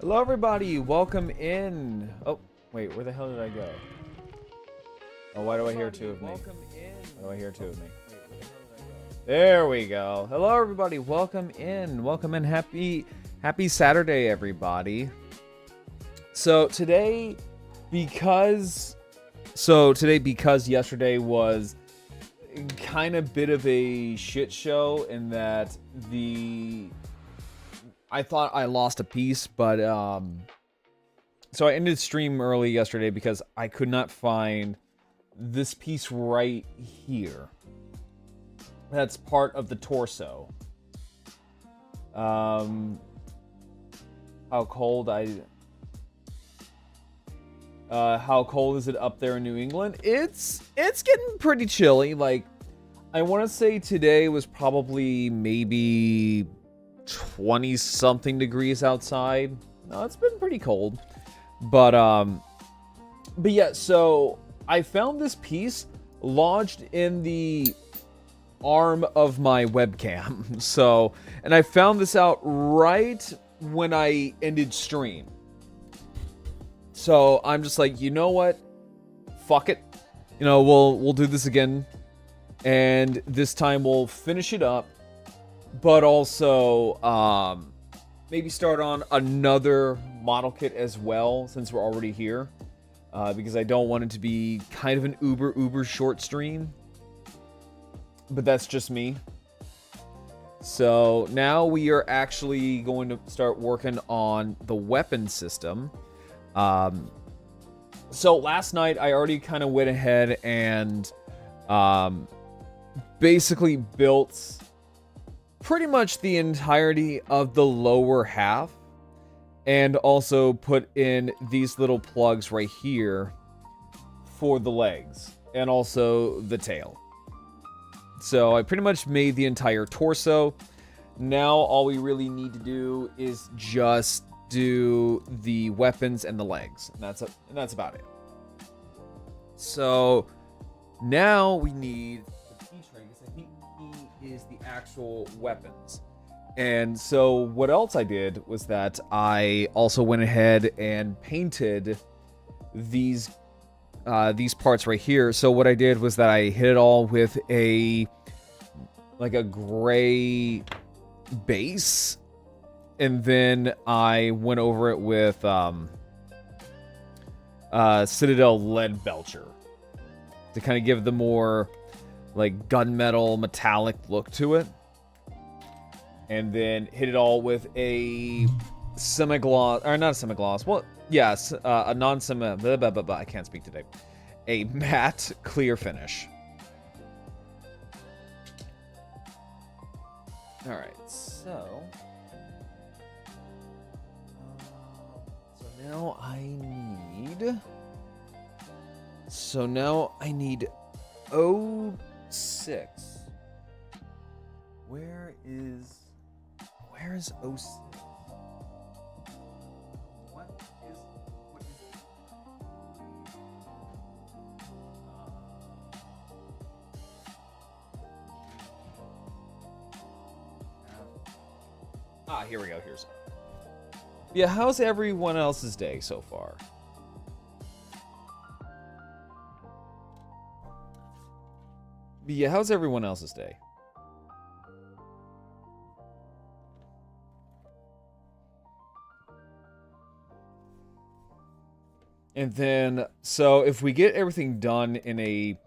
Hello everybody, welcome in. Oh, wait, where the hell did I go? Oh, why do I hear two of me? Welcome in. Why do I hear two of me? Wait, where the hell did I go? There we go. Hello everybody, welcome in. Welcome in. Happy Saturday, everybody. So today, because yesterday was kind of bit of a shit show in that I thought I lost a piece, but so I ended stream early yesterday because I could not find this piece right here. That's part of the torso. How cold is it up there in New England? It's getting pretty chilly. Like, I want to say today was probably maybe 20 something degrees outside. No, it's been pretty cold. But yeah, so I found this piece lodged in the arm of my webcam. So, and I found this out right when I ended stream. So I'm just like, you know what? Fuck it. You know, we'll do this again. And this time we'll finish it up. But also, maybe start on another model kit as well, since we're already here. Because I don't want it to be kind of an uber short stream. But that's just me. So now we are actually going to start working on the weapon system. So last night I already kind of went ahead and basically built pretty much the entirety of the lower half, and also put in these little plugs right here for the legs and also the tail. So I pretty much made the entire torso. Now all we really need to do is just do the weapons and the legs, and that's about it. So now we need the T-train, because I think he is the actual weapons. And so what else I did was that I also went ahead and painted these parts right here. So what I did was that I hit it all with a gray base, and then I went over it with Citadel lead belcher to kind of give the more like gunmetal metallic look to it, and then hit it all with a semi-gloss, or not a semi-gloss, well, yes, a non-semi, I can't speak today, a matte clear finish. Alright, so now I need 06. Where is 06? What is here we go. Here's. Yeah, how's everyone else's day so far? Yeah, how's everyone else's day? And then, so if we get everything done in a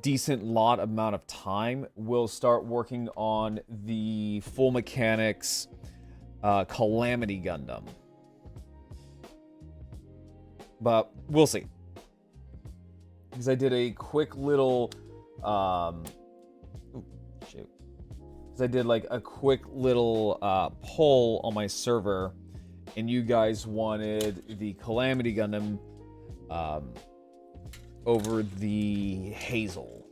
decent amount of time, we'll start working on the full mechanics Calamity Gundam. But we'll see. Because I did a quick little because I did like a quick little poll on my server, and you guys wanted the Calamity Gundam over the Hazel.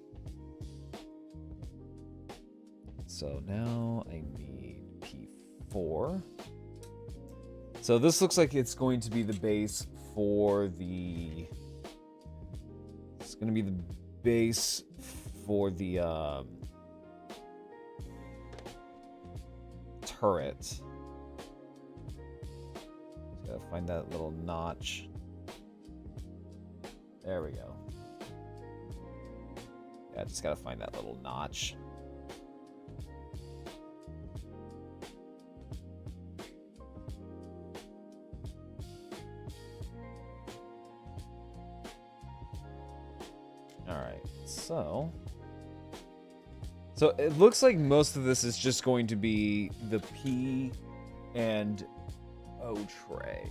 So now I need P4. So this looks like it's going to be the base for the... It's going to be the base for the turret. So Gotta find that little notch. There we go. Yeah, just gotta find that little notch. Alright, so it looks like most of this is just going to be the P and O tray.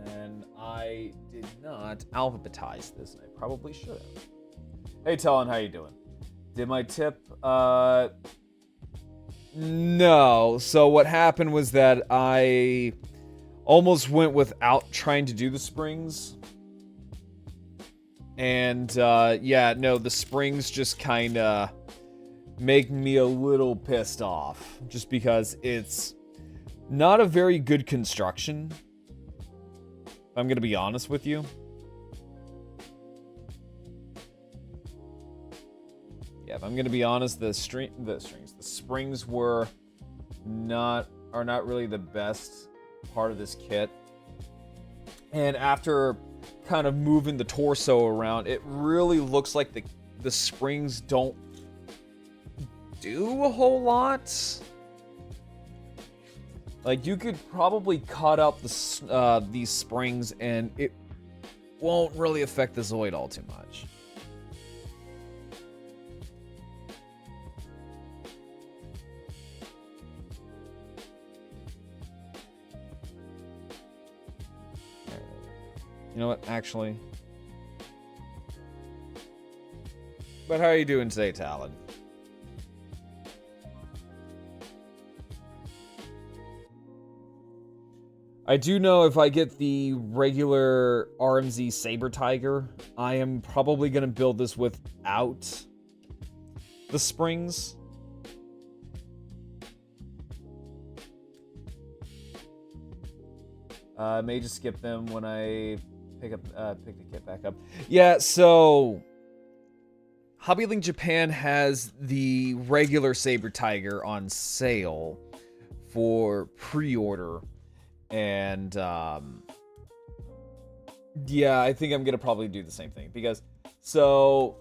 And I did not alphabetize this, and I probably should have. Hey, Talon, how you doing? Did my tip, no. So what happened was that I almost went without trying to do the springs. And, yeah, no, the springs just kind of make me a little pissed off. Just because it's not a very good construction. I'm going to be honest with you. Yeah, if I'm going to be honest, the springs are not really the best part of this kit. And after kind of moving the torso around, it really looks like the springs don't do a whole lot. Like, you could probably cut out these springs and it won't really affect the Zoid all too much. You know what, actually. But how are you doing today, Talon? I do know if I get the regular RMZ Saber Tiger, I am probably going to build this without the springs. I may just skip them when I pick the kit back up. Yeah, so HobbyLink Japan has the regular Saber Tiger on sale for pre-order. And, yeah, I think I'm going to probably do the same thing. Because, so,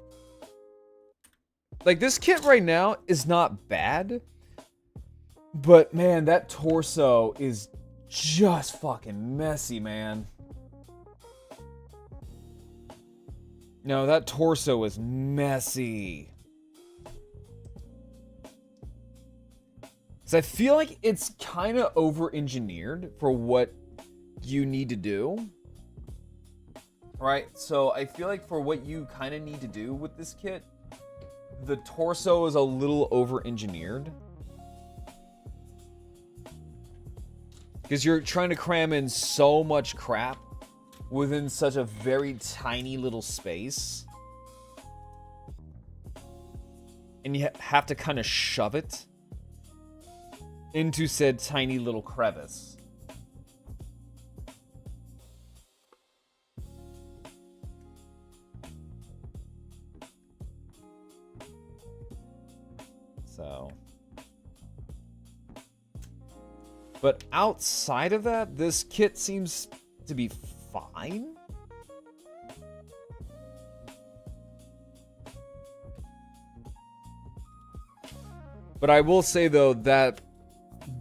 like, this kit right now is not bad. But, man, that torso is just fucking messy, man. No, that torso is messy. Because I feel like it's kind of over-engineered for what you need to do. Right? So I feel like for what you kind of need to do with this kit, the torso is a little over-engineered. Because you're trying to cram in so much crap within such a very tiny little space. And you have to kind of shove it into said tiny little crevice. So. But outside of that, this kit seems to be fine. But I will say, though, that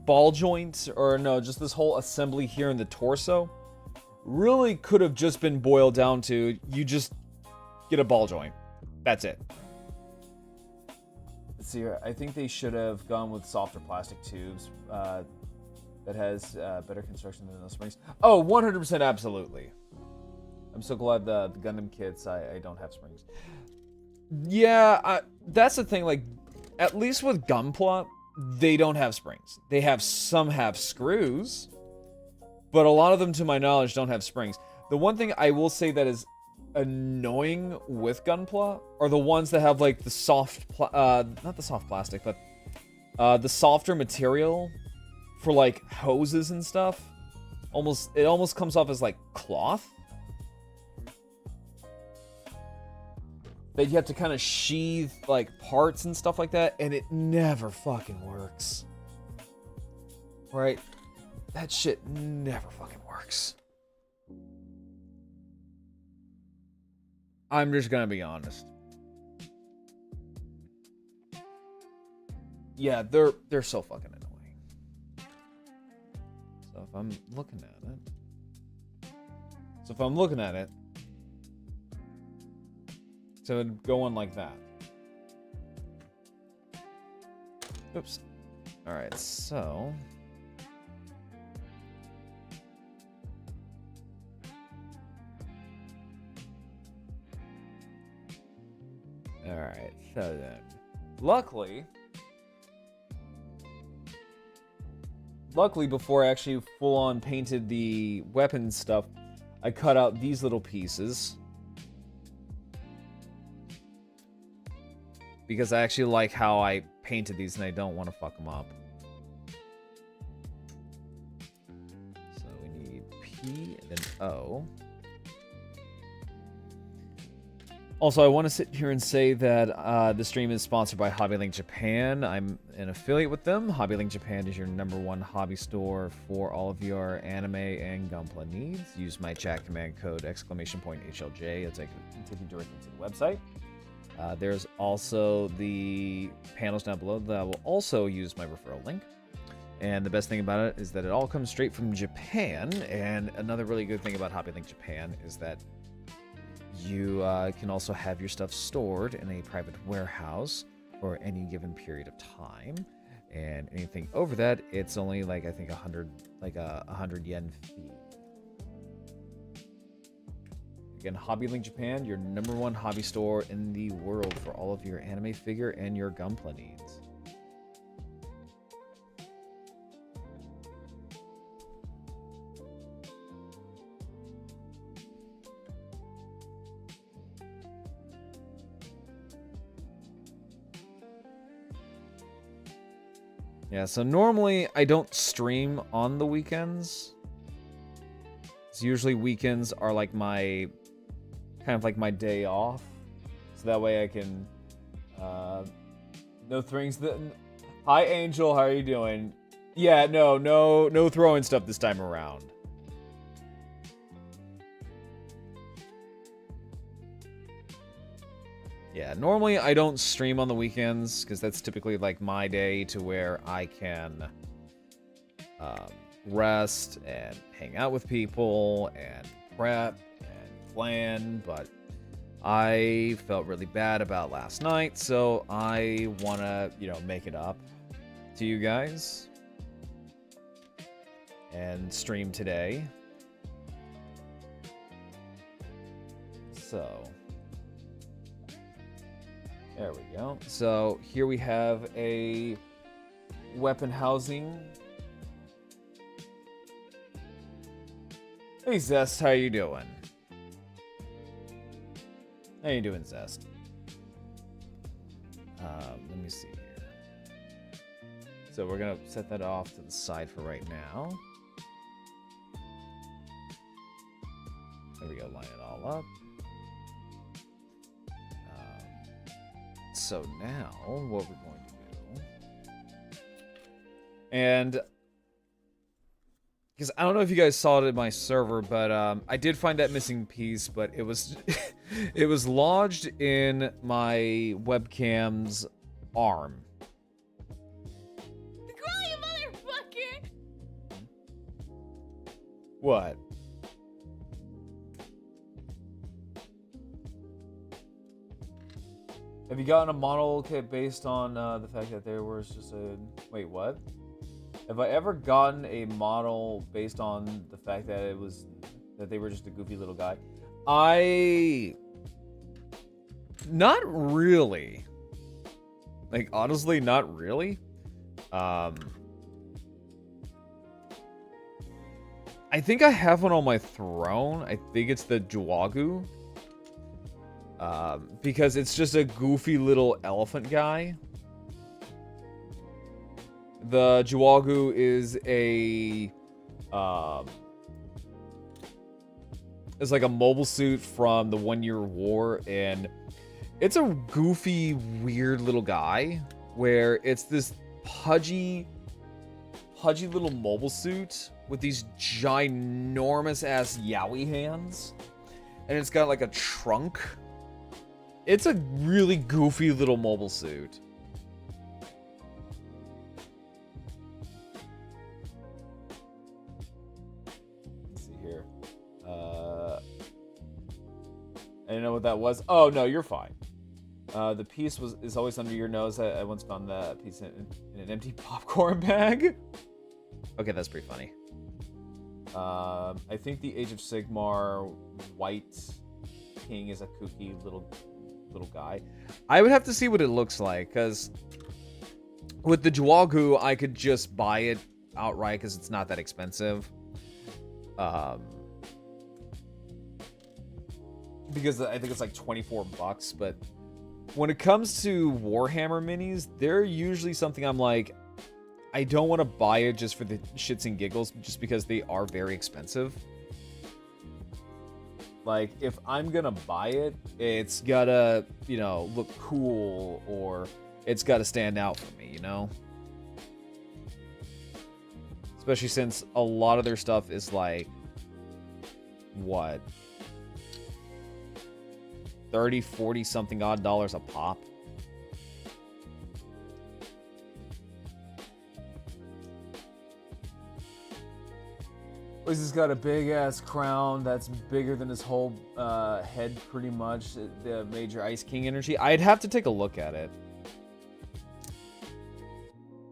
ball joint, or no, just this whole assembly here in the torso, really could have just been boiled down to, you just get a ball joint. That's it. Let's see here. I think they should have gone with softer plastic tubes. That has better construction than those springs. Oh, 100% absolutely. I'm so glad the Gundam kits, I don't have springs. Yeah, that's the thing, like, at least with Gunpla, they don't have springs. Some have screws, but a lot of them, to my knowledge, don't have springs. The one thing I will say that is annoying with Gunpla are the ones that have, like, the soft, not the soft plastic, but the softer material for, like, hoses and stuff. It almost comes off as, like, cloth. that you have to kind of sheathe like parts and stuff like that, and it never fucking works. Right? That shit never fucking works. I'm just gonna be honest. Yeah, they're so fucking annoying. So if I'm looking at it, so it'd go on like that. Oops. All right, so. All right, so then, luckily, before I actually full-on painted the weapon stuff, I cut out these little pieces. Because I actually like how I painted these and I don't want to fuck them up. So we need P and then O. Also, I want to sit here and say that the stream is sponsored by HobbyLink Japan. I'm an affiliate with them. HobbyLink Japan is your #1 hobby store for all of your anime and Gunpla needs. Use my chat command code !HLJ. It'll take you directly to the website. There's also the panels down below that I will also use my referral link. And the best thing about it is that it all comes straight from Japan. And another really good thing about HobbyLink Japan is that you can also have your stuff stored in a private warehouse for any given period of time. And anything over that, it's only like, I think 100 yen fee. Again, HobbyLink Japan, your #1 hobby store in the world for all of your anime figure and your Gunpla needs. Yeah, so normally I don't stream on the weekends. So usually weekends are like my kind of like my day off. So that way I can no things that. Hi Angel, how are you doing? Yeah, no throwing stuff this time around. Yeah, normally I don't stream on the weekends because that's typically like my day to where I can rest and hang out with people and prep and plan, but I felt really bad about last night, so I want to, make it up to you guys and stream today. So there we go. So here we have a weapon housing. Hey Zest, how you doing? How you doing, Zest? Let me see here. So we're gonna set that off to the side for right now. There we go, line it all up. So now, what we're going to do, and because I don't know if you guys saw it in my server, but I did find that missing piece, but it was it was lodged in my webcam's arm. You motherfucker! What? Have you gotten a model kit based on the fact that there was just a... Wait, what? Have I ever gotten a model based on the fact that they were just a goofy little guy? Not really. Like, honestly, not really. I think I have one on my throne. I think it's the Juagu. Because it's just a goofy little elephant guy. The Juagu is it's like a mobile suit from the 1 Year War, and It's a goofy, weird little guy where it's this pudgy little mobile suit with these ginormous ass yowie hands. And it's got like a trunk. It's a really goofy little mobile suit. Let's see here. I didn't know what that was. Oh, no, you're fine. The piece is always under your nose. I once found that piece in an empty popcorn bag. Okay, that's pretty funny. I think the Age of Sigmar White King is a kooky little guy. I would have to see what it looks like, because with the Juagu, I could just buy it outright because it's not that expensive. Because I think it's like $24, but when it comes to Warhammer minis, they're usually something I'm like, I don't want to buy it just for the shits and giggles, just because they are very expensive. Like, if I'm gonna buy it, it's gotta, you know, look cool, or it's gotta stand out for me, you know? Especially since a lot of their stuff is like, what? 30, 40 something odd dollars a pop. He's got a big ass crown that's bigger than his whole head, pretty much. The major Ice King energy. I'd have to take a look at it.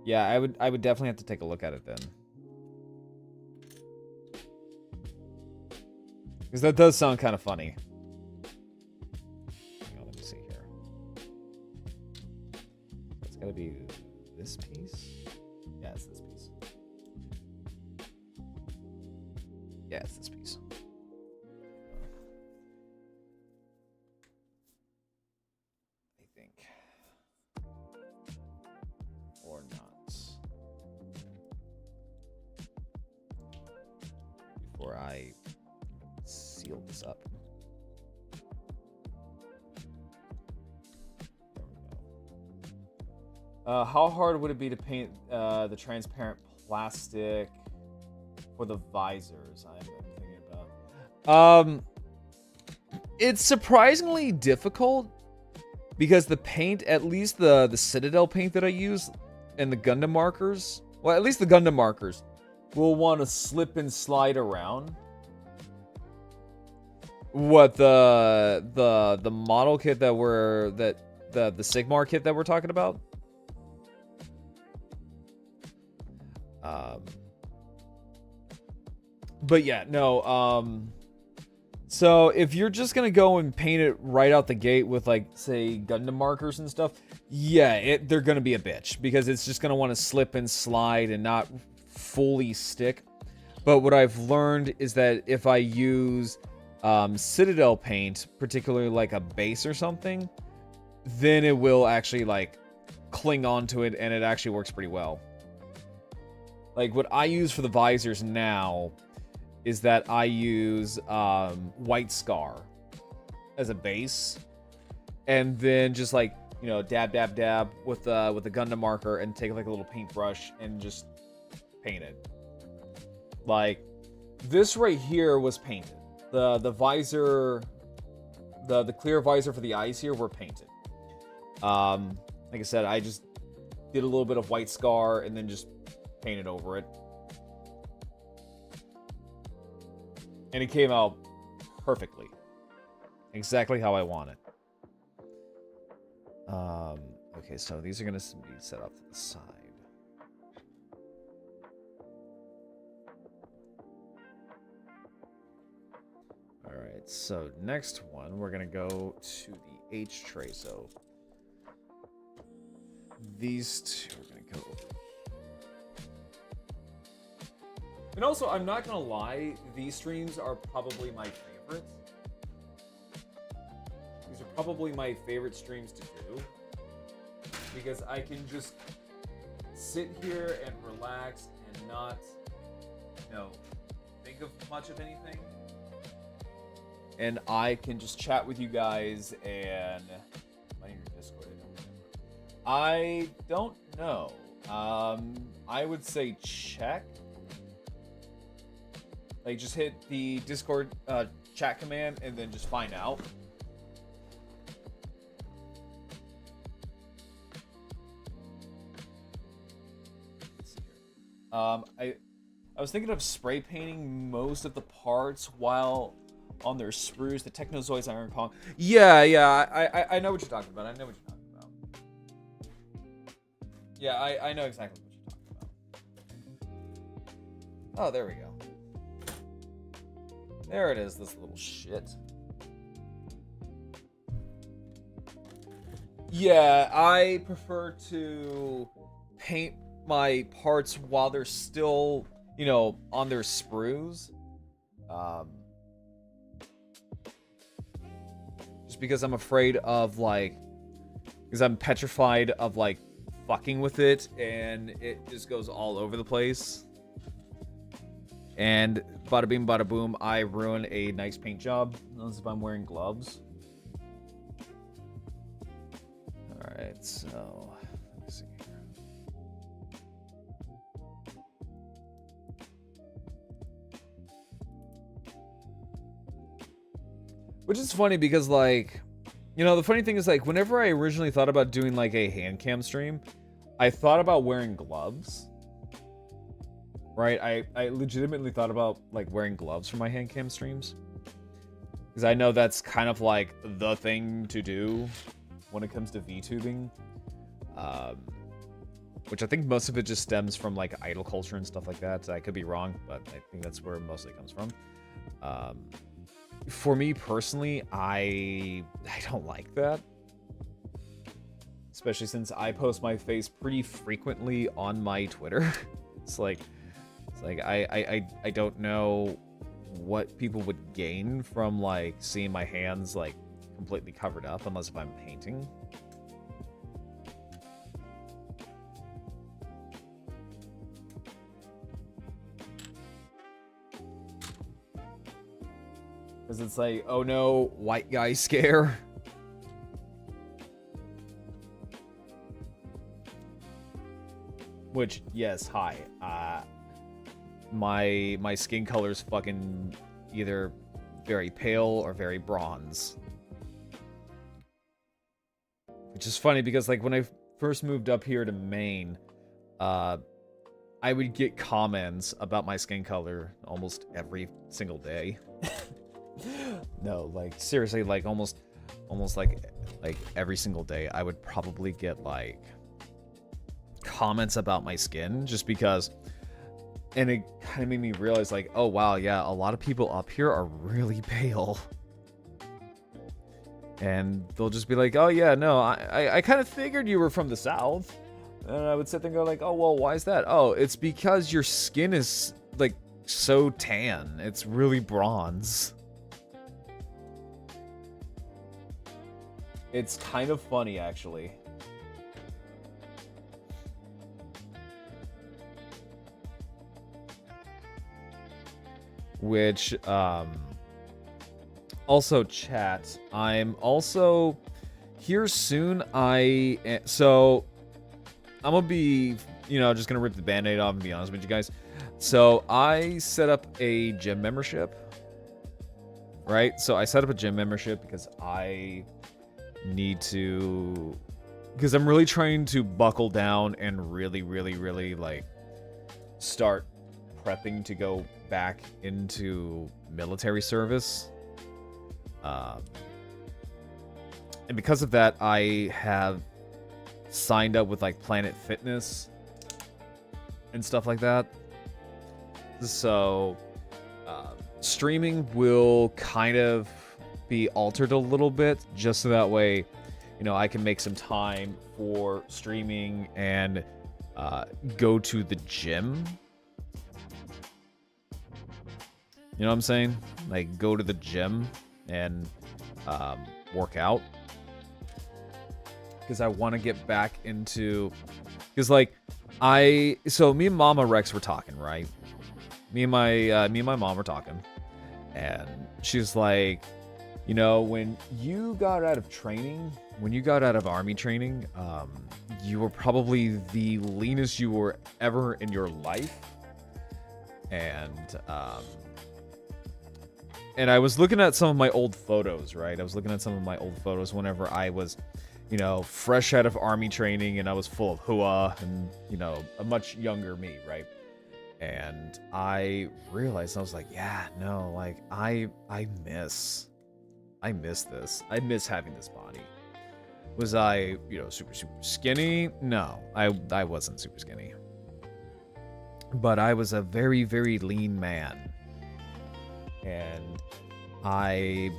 Yeah, I would definitely have to take a look at it then. Because that does sound kind of funny. Hang on, let me see here. It's gotta be this piece. Yeah, it's this piece. Yeah, it's this piece. I think. Or not. Before I seal this up. How hard would it be to paint the transparent plastic for the visors? I'm thinking about. It's surprisingly difficult because the paint, at least the Citadel paint that I use, and the Gundam markers, well, at least the Gundam markers, will want to slip and slide around. What the model kit that the Sigmar kit that we're talking about? But yeah, no, so if you're just gonna go and paint it right out the gate with, like, say, Gundam markers and stuff, yeah, they're gonna be a bitch, because it's just gonna want to slip and slide and not fully stick. But what I've learned is that if I use Citadel paint, particularly like a base or something, then it will actually, like, cling onto it, and it actually works pretty well. Like, what I use for the visors now is that I use White Scar as a base, and then just, like, you know, dab with the Gundam marker, and take, like, a little paintbrush and just paint it. Like, this right here was painted. The visor, the clear visor for the eyes here were painted. Like I said, I just did a little bit of White Scar and then just painted over it. And it came out perfectly. Exactly how I want it. Okay, so these are going to be set off to the side. Alright, so next one, we're going to go to the H tray. So these two are going to go over. And also, I'm not gonna lie, these streams are probably my favorites. These are probably my favorite streams to do, because I can just sit here and relax and not, you know, think of much of anything. And I can just chat with you guys and I don't know. I would say check. Like, just hit the Discord chat command and then just find out. Let's see here. I was thinking of spray painting most of the parts while on their sprues. The Technozoids Iron Kong. Yeah, I know what you're talking about. I know what you're talking about. Yeah, I know exactly what you're talking about. Oh, there we go. There it is, this little shit. Yeah, I prefer to paint my parts while they're still, you know, on their sprues. Just because I'm afraid of, like, because I'm petrified of, like, fucking with it and it just goes all over the place. And bada bing, bada boom, I ruin a nice paint job unless if I'm wearing gloves. Alright, so let's see here. Which is funny because, like, you know, the funny thing is, like, whenever I originally thought about doing, like, a hand cam stream, I thought about wearing gloves. Right, I legitimately thought about, like, wearing gloves for my hand cam streams. Because I know that's kind of, like, the thing to do when it comes to VTubing. Which I think most of it just stems from, like, idol culture and stuff like that. I could be wrong, but I think that's where it mostly comes from. For me, personally, I don't like that. Especially since I post my face pretty frequently on my Twitter. It's like I don't know what people would gain from, like, seeing my hands, like, completely covered up, unless if I'm painting. Because it's like, oh no, white guy scare. Which, yes, hi. My skin color's fucking either very pale or very bronze. Which is funny because, like, when I first moved up here to Maine, I would get comments about my skin color almost every single day. No, like, seriously, like, almost like every single day I would probably get, like, comments about my skin just because. And it kind of made me realize, like, oh, wow, yeah, a lot of people up here are really pale. And they'll just be like, oh, yeah, no, I kind of figured you were from the South. And I would sit there and go, like, oh, well, why is that? Oh, it's because your skin is, like, so tan. It's really bronze. It's kind of funny, actually. Which, also, chat, I'm also here soon. So I'm gonna be, you know, just gonna rip the band-aid off and be honest with you guys. So I set up a gym membership, right? So I set up a gym membership because I need to, because I'm really trying to buckle down and really, like, start prepping to go back into military service. And because of that, I have signed up with, like, Planet Fitness and stuff like that. So streaming will kind of be altered a little bit just so that way, you know, I can make some time for streaming and go to the gym. You know what I'm saying? Like, go to the gym and work out. Because I want to get back into... Because, like, so me and Mama Rex were talking, right? Me and my mom were talking. And she's like, you know, when you got out of training, when you got out of army training, you were probably the leanest you were ever in your life. And I was looking at some of my old photos, right? I was looking at some of my old photos whenever I was, you know, fresh out of army training and I was full of hua and, you know, a much younger me, right? And I realized, I was like, yeah, no, like, I miss this. I miss having this body. Was I, you know, super skinny? No, I wasn't super skinny. But I was a very, very lean man. And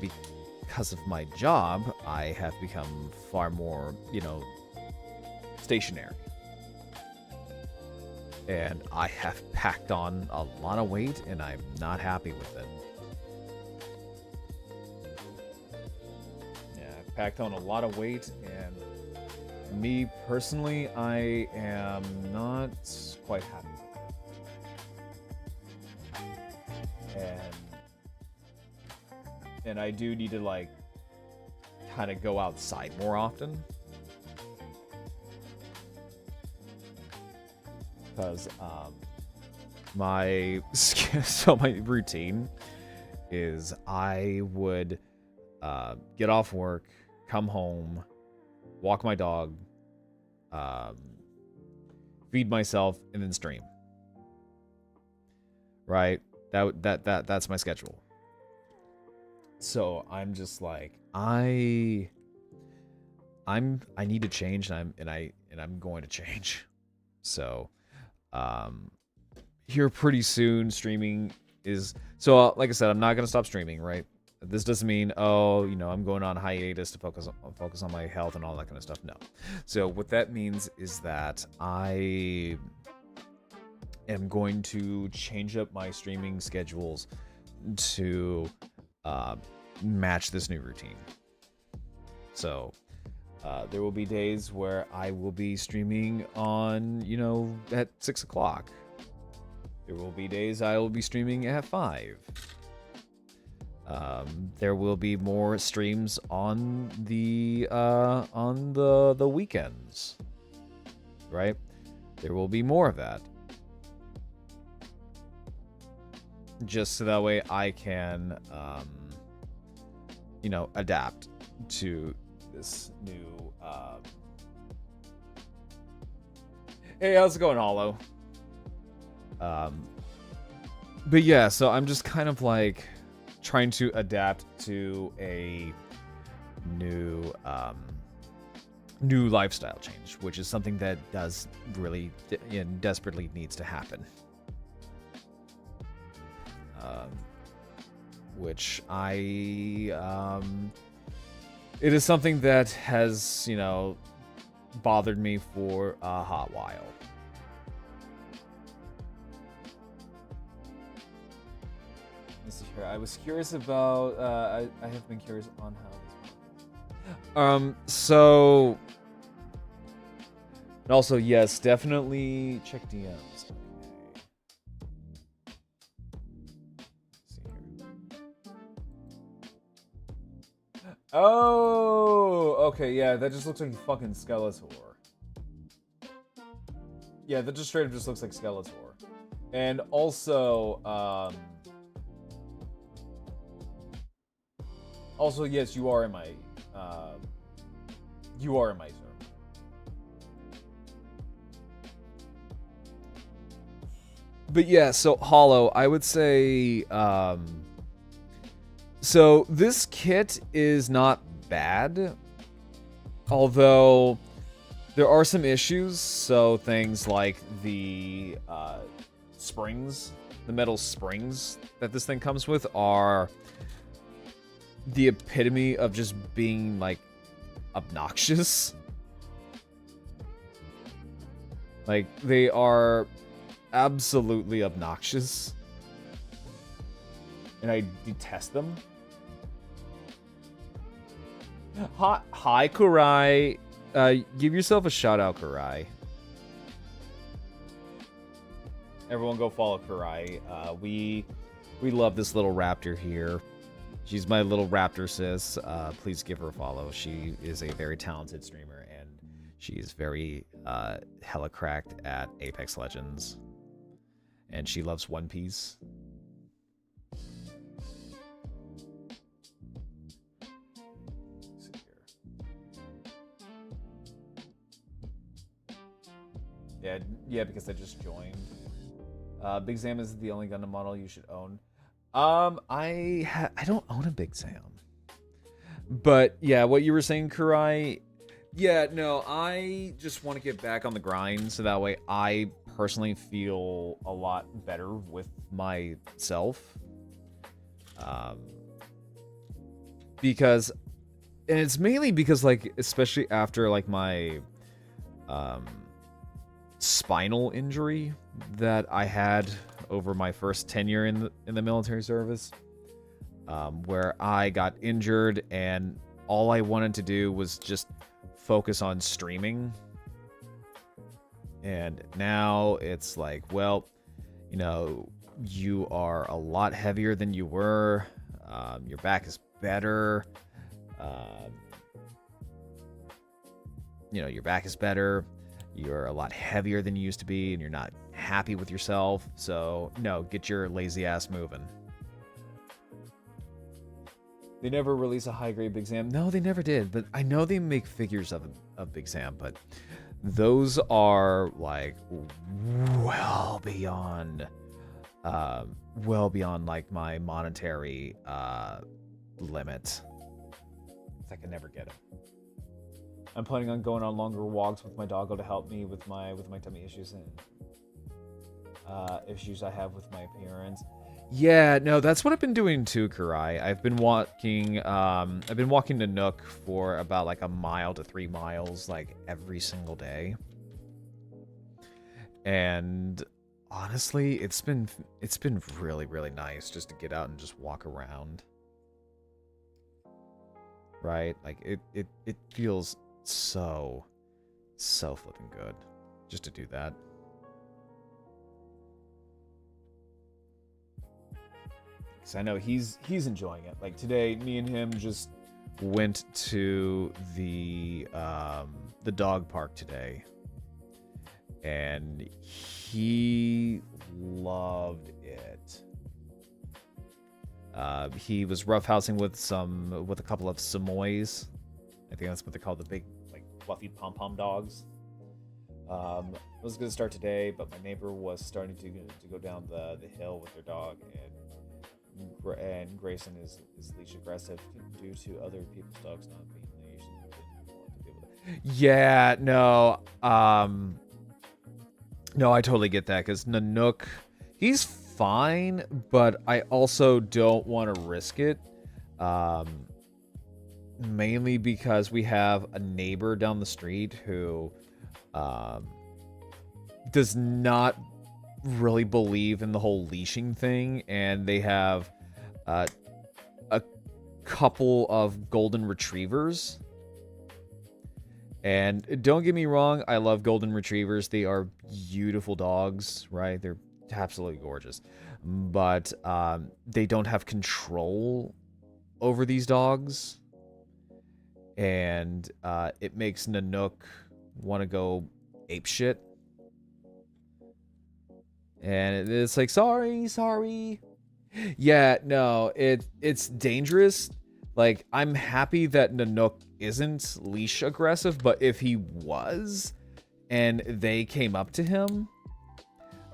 because of my job, I have become far more, you know, stationary. And I have packed on a lot of weight, and I'm not happy with it. Yeah, I've packed on a lot of weight, and me personally, I am not quite happy with it. And I do need to, like, kind of go outside more often. Because my routine is I would get off work, come home, walk my dog, feed myself, and then stream. Right? That's my schedule. So I'm just like, I need to change, and I'm going to change. So here pretty soon, streaming is... So, like I said, I'm not going to stop streaming, right? This doesn't mean, oh, you know, I'm going on hiatus to focus on my health and all that kind of stuff. No. So what that means is that I am going to change up my streaming schedules to match this new routine. So... there will be days where I will be streaming on, you know, at 6 o'clock. There will be days I will be streaming at 5. There will be more streams on the weekends, right? There will be more of that. Just so that way I can, you know, adapt to this new Hey, how's it going, Hollow? But yeah, so I'm just kind of like trying to adapt to a new new lifestyle change, which is something that does really desperately needs to happen. Which it is something that has, you know, bothered me for a hot while. Let's see here. I was curious about, I have been curious on how this works. So, and also, yes, definitely check DMs. Oh, okay, yeah, that just looks like fucking Skeletor. Yeah, that just straight up just looks like Skeletor. And also, yes, you are in my server. But yeah, so Hollow, I would say, so this kit is not bad, although there are some issues. So things like the springs, the metal springs that this thing comes with are the epitome of just being like obnoxious. Like, they are absolutely obnoxious. And I detest them. Hi, Kurai. Give yourself a shout out, Kurai. Everyone go follow Kurai. We love this little raptor here. She's my little raptor sis. Please give her a follow. She is a very talented streamer, and she's very hella cracked at Apex Legends. And she loves One Piece. Yeah, because I just joined. Big Sam is the only Gundam model you should own. I don't own a Big Sam. But yeah, what you were saying, Kurai. Yeah, no, I just want to get back on the grind so that way I personally feel a lot better with myself. Because, and it's mainly because, like, especially after like my spinal injury that I had over my first tenure in the military service, where I got injured and all I wanted to do was just focus on streaming. And now it's like, well, you know, you are a lot heavier than you were. Your back is better. You know, your back is better. You're a lot heavier than you used to be, and you're not happy with yourself. So, no, get your lazy ass moving. They never release a high-grade Big Sam. No, they never did. But I know they make figures of Big Sam, but those are, like, well beyond, like, my monetary limit. I can never get it. I'm planning on going on longer walks with my doggo to help me with my tummy issues and issues I have with my appearance. Yeah, no, that's what I've been doing too, Kurai. I've been walking to Nook for about like 1 mile to 3 miles like every single day. And honestly, it's been really, really nice just to get out and just walk around. Right? Like it feels so flipping good just to do that. Because I know he's enjoying it. Like today, me and him just went to the dog park today, and he loved it. He was roughhousing with a couple of Samoyeds. I think that's what they call the big, like, fluffy pom-pom dogs. I was going to start today, but my neighbor was starting to go down the hill with their dog, and Grayson is leash aggressive due to other people's dogs not being leashed. Yeah, no. No, I totally get that, because Nanook, he's fine, but I also don't want to risk it. Mainly because we have a neighbor down the street who does not really believe in the whole leashing thing, and they have a couple of golden retrievers. And don't get me wrong, I love golden retrievers. They are beautiful dogs, right? They're absolutely gorgeous. But they don't have control over these dogs. And it makes Nanook want to go apeshit. And it's like, sorry. Yeah, no, it's dangerous. Like, I'm happy that Nanook isn't leash aggressive, but if he was, and they came up to him,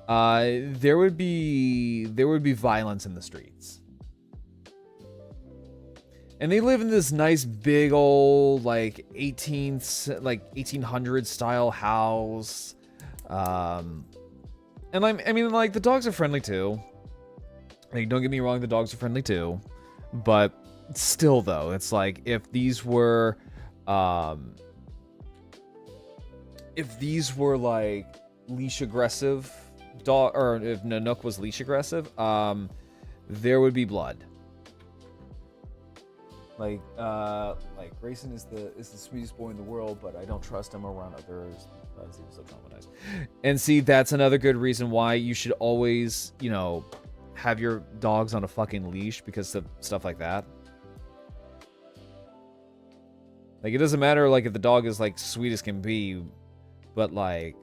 there would be violence in the streets. And they live in this nice big old like 1800s style house. And I mean, like, the dogs are friendly too. Like, don't get me wrong, the dogs are friendly too. But still though, it's like if these were like leash aggressive dog, or if Nanook was leash aggressive, there would be blood. Like Grayson is the sweetest boy in the world, but I don't trust him around others because he was so traumatized. And see, that's another good reason why you should always, you know, have your dogs on a fucking leash, because of stuff like that. Like, it doesn't matter, like, if the dog is, like, sweet as can be, but, like,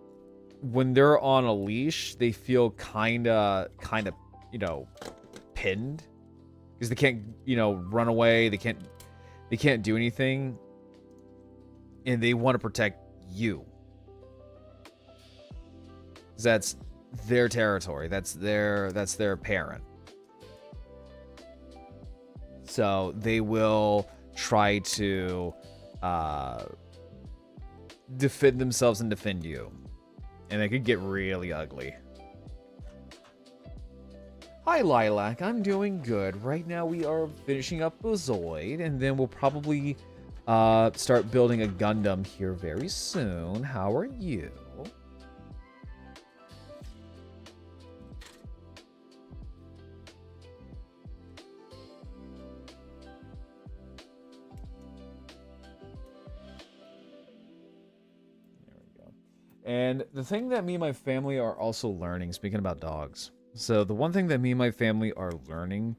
when they're on a leash, they feel kinda, you know, pinned. Because they can't, you know, run away. They can't do anything. And they want to protect you. 'Cause that's their territory. That's their parent. So they will try to defend themselves and defend you. And it could get really ugly. Hi, Lilac. I'm doing good. Right now we are finishing up Zoid, and then we'll probably start building a Gundam here very soon. How are you? And the thing that me and my family are also learning, speaking about dogs. So the one thing that me and my family are learning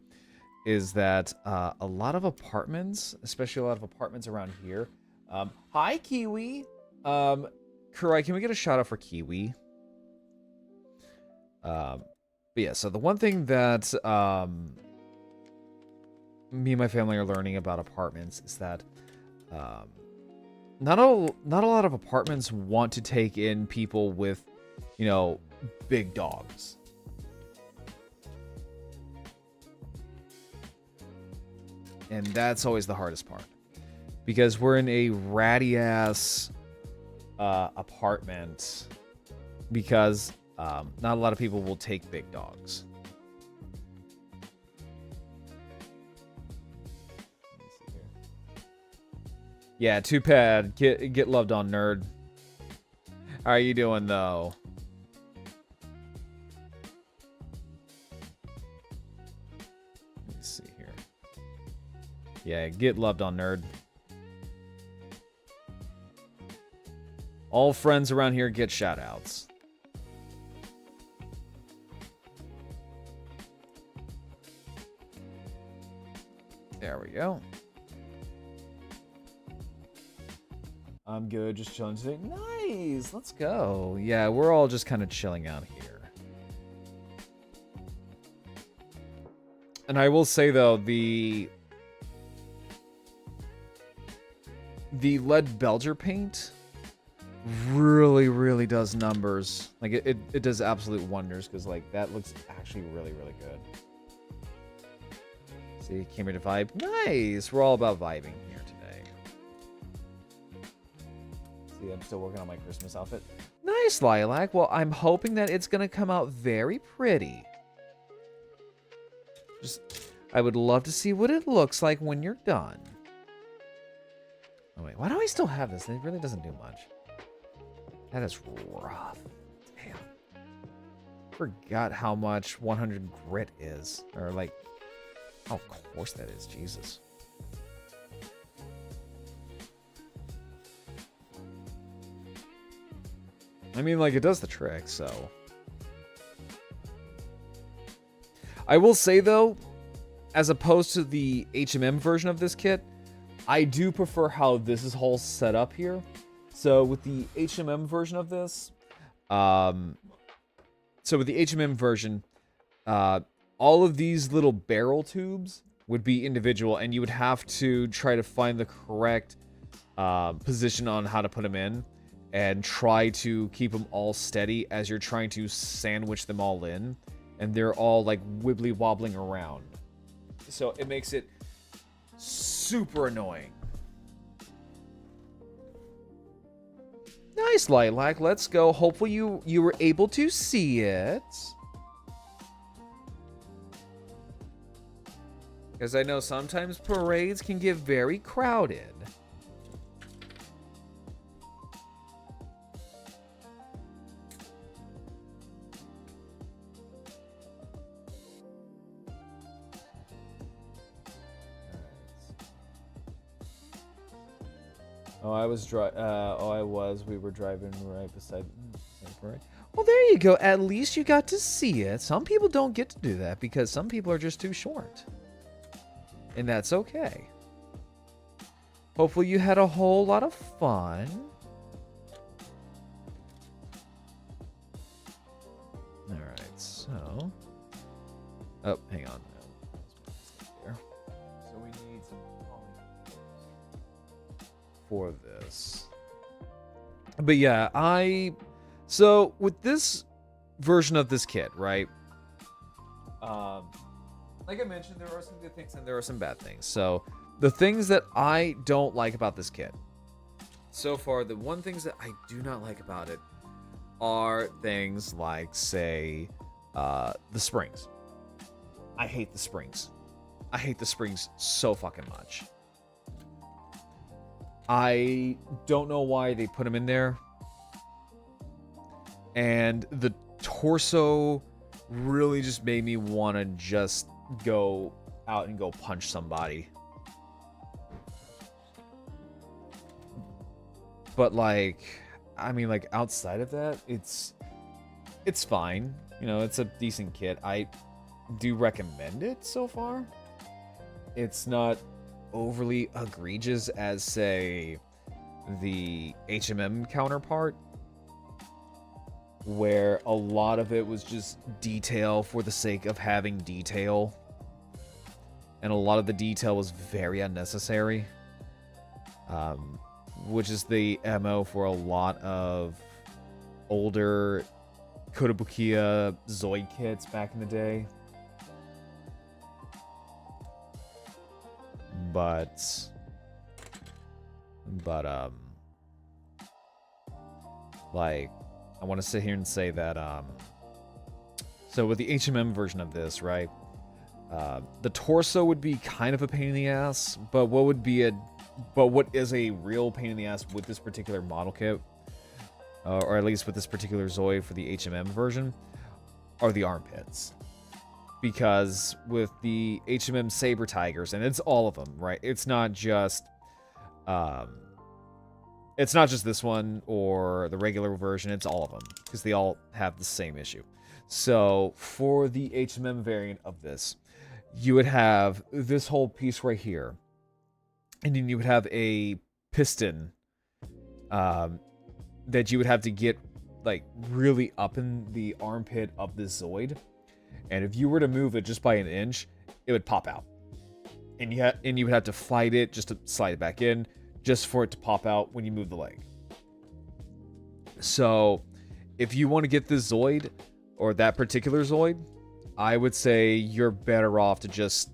is that a lot of apartments, especially a lot of apartments around here. Hi, Kiwi. Kurai, can we get a shout out for Kiwi? But yeah, so the one thing that me and my family are learning about apartments is that not a lot of apartments want to take in people with, you know, big dogs. And that's always the hardest part. Because we're in a ratty-ass apartment. Because not a lot of people will take big dogs. Yeah, Two-Pad, get loved on, nerd. How are you doing, though? Let me see here. Yeah, get loved on, nerd. All friends around here get shoutouts. There we go. I'm good, just chilling today. Nice, let's go. Yeah, we're all just kind of chilling out here. And I will say, though, the lead Belger paint really, really does numbers. Like, it does absolute wonders, because, like, that looks actually really, really good. See, came here to vibe. Nice, we're all about vibing here today. See, I'm still working on my Christmas outfit. Nice, Lilac. Well, I'm hoping that it's going to come out very pretty. I would love to see what it looks like when you're done. Oh, wait. Why do I still have this? It really doesn't do much. That is rough. Damn. Forgot how much 100 grit is. Or, like... Oh, of course that is. Jesus. I mean, like, it does the trick, so... I will say, though, as opposed to the HMM version of this kit, I do prefer how this is all set up here. So, with the HMM version of this... all of these little barrel tubes would be individual, and you would have to try to find the correct position on how to put them in. And try to keep them all steady as you're trying to sandwich them all in. And they're all, like, wibbly wobbling around. So it makes it super annoying. Nice, Lilac. Let's go. Hopefully you were able to see it. Because I know sometimes parades can get very crowded. We were driving right beside the parade. Well, there you go. At least you got to see it. Some people don't get to do that because some people are just too short. And that's okay. hopefully you had a whole lot of fun. Alright, so... Oh, hang on. So we need some for this. But yeah, so with this version of this kit, right? Like I mentioned, there are some good things and there are some bad things. So the things that I don't like about this kit, so far, the one things that I do not like about it are things like, say, the springs. I hate the springs. I hate the springs so fucking much. I don't know why they put them in there. And the torso really just made me want to just go out and go punch somebody. But like, I mean, like outside of that, it's fine. You know, it's a decent kit. I do recommend it so far. It's not overly egregious as, say, the HMM counterpart, where a lot of it was just detail for the sake of having detail. And a lot of the detail was very unnecessary. Which is the MO for a lot of older Kotobukiya Zoid kits back in the day. But like, I want to sit here and say that, so with the HMM version of this, right, the torso would be kind of a pain in the ass, but what is a real pain in the ass with this particular model kit, or at least with this particular Zoid for the HMM version, are the armpits. Because with the HMM Saber Tigers, and it's all of them, right? It's not just this one or the regular version, it's all of them, because they all have the same issue. So for the HMM variant of this, you would have this whole piece right here, and then you would have a piston that you would have to get like really up in the armpit of this Zoid. And if you were to move it just by an inch, it would pop out. And you would have to fight it just to slide it back in, just for it to pop out when you move the leg. So, if you want to get this Zoid, or that particular Zoid, I would say you're better off to just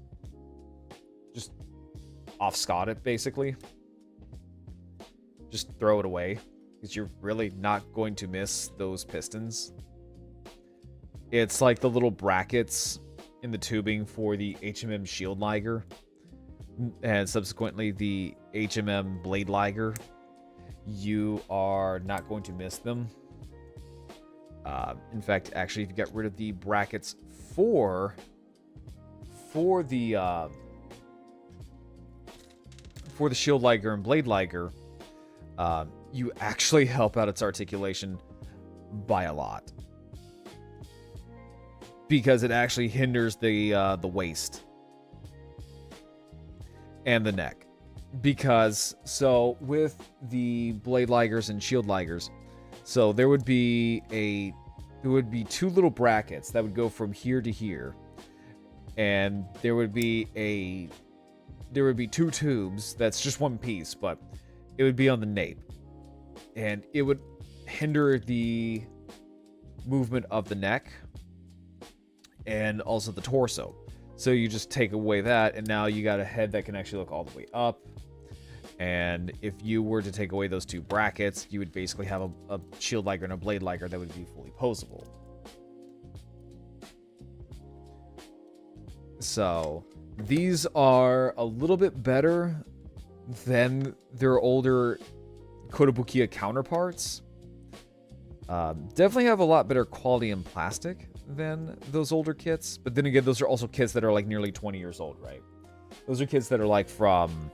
off-scot it, basically. Just throw it away, because you're really not going to miss those pistons. It's like the little brackets in the tubing for the HMM Shield Liger, and subsequently the HMM Blade Liger. You are not going to miss them. In fact, actually, if you get rid of the brackets for the Shield Liger and Blade Liger, you actually help out its articulation by a lot. Because it actually hinders the waist and the neck. Because, so with the Blade Ligers and Shield Ligers, so there would be two little brackets that would go from here to here, and there would be two tubes that's just one piece, but it would be on the nape, and it would hinder the movement of the neck and also the torso. So you just take away that, and now you got a head that can actually look all the way up. And if you were to take away those two brackets, you would basically have a Shield Liger and a Blade Liger that would be fully posable. So these are a little bit better than their older Kotobukiya counterparts. Definitely have a lot better quality in plastic than those older kits. But then again, those are also kits that are like nearly 20 years old, right? Those are kits that are like from,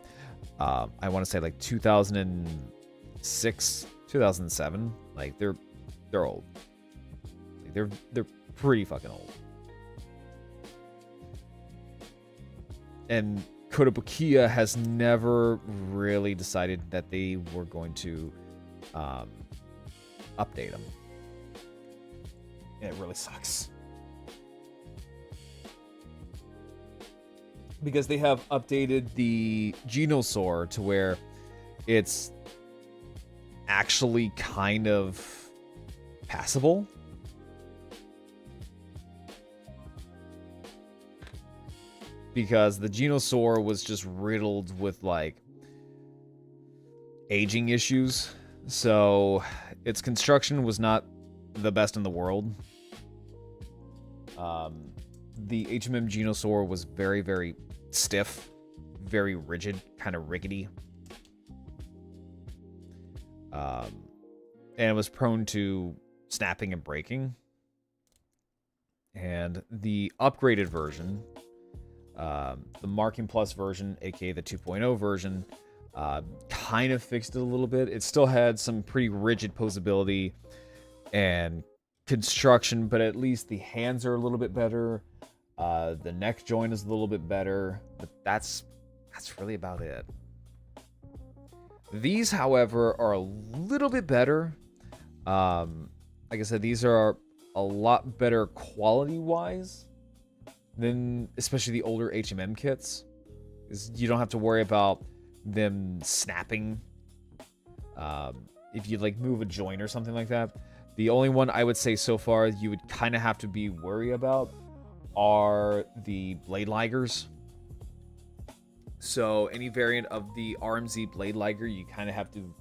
I want to say like 2006, 2007. Like they're old. Like they're pretty fucking old. And Kotobukiya has never really decided that they were going to update them. And it really sucks. Because they have updated the Genosaur to where it's actually kind of passable. Because the Genosaur was just riddled with, like, aging issues. So its construction was not the best in the world. The HMM Genosaur was very, very stiff, very rigid, kind of rickety. And it was prone to snapping and breaking. And the upgraded version, the Marking Plus version, aka the 2.0 version, kind of fixed it a little bit. It still had some pretty rigid posability and construction, but at least the hands are a little bit better. The neck joint is a little bit better, but that's really about it. These, however, are a little bit better. Like I said, these are a lot better quality-wise than especially the older HMM kits. You don't have to worry about them snapping if you like move a joint or something like that. The only one I would say so far you would kind of have to be worried about are the Blade Ligers. So any variant of the RMZ Blade Liger, you kind of have to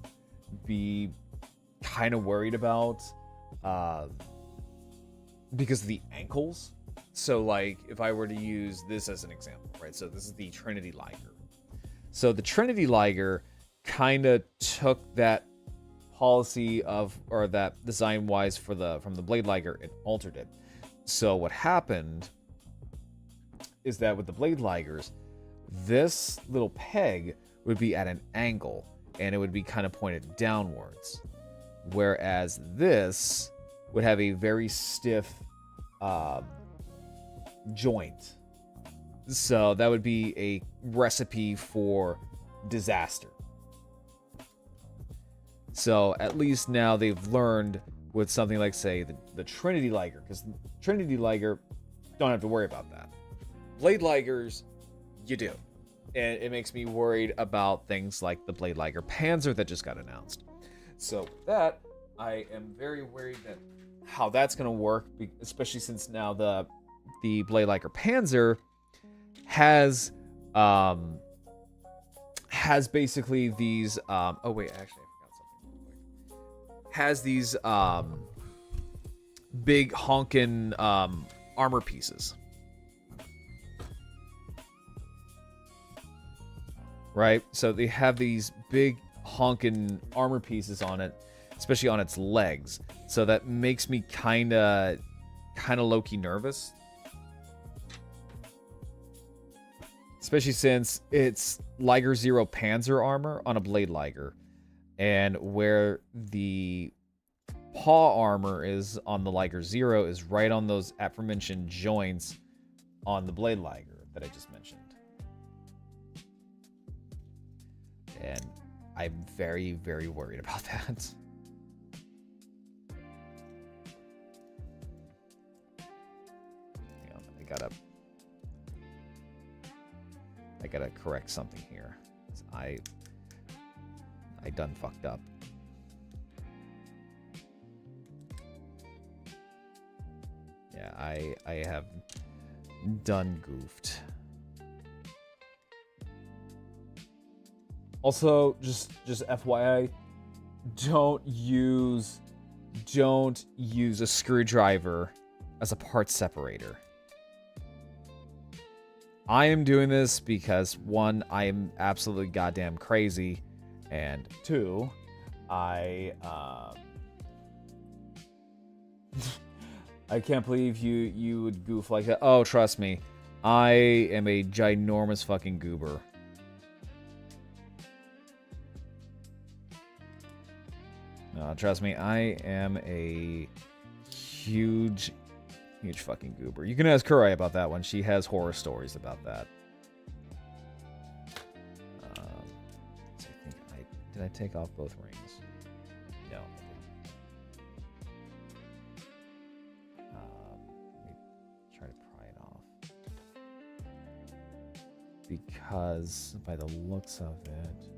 be kind of worried about because of the ankles. So like if I were to use this as an example, right? So this is the Trinity Liger. So the Trinity Liger kind of took that policy of, or that design wise from the Blade Liger and altered it. So what happened is that with the Blade Ligers, this little peg would be at an angle and it would be kind of pointed downwards. Whereas this would have a very stiff joint. So that would be a recipe for disaster. So at least now they've learned with something like, say, the Trinity Liger, because Trinity Liger, don't have to worry about that. Blade Ligers, you do. And it makes me worried about things like the Blade Liger Panzer that just got announced. So that, I am very worried that how that's going to work, especially since now the Blade Liger Panzer has basically these oh wait, actually I forgot something real quick. Has these big honkin' armor pieces. Right? So they have these big honkin' armor pieces on it, especially on its legs. So that makes me kinda low-key nervous. Especially since it's Liger Zero Panzer armor on a Blade Liger. And where the paw armor is on the Liger Zero is right on those aforementioned joints on the Blade Liger that I just mentioned. And I'm very, very worried about that. Hang on, I gotta correct something here. I done fucked up. Yeah, I have done goofed. Also, just FYI, don't use a screwdriver as a part separator. I am doing this because, one, I am absolutely goddamn crazy, and two, I can't believe you would goof like that. Oh, trust me, I am a ginormous fucking goober. No, trust me, I am a huge fucking goober. You can ask Kurai about that one. She has horror stories about that. Did I take off both rings? No. Let me try to pry it off. Because by the looks of it...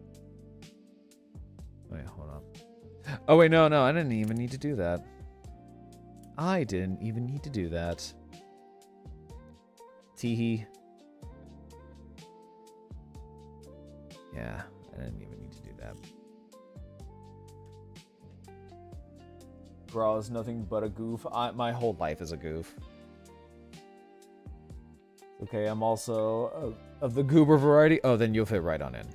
Wait, hold on. Oh, wait, no, I didn't even need to do that. I didn't even need to do that. Teehee. Yeah, I didn't even need to do that. Bro, is nothing but a goof. My whole life is a goof. Okay, I'm also of the goober variety. Oh, then you'll fit right on in.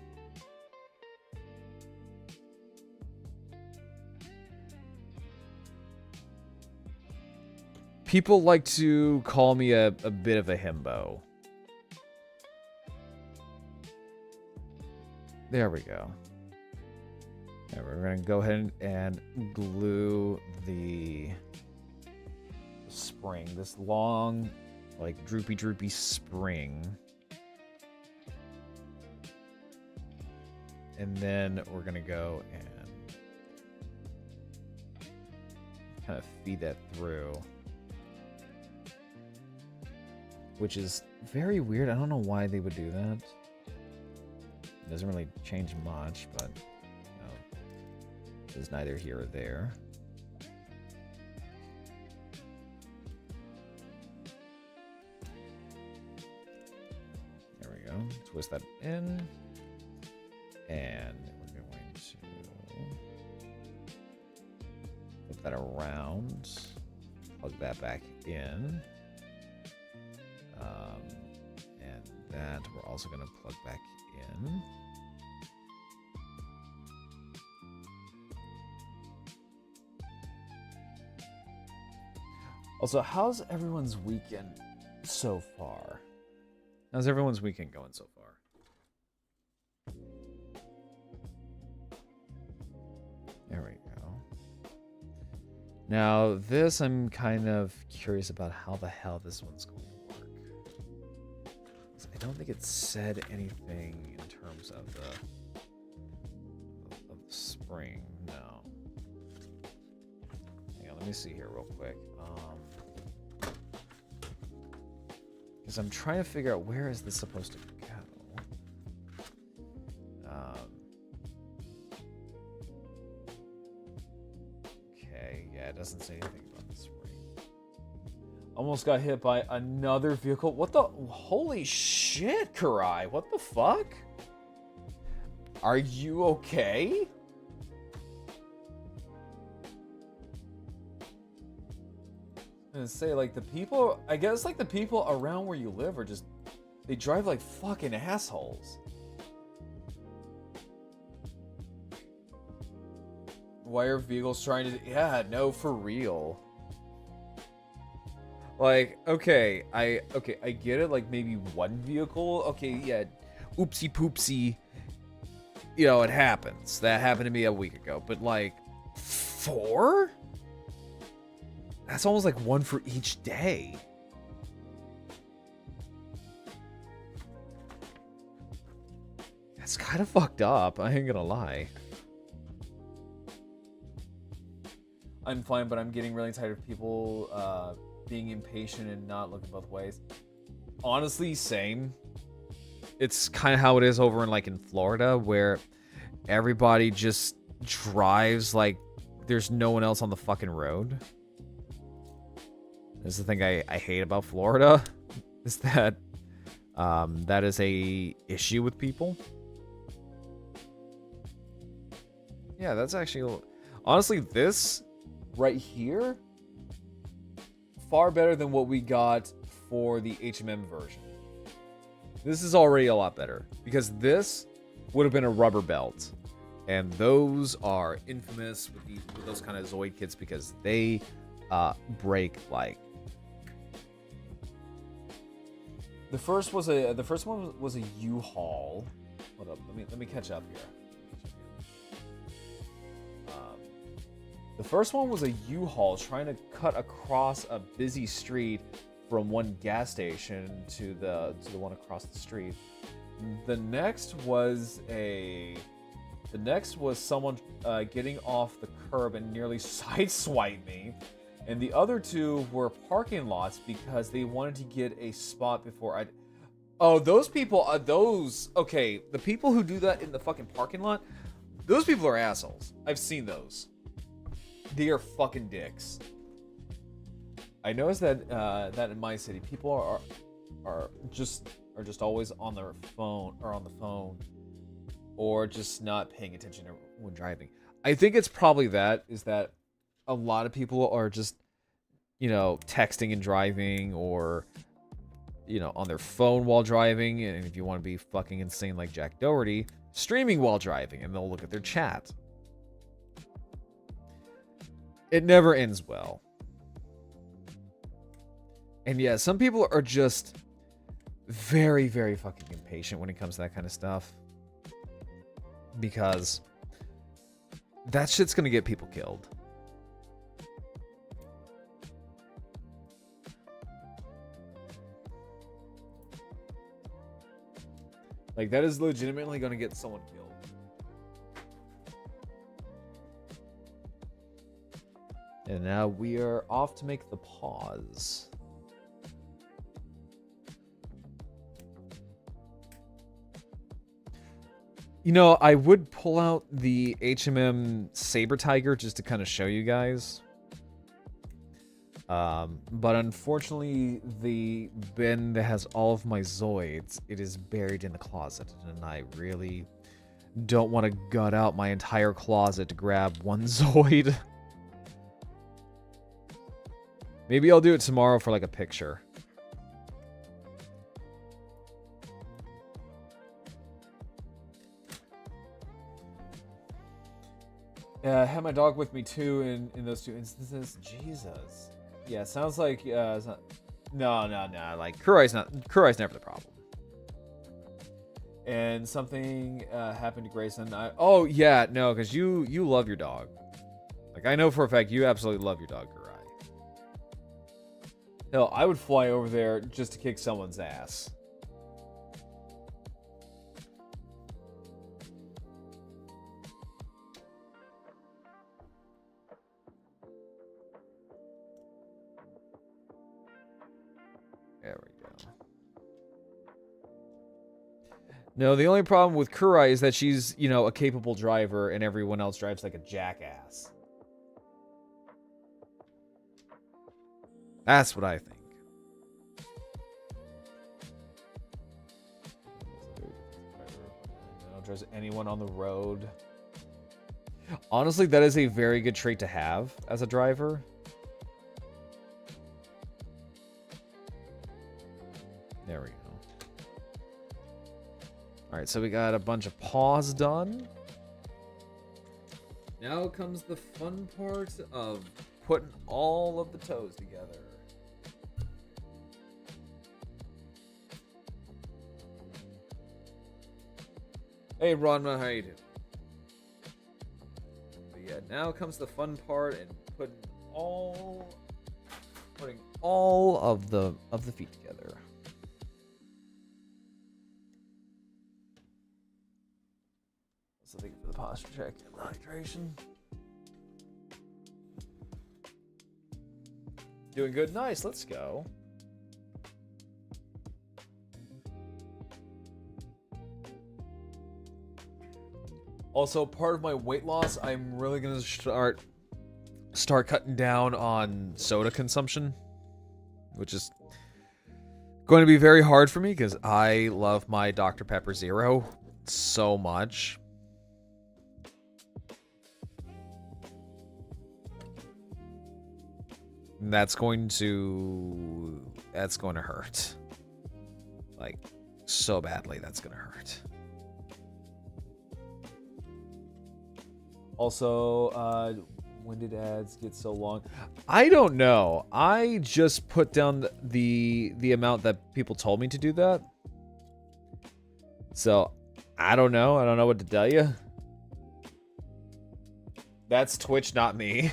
People like to call me a bit of a himbo. There we go. Yeah, we're going to go ahead and glue the spring. This long, like, droopy spring. And then we're going to go and kind of feed that through. Which is very weird. I don't know why they would do that. It doesn't really change much, but you know, it's neither here or there. There we go. Twist that in. And we're going to flip that around. Plug that back in. And that we're also going to plug back in. Also, how's everyone's weekend so far? How's everyone's weekend going so far? There we go. Now, this I'm kind of curious about how the hell this one's going to work. I don't think it said anything in terms of the spring. No. Hang on, let me see here real quick. Because I'm trying to figure out where is this supposed to go. Okay, yeah, it doesn't say anything about the spring. Almost got hit by another vehicle. What the? Holy shit, Karai. What the fuck? Are you okay? I'm gonna say, like, the people, I guess, like, the people around where you live are just, they drive like fucking assholes. Why are vehicles trying to, yeah, no, for real. Like, okay, I get it, like, maybe one vehicle, okay, yeah, oopsie poopsie, you know, it happens. That happened to me a week ago, but, like, 4? That's almost like one for each day. That's kind of fucked up. I ain't gonna lie. I'm fine, but I'm getting really tired of people being impatient and not looking both ways. Honestly, same. It's kind of how it is over in Florida, where everybody just drives like there's no one else on the fucking road. This is the thing I hate about Florida, is that that is a issue with people. Yeah, that's actually, honestly, this right here, far better than what we got for the HMM version. This is already a lot better, because this would have been a rubber belt. And those are infamous with those kind of Zoid kits, because they break like. The first one was a U-Haul. Hold up, let me catch up here. The first one was a U-Haul trying to cut across a busy street from one gas station to the one across the street. The next was a The next was someone getting off the curb and nearly sideswiped me. And the other two were parking lots because they wanted to get a spot before I... Oh, those people are those... Okay, the people who do that in the fucking parking lot, those people are assholes. I've seen those. They are fucking dicks. I noticed that that in my city, people are just always on their phone or on the phone, or just not paying attention when driving. I think it's probably that a lot of people are just, you know, texting and driving, or, you know, on their phone while driving. And if you want to be fucking insane like Jack Doherty, streaming while driving, and they'll look at their chat. It never ends well. And yeah, some people are just very, very fucking impatient when it comes to that kind of stuff. Because that shit's gonna get people killed. Like, that is legitimately gonna get someone killed. And now we are off to make the pause. You know, I would pull out the HMM Saber Tiger just to kind of show you guys. But unfortunately, the bin that has all of my Zoids, it is buried in the closet. And I really don't want to gut out my entire closet to grab one Zoid. Maybe I'll do it tomorrow for like a picture. I had my dog with me too in those two instances. Jesus. Yeah, sounds like it's not, no. Like Kurai's never the problem. And something happened to Grayson. Oh yeah, no, because you love your dog. Like, I know for a fact you absolutely love your dog, Kurai. Hell, I would fly over there just to kick someone's ass. There we go. No, the only problem with Kurai is that she's, you know, a capable driver and everyone else drives like a jackass. That's what I think. Don't trust anyone on the road. Honestly, that is a very good trait to have as a driver. There we go. Alright, so we got a bunch of paws done. Now comes the fun part of putting all of the toes together. Hey, Ronma, how you doing? But yeah, now comes the fun part and putting all of the feet together. So thank you for the posture check and the hydration. Doing good? Nice, let's go. Also, part of my weight loss, I'm really gonna start cutting down on soda consumption, which is going to be very hard for me because I love my Dr. Pepper Zero so much. And that's going to hurt. Like, so badly, that's gonna hurt. Also, when did ads get so long? I don't know. I just put down the amount that people told me to do that. So, I don't know. I don't know what to tell you. That's Twitch, not me.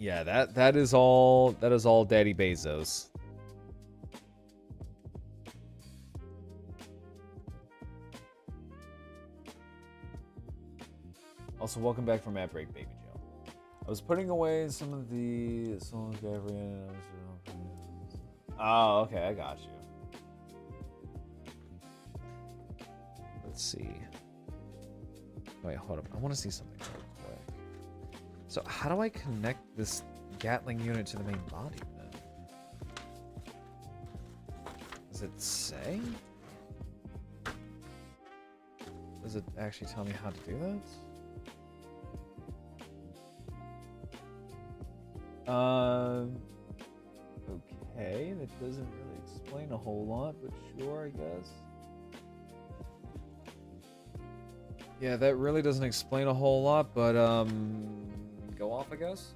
Yeah, that is all Daddy Bezos. Also, welcome back from ad break, Baby Joe. I was putting away some of the Oh, okay, I got you. Let's see. Wait, hold up. I want to see something real quick. So, how do I connect this Gatling unit to the main body then? Does it say? Does it actually tell me how to do that? Okay, that doesn't really explain a whole lot, but sure, I guess. Yeah, that really doesn't explain a whole lot, but, go off, I guess?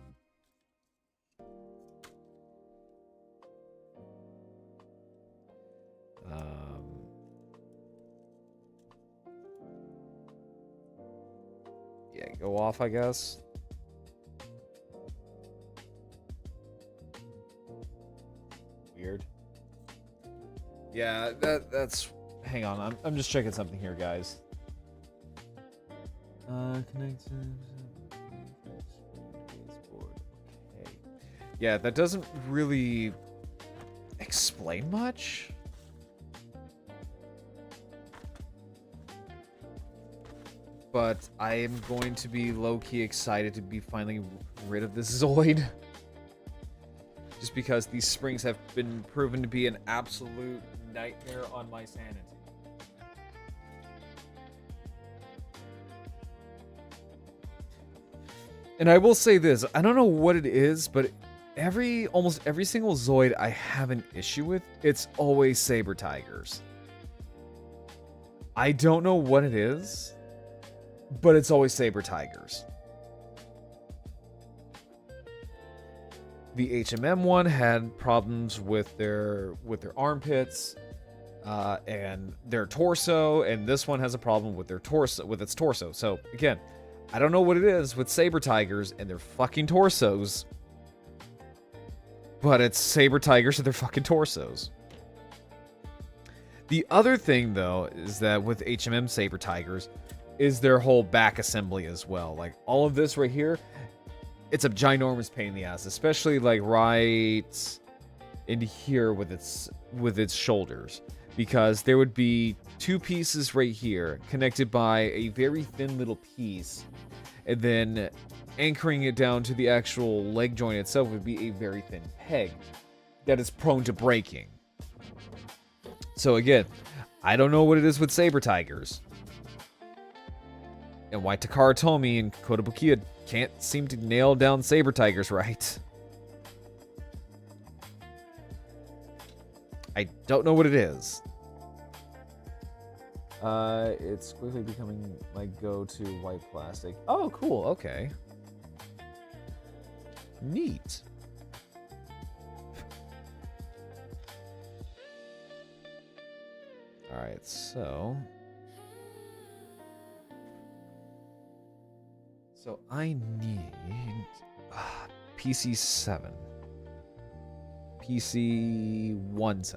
Yeah, go off, I guess. Weird. Yeah, that's... Hang on, I'm just checking something here, guys. Connect to... Okay. Yeah, that doesn't really explain much. But I am going to be low-key excited to be finally rid of this Zoid. Just because these springs have been proven to be an absolute nightmare on my sanity. And I will say this, I don't know what it is, but almost every single Zoid I have an issue with, it's always Saber Tigers. I don't know what it is, but it's always Saber Tigers. The HMM one had problems with their armpits and their torso, and this one has a problem with its torso. So again, I don't know what it is with Saber Tigers and their fucking torsos, but it's Saber Tigers and their fucking torsos. The other thing though is that with HMM Saber Tigers is their whole back assembly as well. Like all of this right here, it's a ginormous pain in the ass, especially like right in here with its shoulders, because there would be two pieces right here connected by a very thin little piece, and then anchoring it down to the actual leg joint itself would be a very thin peg that is prone to breaking. So again, I don't know what it is with Saber Tigers. And why Takara Tomy and Kotobukiya can't seem to nail down Saber Tigers right. I don't know what it is. It's quickly becoming my go-to white plastic. Oh, cool. Okay. Neat. All right, so I need PC7. PC17.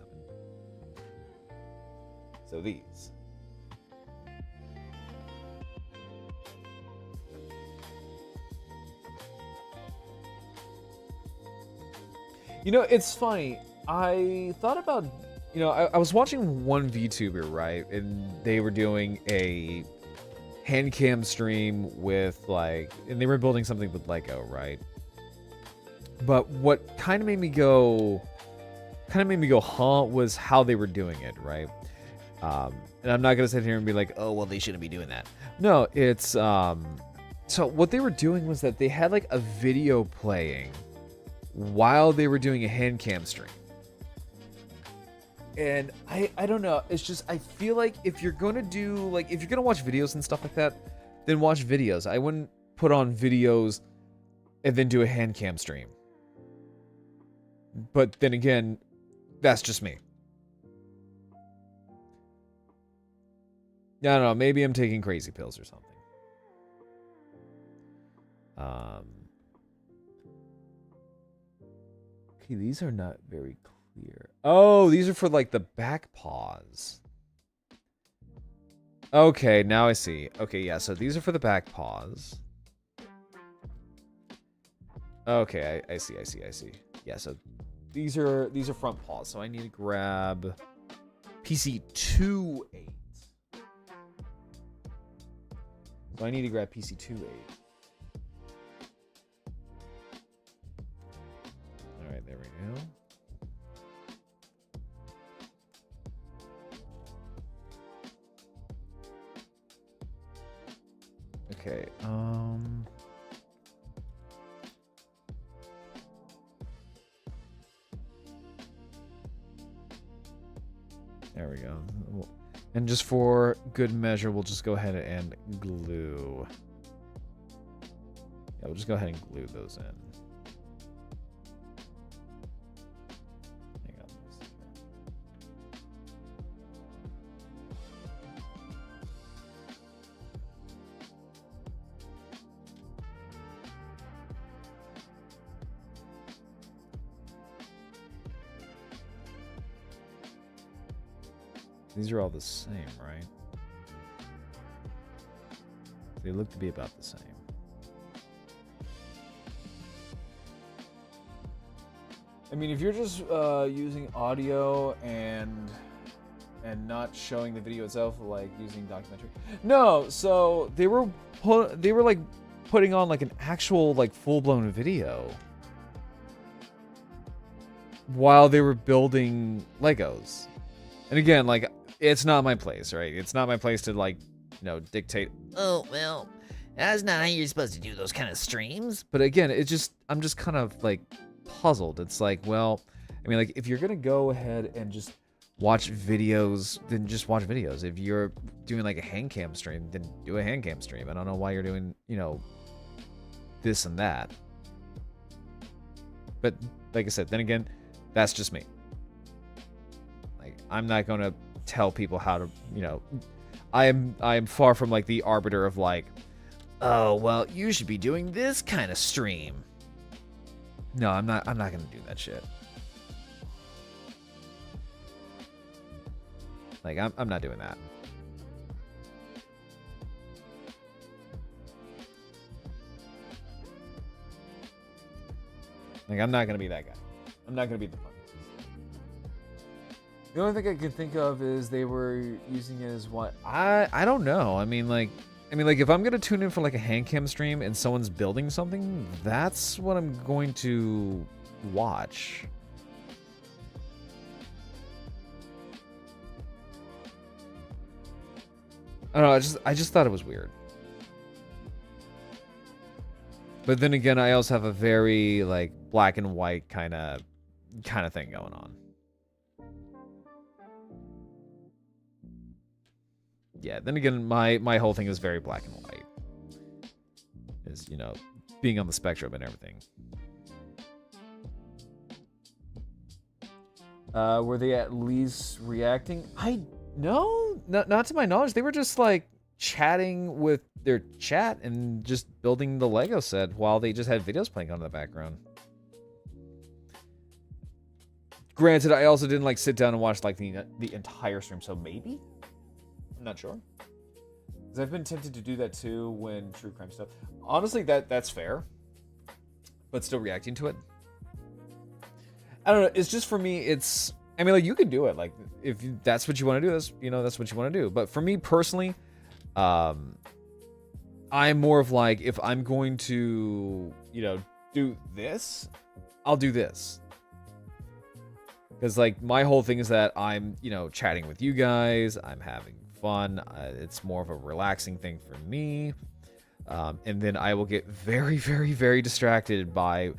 So these. You know, it's funny. I thought about, you know, I was watching one VTuber, right? And they were doing a hand cam stream with like, and they were building something with Lego, right? But what kind of made me go, huh, was how they were doing it, right? And I'm not gonna sit here and be like, oh, well, they shouldn't be doing that. No, it's, so what they were doing was that they had like a video playing while they were doing a hand cam stream. And I don't know, it's just, I feel like if you're gonna do, like, if you're gonna watch videos and stuff like that, then watch videos. I wouldn't put on videos and then do a hand cam stream. But then again, that's just me. I don't know, maybe I'm taking crazy pills or something. Okay, these are not very clear. Oh, these are for like the back paws. Okay, now I see. Okay, yeah, so these are for the back paws. Okay, I see. Yeah, so these are front paws. So I need to grab PC28. So I need to grab PC28. All right, there we go. Okay, there we go. And just for good measure, we'll just go ahead and glue. Yeah, we'll just go ahead and glue those in. Hang on. These are all the same, right? They look to be about the same. I mean, if you're just using audio and not showing the video itself, like using documentary. No, so they were like putting on like an actual like full-blown video while they were building Legos. And again, like, it's not my place, right? It's not my place to, like, you know, dictate, Oh, well, that's not how you're supposed to do those kind of streams. but again, I'm just kind of, like, puzzled. It's like, well, I mean, like, if you're gonna go ahead and just watch videos, then just watch videos. If you're doing, like, a hand cam stream, then do a hand cam stream. I don't know why you're doing, you know, this and that. But, like I said, then again, that's just me. Like, I'm not gonna tell people how to, you know, I am far from like the arbiter of like, Oh, well, you should be doing this kind of stream. no, I'm not gonna do that shit. Like, I'm not doing that. Like, I'm not gonna be that guy. I'm not gonna be the fun. The only thing I can think of is they were using it as what I don't know. I mean like if I'm gonna tune in for like a hand cam stream and someone's building something, that's what I'm going to watch. I don't know, I just thought it was weird. But then again, I also have a very like black and white kind of thing going on. Yeah, then again, my whole thing is very black and white. Is, you know, being on the spectrum and everything. Were they at least reacting? No, not to my knowledge. They were just like chatting with their chat and just building the Lego set while they just had videos playing on in the background. Granted, I also didn't like sit down and watch like the entire stream, so maybe. I'm not sure. Because I've been tempted to do that too when true crime stuff. Honestly, that's fair. But still reacting to it. I don't know. It's just for me, it's... I mean, like, you can do it. Like, if that's what you want to do, that's what you want to do. But for me personally, I'm more of like, if I'm going to, you know, do this, I'll do this. Because, like, my whole thing is that I'm, you know, chatting with you guys. I'm having fun. It's more of a relaxing thing for me. And then I will get very, very, very distracted by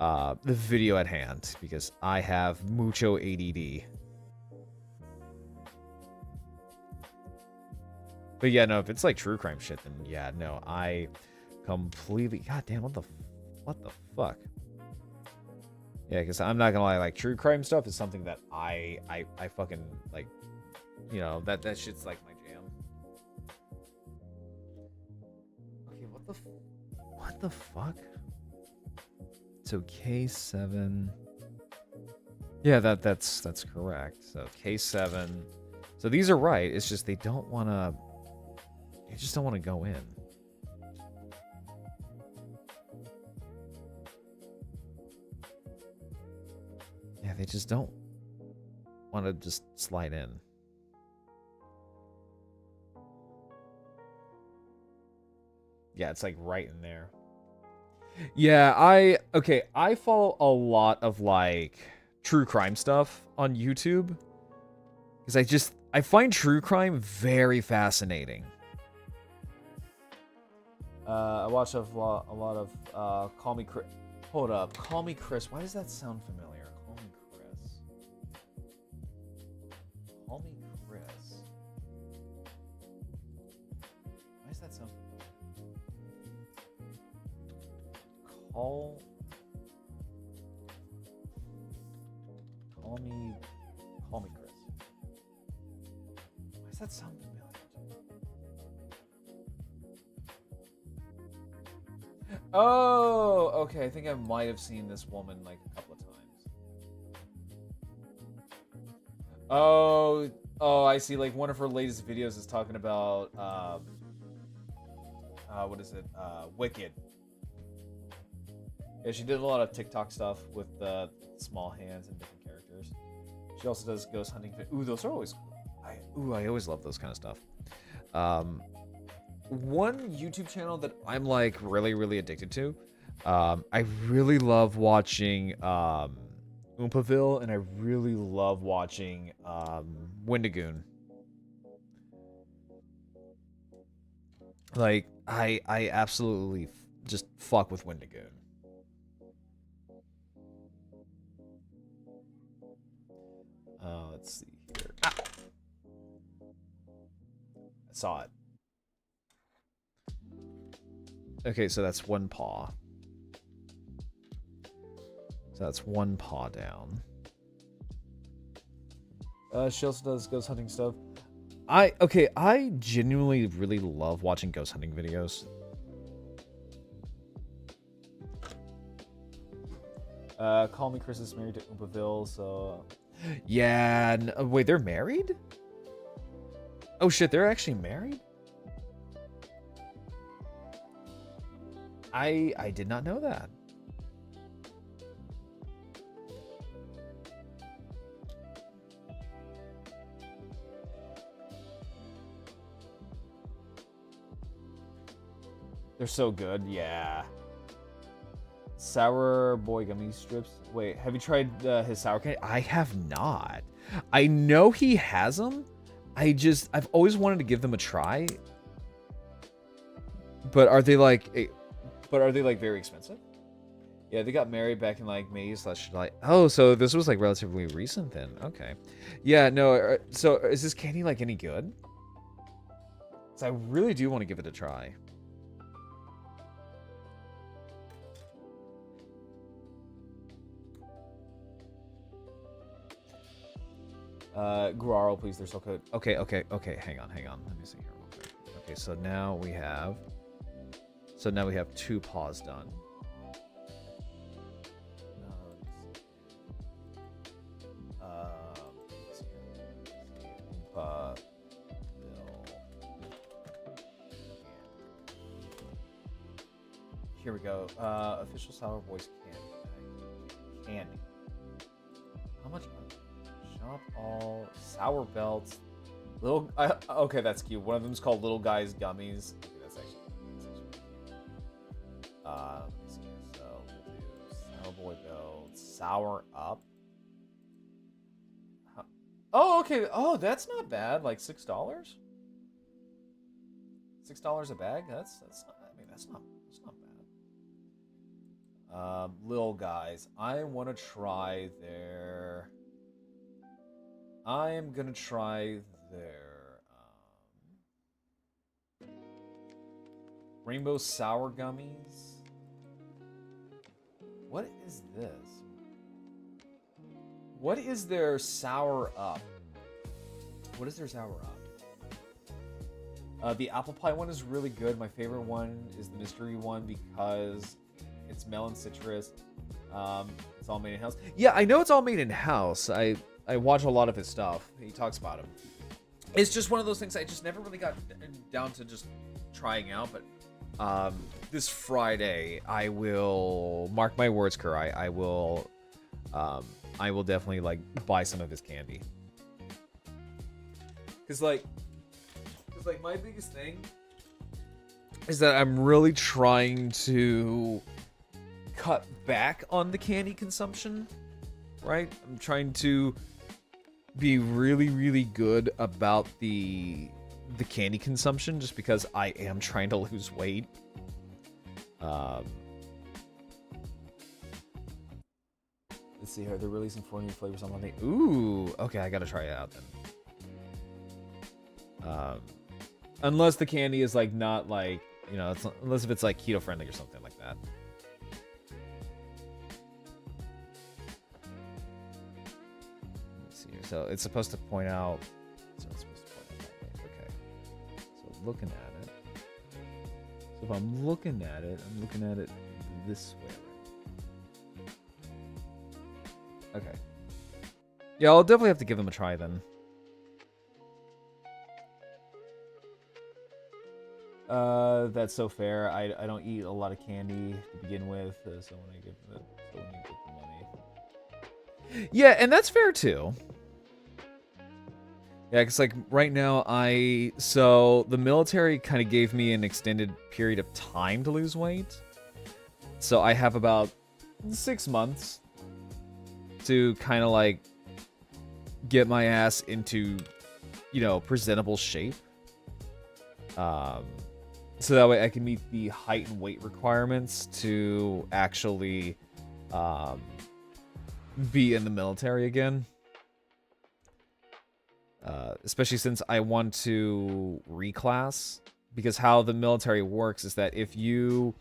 the video at hand because I have mucho ADD. But yeah, no, if it's like true crime shit, then yeah, no, I completely... God damn, what the fuck? Yeah, because I'm not gonna lie, like, true crime stuff is something that I fucking, like, you know, that shit's like my jam. Okay, what the fuck? So K7... Yeah, that's correct. So K7. So these are right. It's just they don't want to. They just don't want to go in. Yeah, they just don't want to just slide in. Yeah, it's like right in there. Yeah, I follow a lot of like true crime stuff on YouTube because I find true crime very fascinating. I watch a lot of Call Me Chris. Hold up, Call Me Chris. Why does that sound familiar? Call Me Chris. Call Me Chris. Why does that sound familiar? Call me Chris. Why does that sound familiar? Oh, okay. I think I might have seen this woman like a couple of times. Oh, I see. Like one of her latest videos is talking about what is it? Wicked. Yeah, she did a lot of TikTok stuff with small hands and different characters. She also does ghost hunting. Ooh, those are always cool. I always love those kind of stuff. One YouTube channel that I'm like really addicted to. I really love watching Oompaville, and I really love watching Wendigoon. Like I absolutely just fuck with Wendigoon. Let's see here. Ah! I saw it. Okay, so that's one paw. So that's one paw down. She also does ghost hunting stuff. I genuinely really love watching ghost hunting videos. Call Me Chris is married to Oompaville, so... Yeah, wait, they're married? Oh shit, they're actually married? I did not know that. They're so good, yeah. Sour Boy gummy strips. Wait, have you tried his sour candy? I have not. I know he has them. I've always wanted to give them a try. But are they like very expensive? Yeah, they got married back in like May/July. Oh, so this was like relatively recent then. Okay. Yeah, no. So is this candy like any good? So I really do want to give it a try. Guaro, please. They're so good. Okay. Hang on. Let me see here real quick. Okay, so now we have two paws done. Here we go. Official Sour Boys candy. How much money? Shop all sour belts. Okay, that's cute. One of them is called Little Guys Gummies. Okay, that's actually. Let me see. So we'll do Sour Boy Belt, Sour Up. Oh, okay. Oh, that's not bad. Like $6. $6 a bag. That's not. I mean, that's not bad. Little Guys. I want to try their. I am gonna try their Rainbow Sour Gummies. What is this? What is their Sour Up? What is their Sour Up? The apple pie one is really good. My favorite one is the mystery one because it's melon citrus. It's all made in house. Yeah, I know it's all made in house. I watch a lot of his stuff. He talks about him. It's just one of those things I just never really got down to just trying out. But this Friday, I will mark my words, Kurai. I will definitely like buy some of his candy. Cause like my biggest thing is that I'm really trying to cut back on the candy consumption, right? I'm trying to be really, really good about the candy consumption just because I am trying to lose weight. Let's see here. They're releasing 4 new flavors on Monday. Ooh, okay, I gotta try it out then. Unless the candy is like not like, you know, unless if it's like keto friendly or something like that. Let's see here. So it's supposed to point out. So it's supposed to point out that way. Okay. So looking at it. So if I'm looking at it, I'm looking at it this way. Okay. Yeah, I'll definitely have to give them a try then. That's so fair. I don't eat a lot of candy to begin with, so when I give the money. Yeah, and that's fair too. Yeah, because like right now so the military kind of gave me an extended period of time to lose weight. So I have about 6 months to kind of like get my ass into, you know, presentable shape. So that way I can meet the height and weight requirements to actually be in the military again. Especially since I want to reclass. Because how the military works is that if you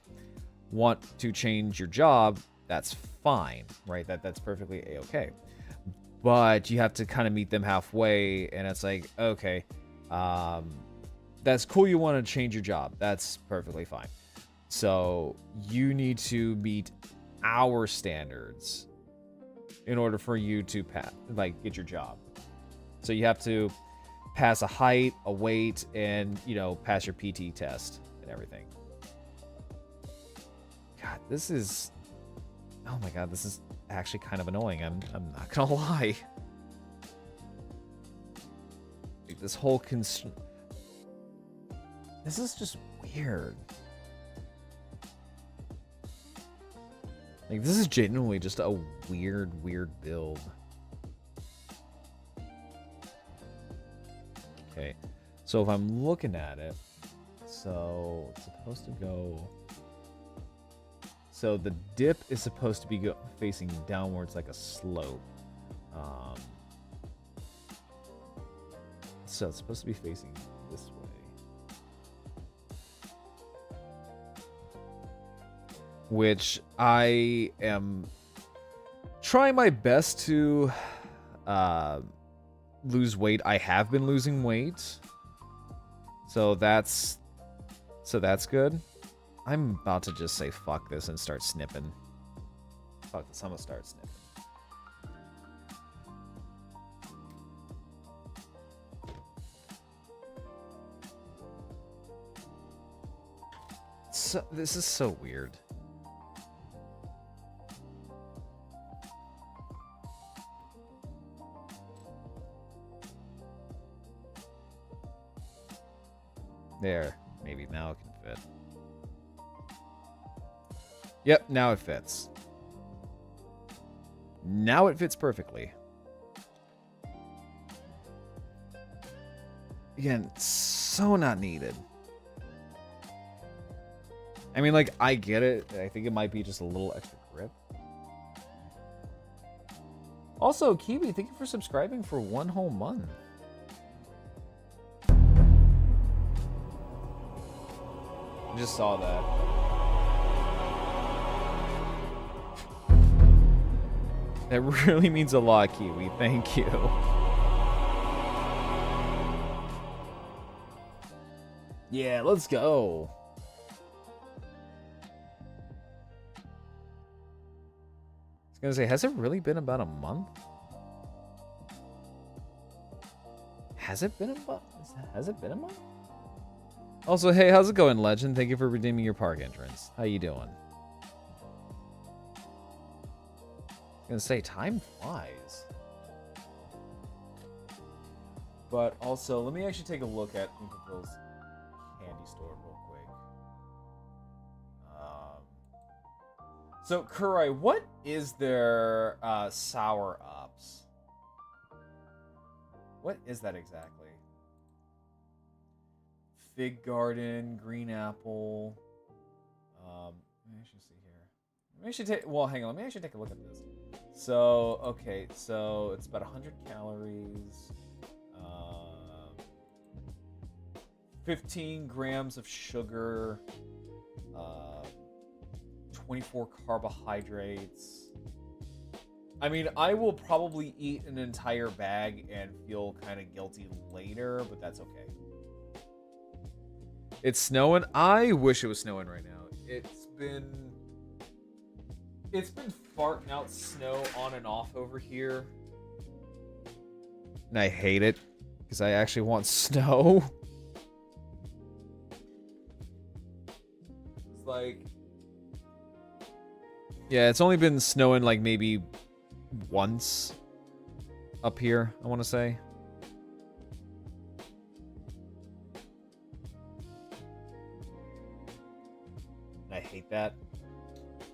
want to change your job, that's fine, right? That's perfectly a-okay. But you have to kind of meet them halfway, and it's like, okay, that's cool, you want to change your job. That's perfectly fine. So you need to meet our standards in order for you to get your job. So you have to pass a height, a weight, and, you know, pass your PT test and everything. God, this is... Oh my god, this is actually kind of annoying. I'm not gonna lie. Like, this whole This is just weird. Like, this is genuinely just a weird build. Okay, so if I'm looking at it, so it's supposed to go... So the dip is supposed to be facing downwards like a slope. So it's supposed to be facing this way. Which I am trying my best to lose weight. I have been losing weight. So that's good. I'm about to just say fuck this and start snipping. Fuck this, I'm gonna start snipping. So, this is so weird. There, maybe now it can fit. Yep, now it fits. Now it fits perfectly. Again, so not needed. I mean, like, I get it. I think it might be just a little extra grip. Also, Kiwi, thank you for subscribing for 1 whole month. I just saw that. That really means a lot, Kiwi. Thank you. Yeah, let's go. gonna say, has it really been about a month? Has it been a month? Has it been a month? Also, hey, how's it going, Legend? Thank you for redeeming your park entrance. How you doing? I was gonna say, time flies. But also, let me actually take a look at Gunpla's candy store real quick. So, Kurai, what is their sour ups? What is that exactly? Fig Garden, Green Apple. Let me actually see here. Let me actually take. Well, hang on. Let me actually take a look at this. So, okay, so it's about 100 calories. 15 grams of sugar. 24 carbohydrates. I mean, I will probably eat an entire bag and feel kind of guilty later, but that's okay. It's snowing. I wish it was snowing right now. It's been farting out snow on and off over here. And I hate it because I actually want snow. It's like, yeah, it's only been snowing like maybe once up here, I want to say. I hate that.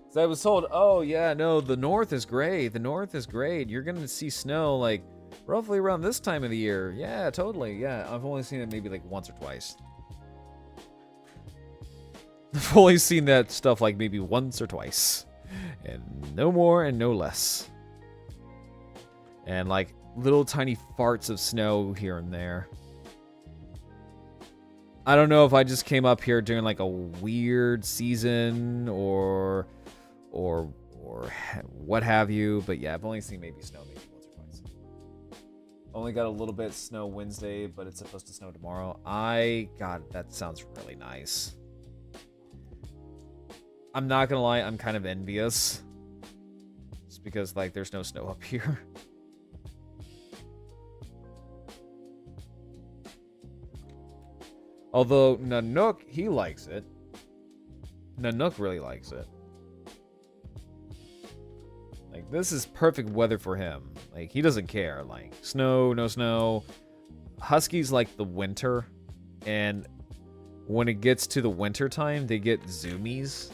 So I was told, oh yeah, no, the north is great. The north is great. You're gonna see snow like roughly around this time of the year. Yeah, totally. Yeah, I've only seen it maybe like once or twice. I've only seen that stuff like maybe once or twice. And no more and no less. And like little tiny farts of snow here and there. I don't know if I just came up here during like a weird season or what have you, but yeah, I've only seen maybe snow maybe once or twice. Only got a little bit of snow Wednesday, but it's supposed to snow tomorrow. God, that sounds really nice. I'm not gonna lie, I'm kind of envious. Just because like there's no snow up here. Although Nanook, he likes it. Nanook really likes it. Like, this is perfect weather for him. Like, he doesn't care. Like, snow, no snow. Huskies like the winter. And when it gets to the winter time, they get zoomies.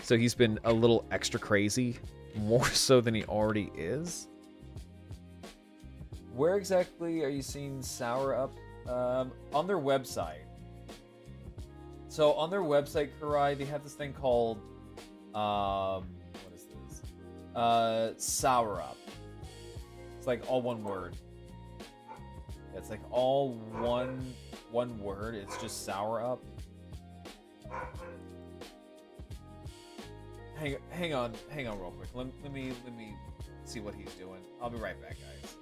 So he's been a little extra crazy. More so than he already is. Where exactly are you seeing Sour Up? On their website. So on their website, Kurai, they have this thing called what is this? Sour Up. It's like all one word. It's like all one word. It's just Sour Up. Hang on real quick. Let me see what he's doing. I'll be right back, guys.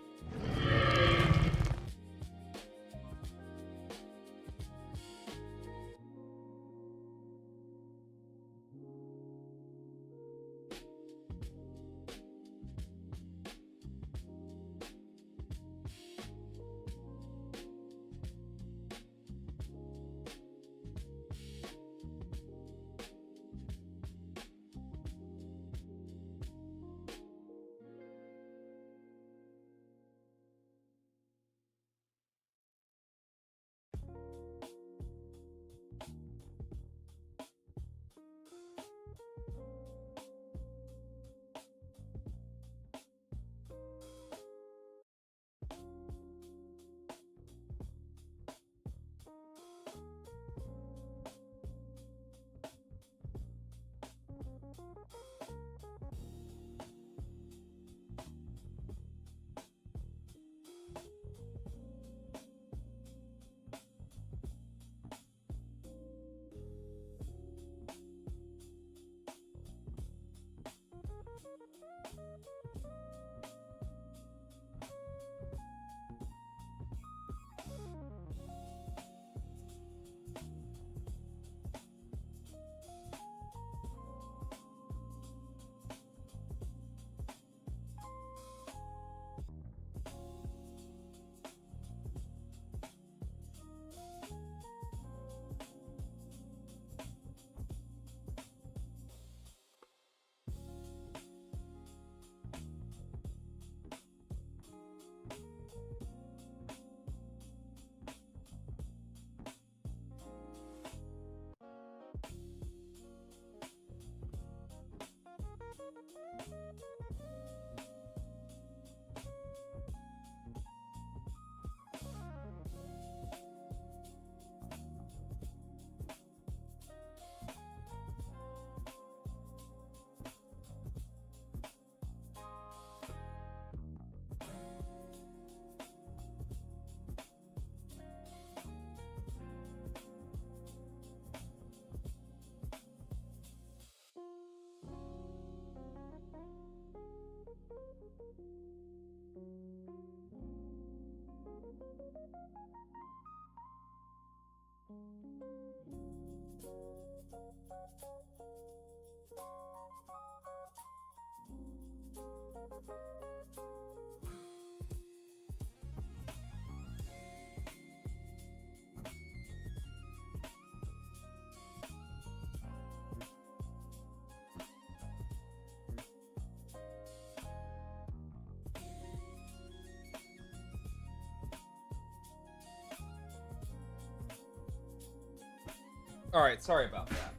Alright, sorry about that.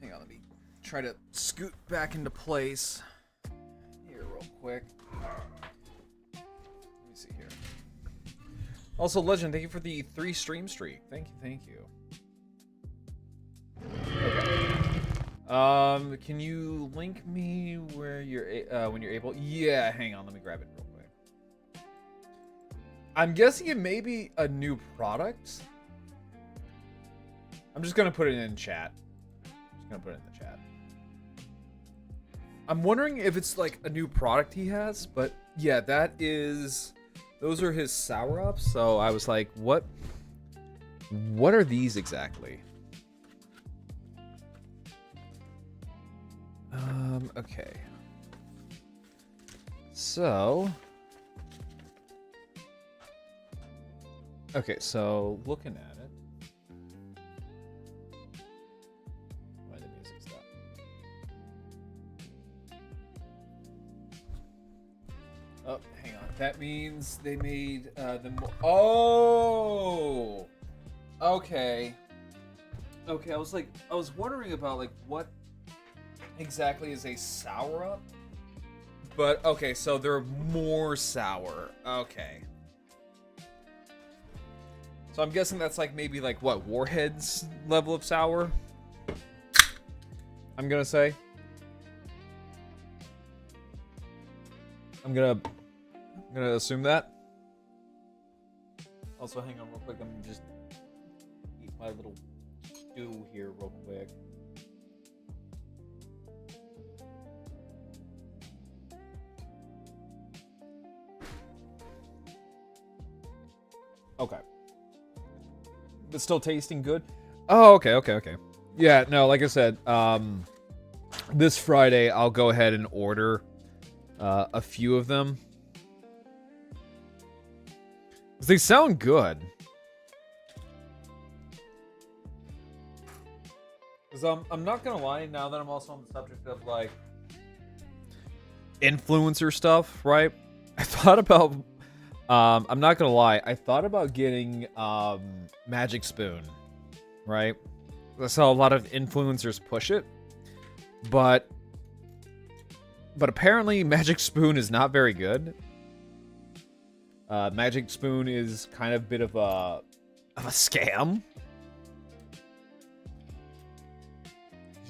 Hang on, let me try to scoot back into place. Here, real quick. Let me see here. Also, Legend, thank you for the 3 stream streak. Thank you. Okay. Can you link me where you're when you're able? Yeah, hang on, let me grab it real quick. I'm guessing it may be a new product. I'm just gonna put it in chat. I'm wondering if it's like a new product he has, but yeah, those are his sour ups. So I was like, what are these exactly? Okay. So looking at it. Why the music stop? Oh, hang on. That means they made oh! Okay. Okay, I was wondering about like what exactly is a sour up? But okay, so they're more sour. Okay. So I'm guessing that's like maybe like what, Warhead's level of sour? I'm gonna say. I'm gonna assume that. Also, hang on real quick. I'm just eat my little stew here real quick. Okay. But still tasting good? Oh, okay. Yeah, no, like I said, this Friday I'll go ahead and order a few of them. 'Cause they sound good. Because I'm not gonna lie, now that I'm also on the subject of like influencer stuff, right? I thought about I'm not gonna lie, I thought about getting Magic Spoon, right? That's how a lot of influencers push it. But apparently Magic Spoon is not very good. Magic Spoon is kind of a bit of a scam.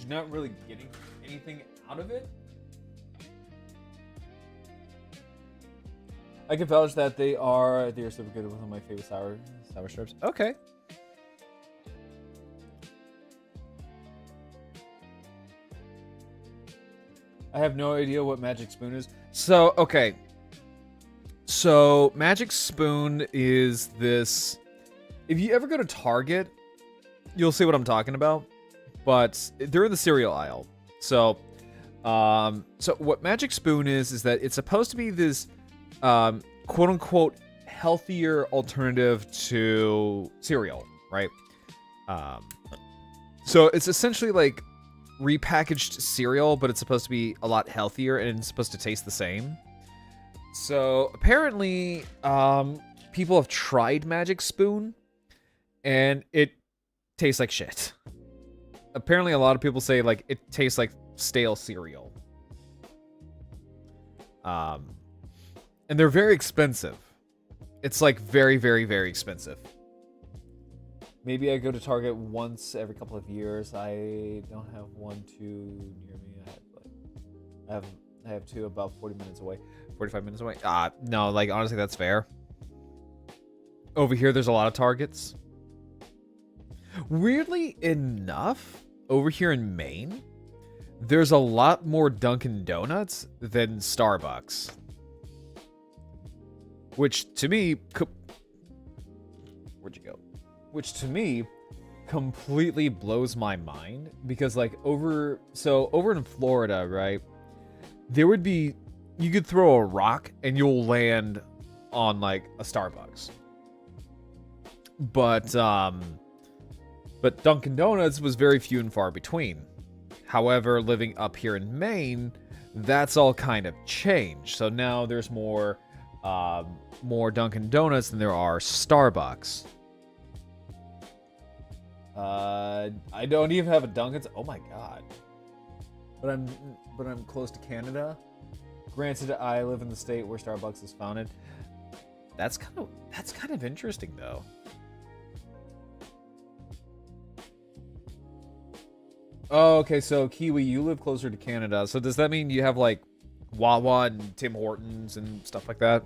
You're not really getting anything out of it. I can vouch that they are super good. One of my favorite sour strips. Okay. I have no idea what Magic Spoon is. So, okay. So, Magic Spoon is this... If you ever go to Target, you'll see what I'm talking about. But they're in the cereal aisle. So what Magic Spoon is that it's supposed to be this... quote-unquote healthier alternative to cereal, right? So it's essentially like repackaged cereal, but it's supposed to be a lot healthier and it's supposed to taste the same. So apparently people have tried Magic Spoon and it tastes like shit. Apparently a lot of people say like it tastes like stale cereal. And they're very expensive. It's like very, very, very expensive. Maybe I go to Target once every couple of years. I don't have one too near me. I have two about 45 minutes away. No, like honestly, that's fair. Over here, there's a lot of Targets. Weirdly enough, over here in Maine, there's a lot more Dunkin' Donuts than Starbucks. which to me, where'd you go? Which to me completely blows my mind because like over in Florida, right? There would be, you could throw a rock and you'll land on like a Starbucks. But Dunkin' Donuts was very few and far between. However, living up here in Maine, that's all kind of changed. So now there's more Dunkin' Donuts than there are Starbucks. I don't even have a Dunkin's. Oh my god. But I'm close to Canada. Granted, I live in the state where Starbucks is founded. That's kind of interesting though. Oh, okay, so Kiwi, you live closer to Canada. So does that mean you have like Wawa and Tim Hortons and stuff like that?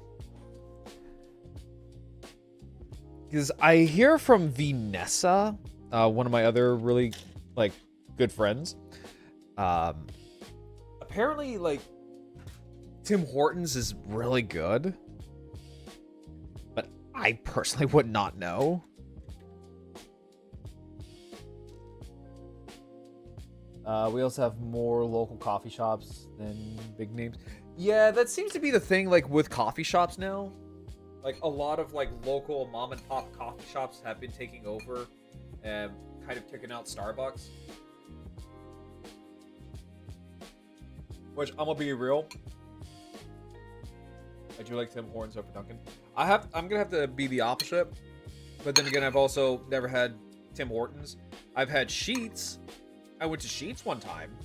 Because I hear from Vanessa, one of my other really like good friends. Apparently, like Tim Hortons is really good, but I personally would not know. We also have more local coffee shops than big names. Yeah, that seems to be the thing, like, with coffee shops now. Like, a lot of, like, local mom-and-pop coffee shops have been taking over and kind of kicking out Starbucks. Which, I'm gonna be real, I do like Tim Hortons over Dunkin'. I'm gonna have to be the opposite. But then again, I've also never had Tim Hortons. I've had Sheetz. I went to Sheetz one time.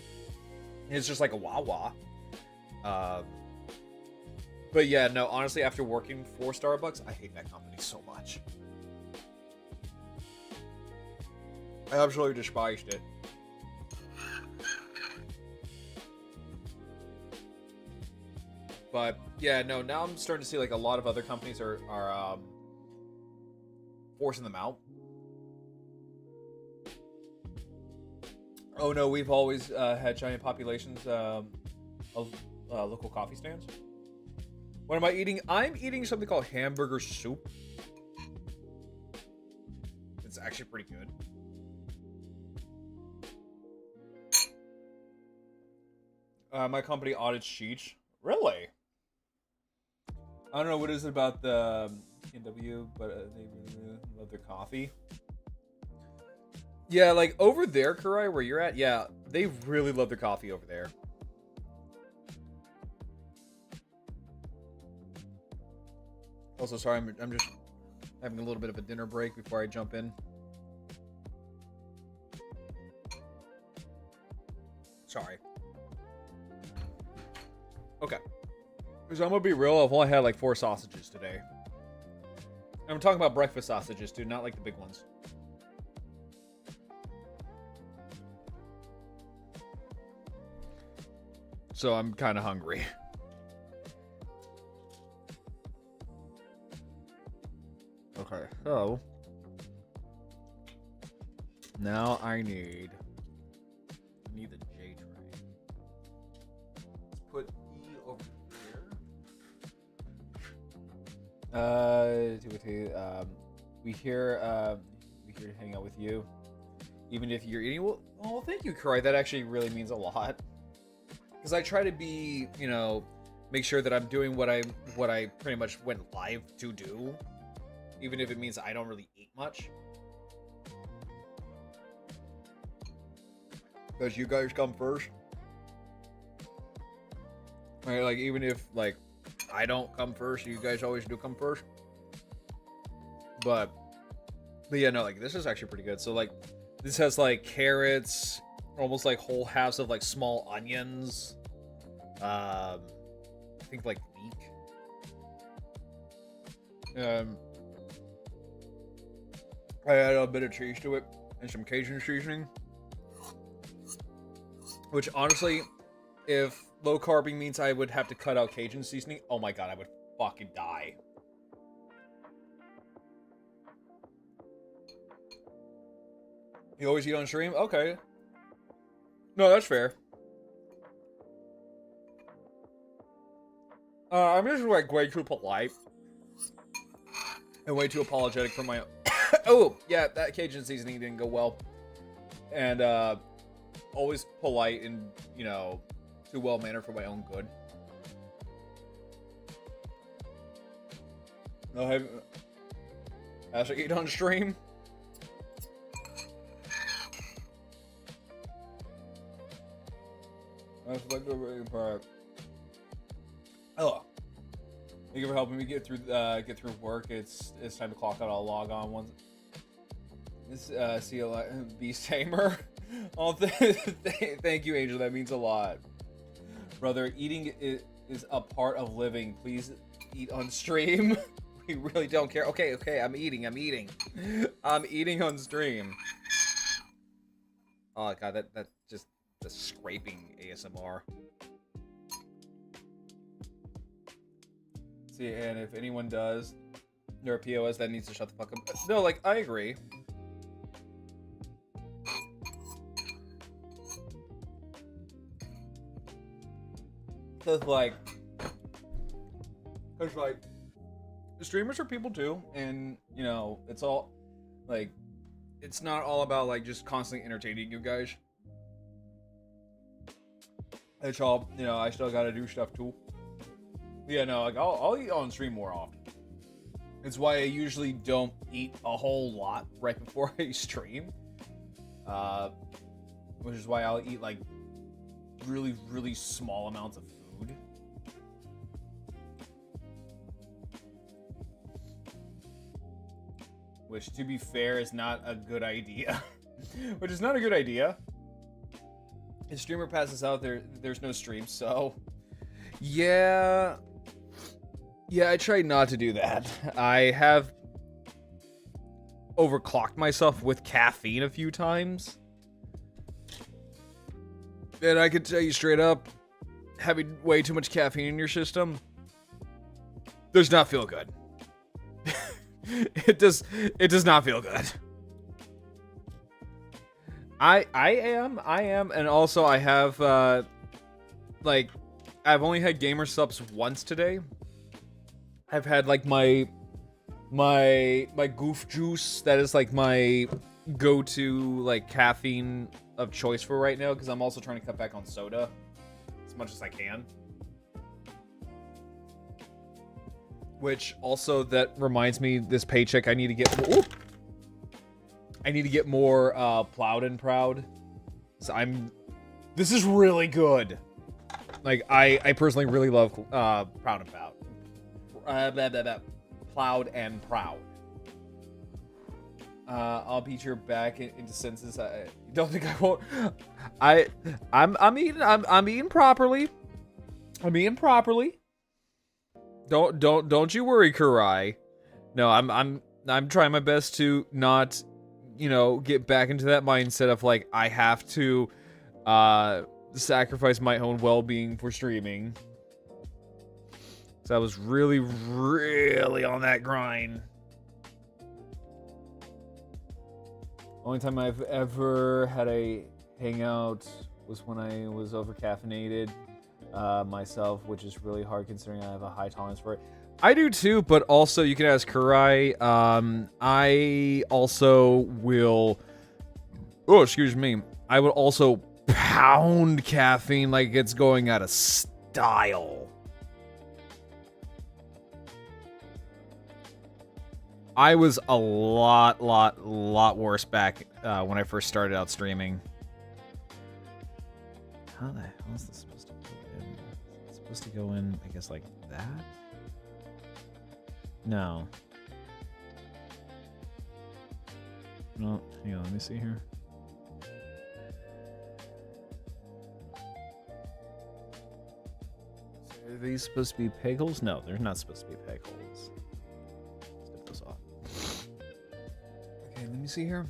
It's just like a Wawa. But yeah, no, honestly, after working for Starbucks, I hate that company so much. I absolutely despised it. But yeah, no, now I'm starting to see like a lot of other companies are forcing them out. Oh no, we've always had giant populations of local coffee stands. What am I eating? I'm eating something called hamburger soup. It's actually pretty good. My company audits Sheetz. Really? I don't know what is it about the NW, but they really love their coffee. Yeah, like over there, Kurai, where you're at, yeah, they really love their coffee over there. Also, sorry, I'm just having a little bit of a dinner break before I jump in. Sorry. Okay. Because I'm gonna be real, I've only had like 4 sausages today. And I'm talking about breakfast sausages, dude, not like the big ones. So I'm kind of hungry. Okay, so now I need the J tray. Let's put E over here. We here to hang out with you, even if you're eating. Well, thank you, Kurai. That actually really means a lot. Because I try to be, you know, make sure that I'm doing what I pretty much went live to do, even if it means I don't really eat much. Because you guys come first. Right, like even if like I don't come first, you guys always do come first. But yeah, no, like this is actually pretty good. So like this has like carrots, almost like whole halves of like small onions. I think like leek. I add a bit of cheese to it and some Cajun seasoning. Which honestly, if low carbing means I would have to cut out Cajun seasoning, oh my god, I would fucking die. You always eat on stream? Okay. No, that's fair. I'm just like way too polite. and way too apologetic for my own. Oh, yeah, that Cajun seasoning didn't go well. And, always polite and, you know, too well-mannered for my own good. No, have I should eat on stream? Oh, thank you for helping me get through work. It's time to clock out. I'll log on once. This see a lot. Beast Tamer. Oh, thank you, Angel. That means a lot, brother. Eating is a part of living. Please eat on stream. We really don't care. Okay, I'm eating. I'm eating on stream. Oh god, that just the scraping ASMR. See, and if anyone does, they're a POS that needs to shut the fuck up. No, like I agree. Cause like streamers are people too, and you know, it's all like, it's not all about like just constantly entertaining you guys. It's all, you know, I still gotta do stuff too. Yeah, no, like I'll eat on stream more often. It's why I usually don't eat a whole lot right before I stream. Which is why I'll eat like really, really small amounts of food. Which, to be fair, is not a good idea. Which is not a good idea. If streamer passes out, there's no stream, so... Yeah, I try not to do that. I have overclocked myself with caffeine a few times. And I can tell you straight up, having way too much caffeine in your system does not feel good. It does not feel good. I am, and also I have, like, I've only had gamer subs once today. I've had, like, my goof juice, that is, like, my go-to, like, caffeine of choice for right now, because I'm also trying to cut back on soda as much as I can. Which also, that reminds me, this paycheck I need to get. Ooh, I need to get more Plowed and Proud. So this is really good. Like I personally really love Proud and Proud. Plowed and Proud. I'll beat your back into senses. I don't think I won't. I'm eating properly. I'm eating properly. Don't you worry, Kurai. No, I'm trying my best to not, you know, get back into that mindset of like I have to sacrifice my own well-being for streaming. So I was really on that grind. Only time I've ever had a hangout was when I was over caffeinated myself, which is really hard considering I have a high tolerance for it. I do too, but also you can ask Kurai. I also will. Oh, excuse me. I would also pound caffeine like it's going out of style. I was a lot worse back when I first started out streaming. How the hell is this supposed to go in? It's supposed to go in, I guess, like that? No. No, hang on, let me see here. Are these supposed to be peg holes? No, they're not supposed to be peg holes. Let's dip those off. Okay, let me see here.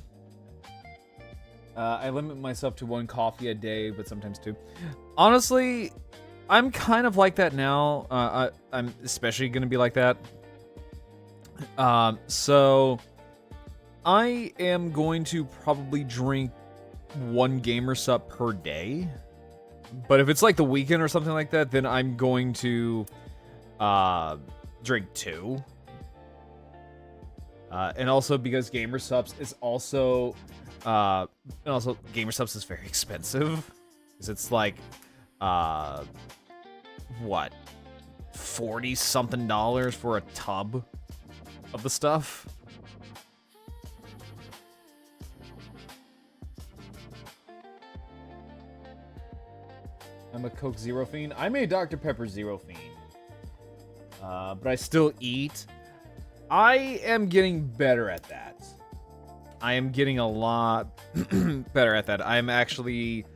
I limit myself to 1 coffee a day, but sometimes 2. Honestly, I'm kind of like that now. I'm especially going to be like that. So I am going to probably drink 1 gamer sup per day. But if it's like the weekend or something like that, then I'm going to drink 2. And also because Gamer Subs is also, Gamer Subs is very expensive. Because it's like, what, $40-something for a tub of the stuff? I'm a Coke Zero fiend. I'm a Dr. Pepper Zero fiend. But I still eat. I am getting better at that. I am getting a lot better at that. I'm actually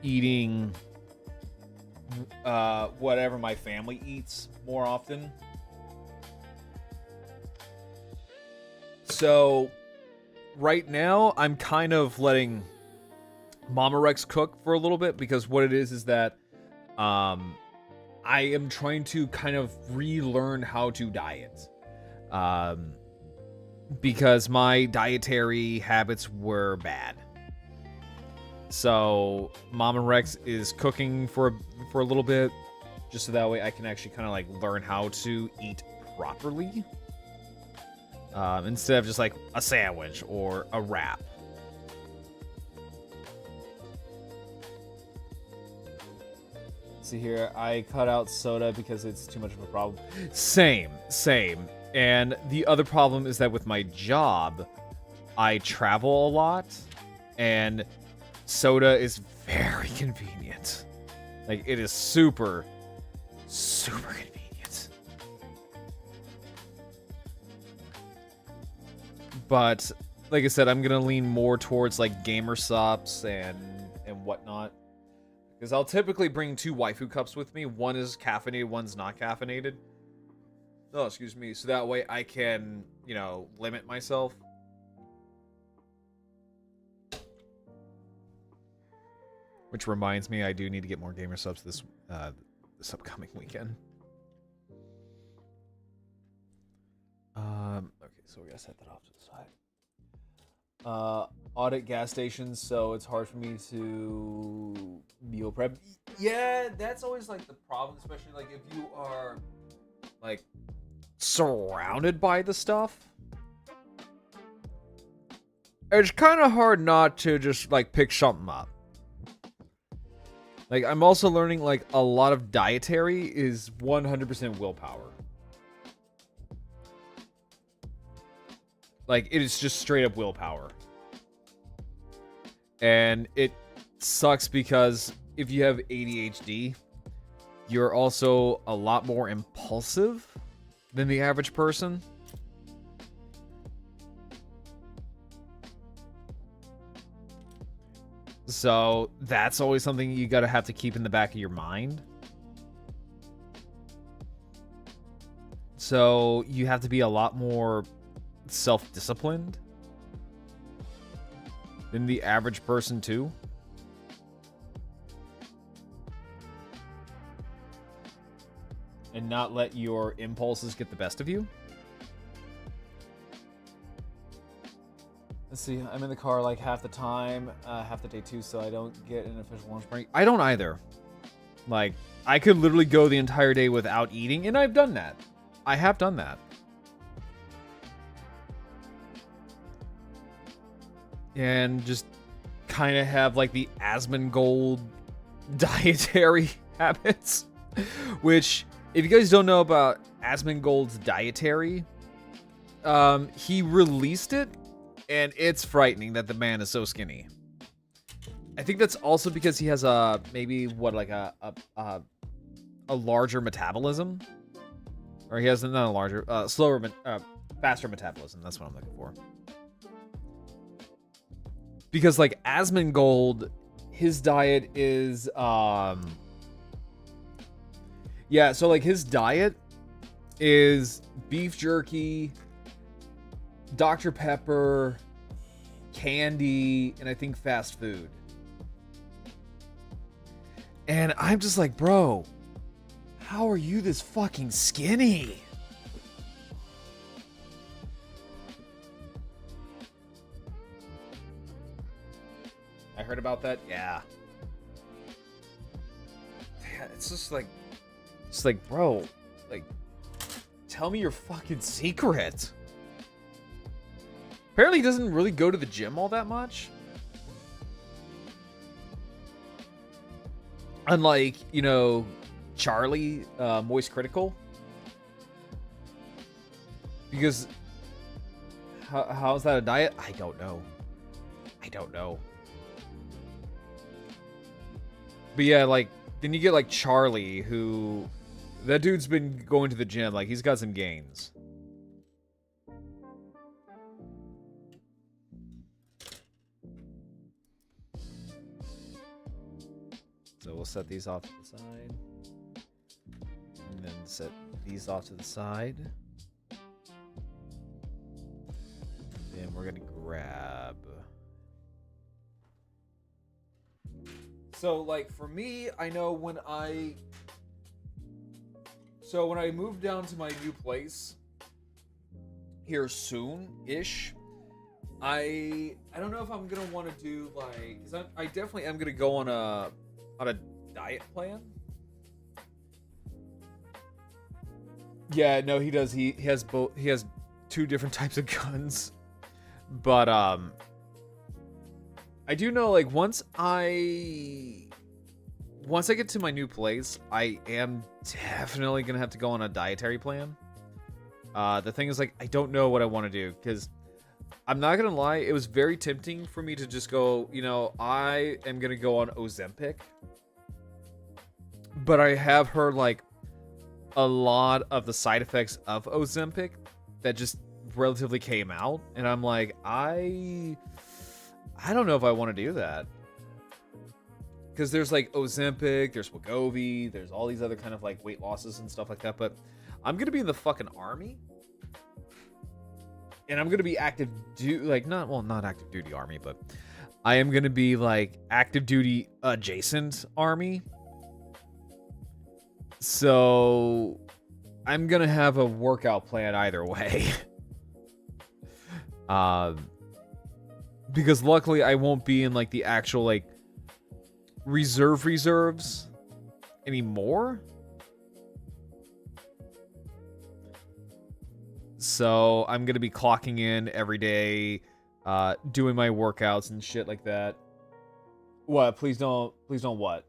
eating whatever my family eats more often. So right now I'm kind of letting Mama Rex cook for a little bit, because what it is that I am trying to kind of relearn how to diet. Because my dietary habits were bad. So Mama Rex is cooking for a little bit, just so that way I can actually kind of like learn how to eat properly. Instead of just like a sandwich or a wrap. See here, I cut out soda because it's too much of a problem. Same. And the other problem is that with my job, I travel a lot, and soda is very convenient. Like, it is super, super convenient. But, like I said, I'm gonna lean more towards, like, gamer subs and whatnot. Because I'll typically bring 2 waifu cups with me. One is caffeinated, one's not caffeinated. Oh, excuse me. So that way I can, you know, limit myself. Which reminds me, I do need to get more gamer subs this upcoming weekend. Okay, so we gotta set that off to the side. Audit gas stations, so it's hard for me to meal prep. Yeah, that's always like the problem, especially like if you are like surrounded by the stuff. It's kind of hard not to just like pick something up. Like, I'm also learning like a lot of dietary is 100% willpower. Like, it is just straight up willpower. And it sucks because if you have ADHD, you're also a lot more impulsive than the average person. So that's always something you gotta have to keep in the back of your mind. So you have to be a lot more self-disciplined than the average person too. And not let your impulses get the best of you. Let's see, I'm in the car like half the time, half the day too, so I don't get an official lunch break. I don't either. Like, I could literally go the entire day without eating, and I've done that. I have done that. And just kind of have like the Asmongold dietary habits. Which, if you guys don't know about Asmongold's dietary, he released it, and it's frightening that the man is so skinny. I think that's also because he has a maybe what like a larger metabolism, or he has not a larger, faster metabolism. That's what I'm looking for. Because like Asmongold, his diet is yeah, so like his diet is beef jerky, Dr. Pepper, candy, and I think fast food. And I'm just like, bro, how are you this fucking skinny? I heard about that. Yeah. Yeah, it's just like, bro, like, tell me your fucking secret. Apparently he doesn't really go to the gym all that much. Unlike, you know, Charlie, Moist Critical. Because how is that a diet? I don't know. I don't know. But yeah, like, then you get like Charlie, who that dude's been going to the gym. Like, he's got some gains. So we'll set these off to the side. And then set these off to the side. Then we're gonna grab. So like for me, I know when I move down to my new place here soon-ish, I don't know if I'm gonna want to do like, cause I definitely am gonna go on a diet plan. Yeah, no, he does. He has both. He has two different types of guns, but I do know like once I get to my new place, I am definitely gonna have to go on a dietary plan. The thing is like I don't know what I want to do because I'm not gonna lie, it was very tempting for me to just go, you know, I am gonna go on Ozempic. But I have heard like a lot of the side effects of Ozempic that just relatively came out, and I'm like, I don't know if I want to do that. Because there's like Ozempic, there's Wegovy, there's all these other kind of like weight losses and stuff like that, but I'm gonna be in the fucking army. And I'm gonna be active duty, like not active duty army, but I am gonna be like active duty adjacent army. So I'm gonna have a workout plan either way. Because luckily I won't be in like the actual like reserves anymore. So I'm gonna be clocking in every day, doing my workouts and shit like that. What? Please don't what?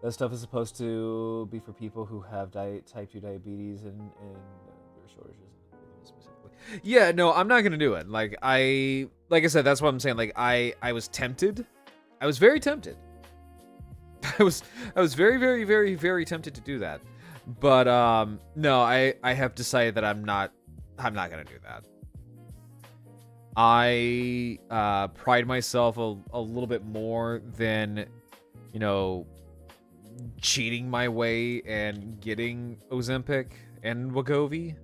That stuff is supposed to be for people who have type 2 diabetes and their shortages. Specifically. Yeah, no, I'm not gonna do it. Like I said, that's what I'm saying. Like I was tempted. I was very tempted. I was very, very, very, very tempted to do that. But no, I have decided that I'm not gonna do that. I pride myself a little bit more than, you know, cheating my way and getting Ozempic and Wegovy.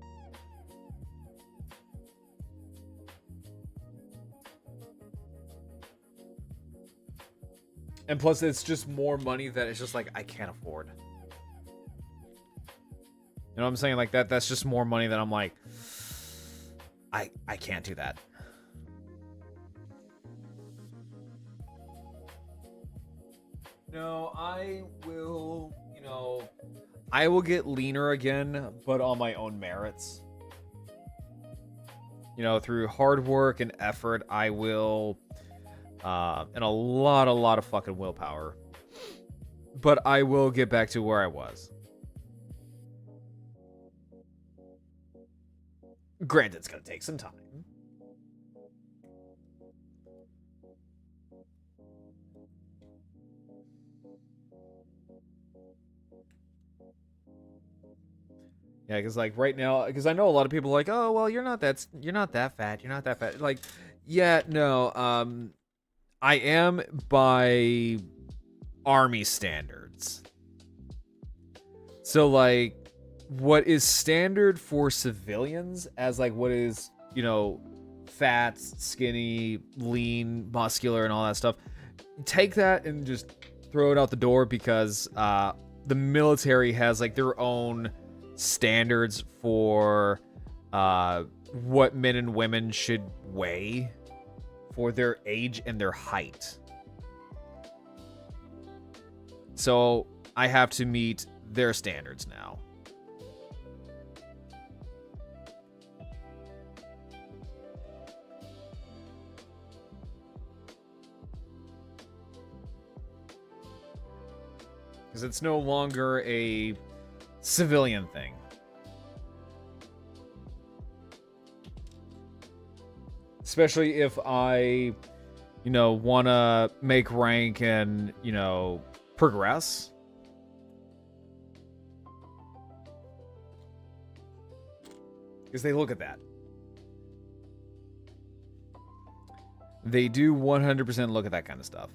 And plus, it's just more money that it's just like I can't afford. You know what I'm saying? Like that's just more money that I'm like, I can't do that. No, I will, you know, I will get leaner again, but on my own merits. You know, through hard work and effort, I will, and a lot of fucking willpower. But I will get back to where I was. Granted, it's gonna take some time. Yeah, because like right now, because I know a lot of people are like, oh well, you're not that fat. Like, yeah, no, I am by army standards. So like, what is standard for civilians as like what is, you know, fat, skinny, lean, muscular, and all that stuff, take that and just throw it out the door because the military has like their own standards for what men and women should weigh for their age and their height. So I have to meet their standards now. Because it's no longer a civilian thing. Especially if I, want to make rank and, progress. Because they look at that. They do 100% look at that kind of stuff.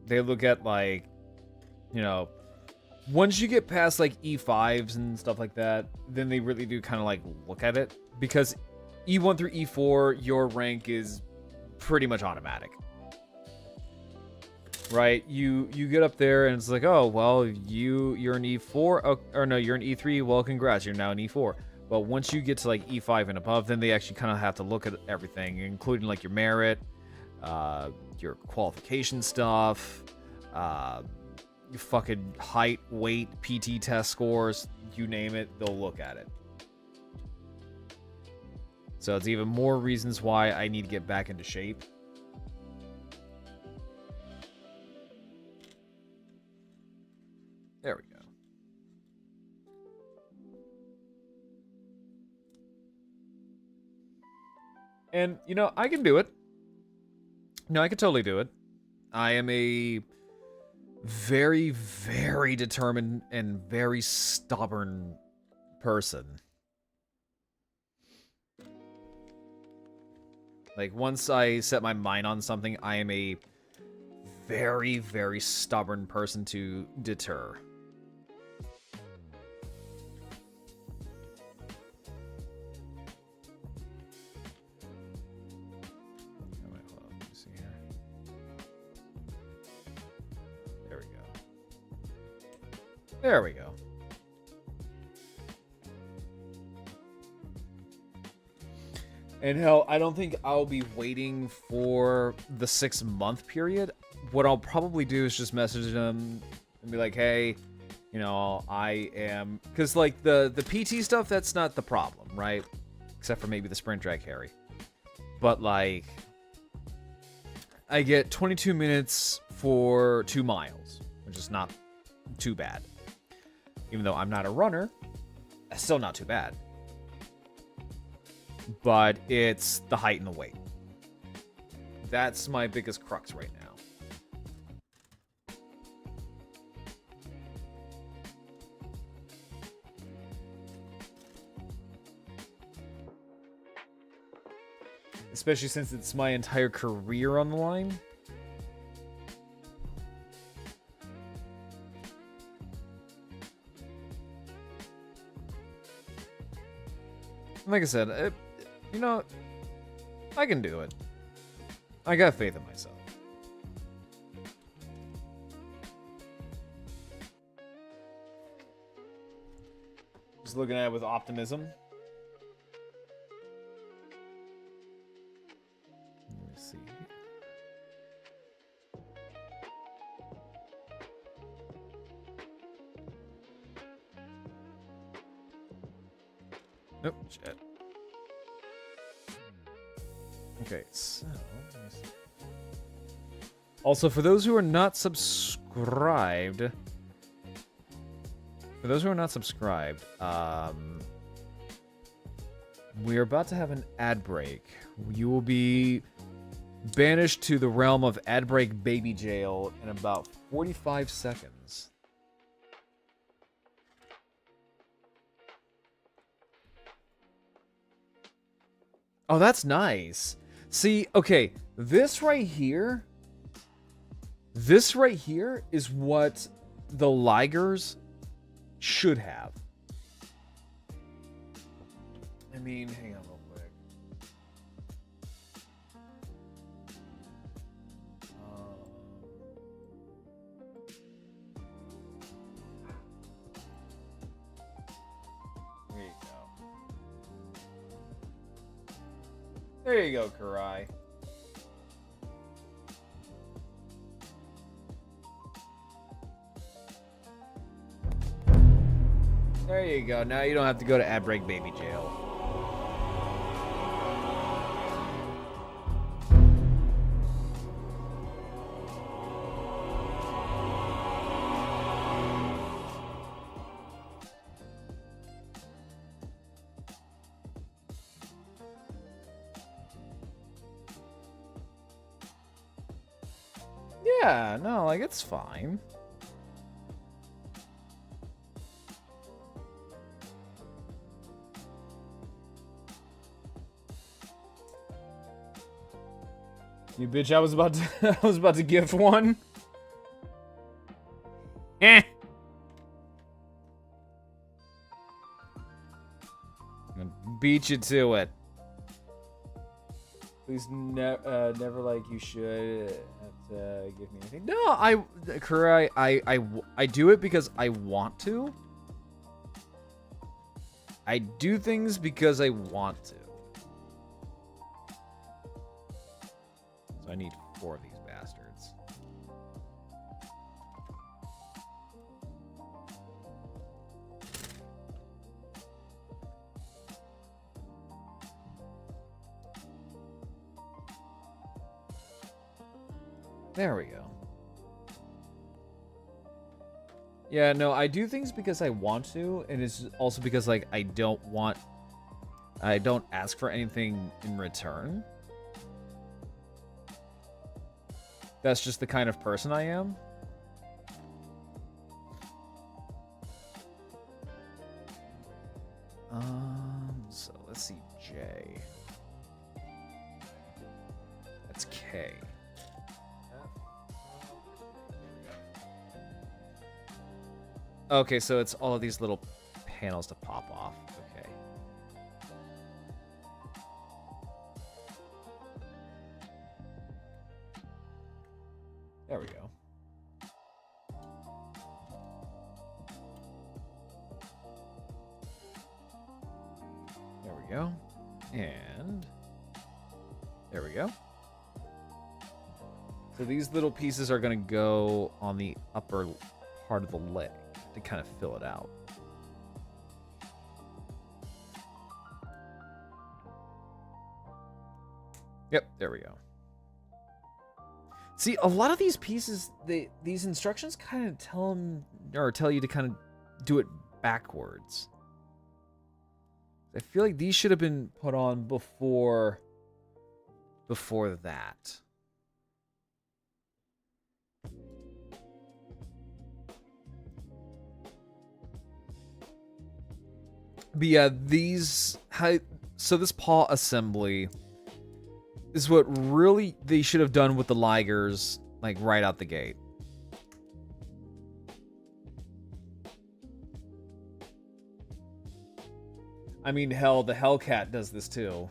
They look at, like, once you get past, like, E5s and stuff like that, then they really do kind of, like, look at it. Because E1 through E4, your rank is pretty much automatic. Right? You get up there and it's like, oh, well, you're an E4. Oh, or no, you're an E3. Well, congrats. You're now an E4. But once you get to, like, E5 and above, then they actually kind of have to look at everything, including, like, your merit, your qualification stuff, your fucking height, weight, PT test scores, you name it, they'll look at it. So it's even more reasons why I need to get back into shape. There we go. And, I can do it. No, I can totally do it. I am a very, very determined and very stubborn person. Like, once I set my mind on something, I am a very, very stubborn person to deter. There we go. And hell, I don't think I'll be waiting for the 6-month period. What I'll probably do is just message them and be like, hey, I am... Because, like, the PT stuff, that's not the problem, right? Except for maybe the sprint drag carry. But, like, I get 22 minutes for 2 miles, which is not too bad. Even though I'm not a runner, that's still not too bad. But it's the height and the weight. That's my biggest crux right now. Especially since it's my entire career on the line. Like I said, I can do it. I got faith in myself. Just looking at it with optimism. Let me see. Nope, shit. Okay, so... Also, for those who are not subscribed... we are about to have an ad break. You will be banished to the realm of ad break baby jail in about 45 seconds. Oh, that's nice. See, okay, this right here is what the Ligers should have. I mean, hang on real quick. There you go. There you go, Karai. There you go. Now you don't have to go to ad break baby jail. Yeah, no, like, it's fine. You bitch, I was about to I was about to gift one. Eh. I'm gonna beat you to it. Please never like you should give me anything. No, Kura, I do it because I want to. I do things because I want to. So I need 4 of these bastards. There we go. Yeah, no, I do things because I want to, and it's also because, like, I don't ask for anything in return. That's just the kind of person I am. So let's see, J. That's K. Okay, so it's all of these little panels to pop off. Okay. There we go. There we go. And there we go. So these little pieces are going to go on the upper part of the leg to kind of fill it out. Yep, there we go. See, a lot of these pieces, these instructions kind of tell you to kind of do it backwards. I feel like these should have been put on before that. But yeah, so this paw assembly is what really they should have done with the Ligers, like, right out the gate. I mean, hell, the Hellcat does this too.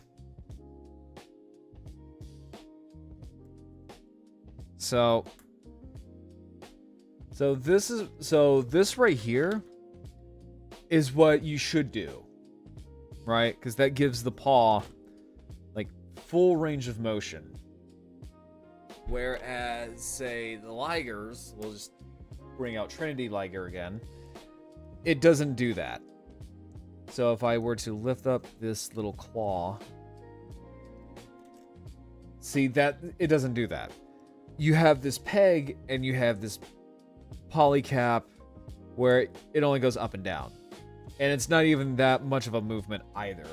So this right here is what you should do, right? Because that gives the paw, like, full range of motion. Whereas, say, the Ligers, we'll just bring out Trinity Liger again, it doesn't do that. So if I were to lift up this little claw, see, that it doesn't do that. You have this peg and you have this polycap where it only goes up and down. And it's not even that much of a movement either.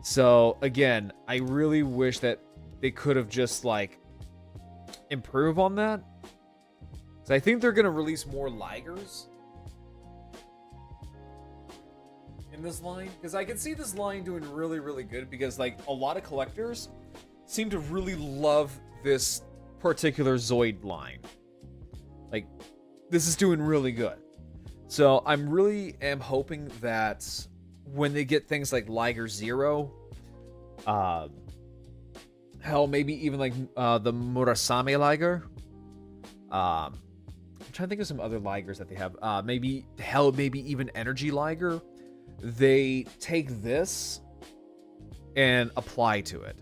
So, again, I really wish that they could have just, like, improve on that. So I think they're going to release more Ligers in this line. Because I can see this line doing really, really good. Because, like, a lot of collectors seem to really love this particular Zoid line. Like, this is doing really good. So I'm really hoping that when they get things like Liger Zero, hell, maybe even like the Murasame Liger. I'm trying to think of some other Ligers that they have. Maybe even Energy Liger. They take this and apply to it.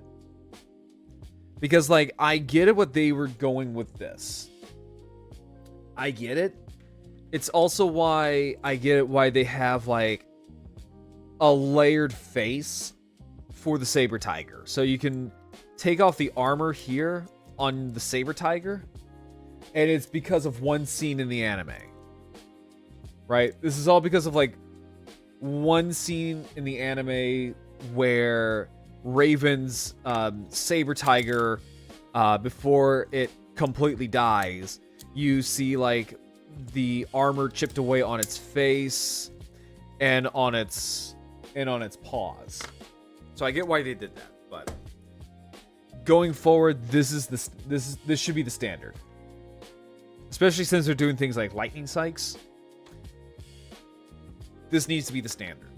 Because, like, I get it what they were going with this. I get it. It's also why I get it why they have, like, a layered face for the Saber Tiger. So you can take off the armor here on the Saber Tiger, and it's because of one scene in the anime. Right? This is all because of, like, one scene in the anime where Raven's Saber Tiger, before it completely dies, You see like the armor chipped away on its face and on its paws. So I get why they did that, but going forward, this should be the standard. Especially since they're doing things like lightning spikes. This needs to be the standard.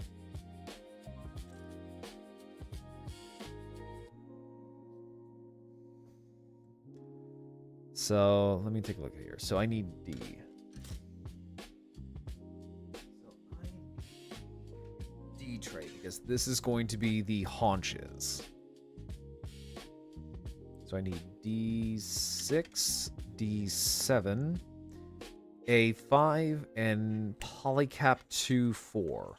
So, let me take a look here. So, I need D. D trait, because this is going to be the haunches. So, I need D6, D7, A5, and Polycap 2, 4.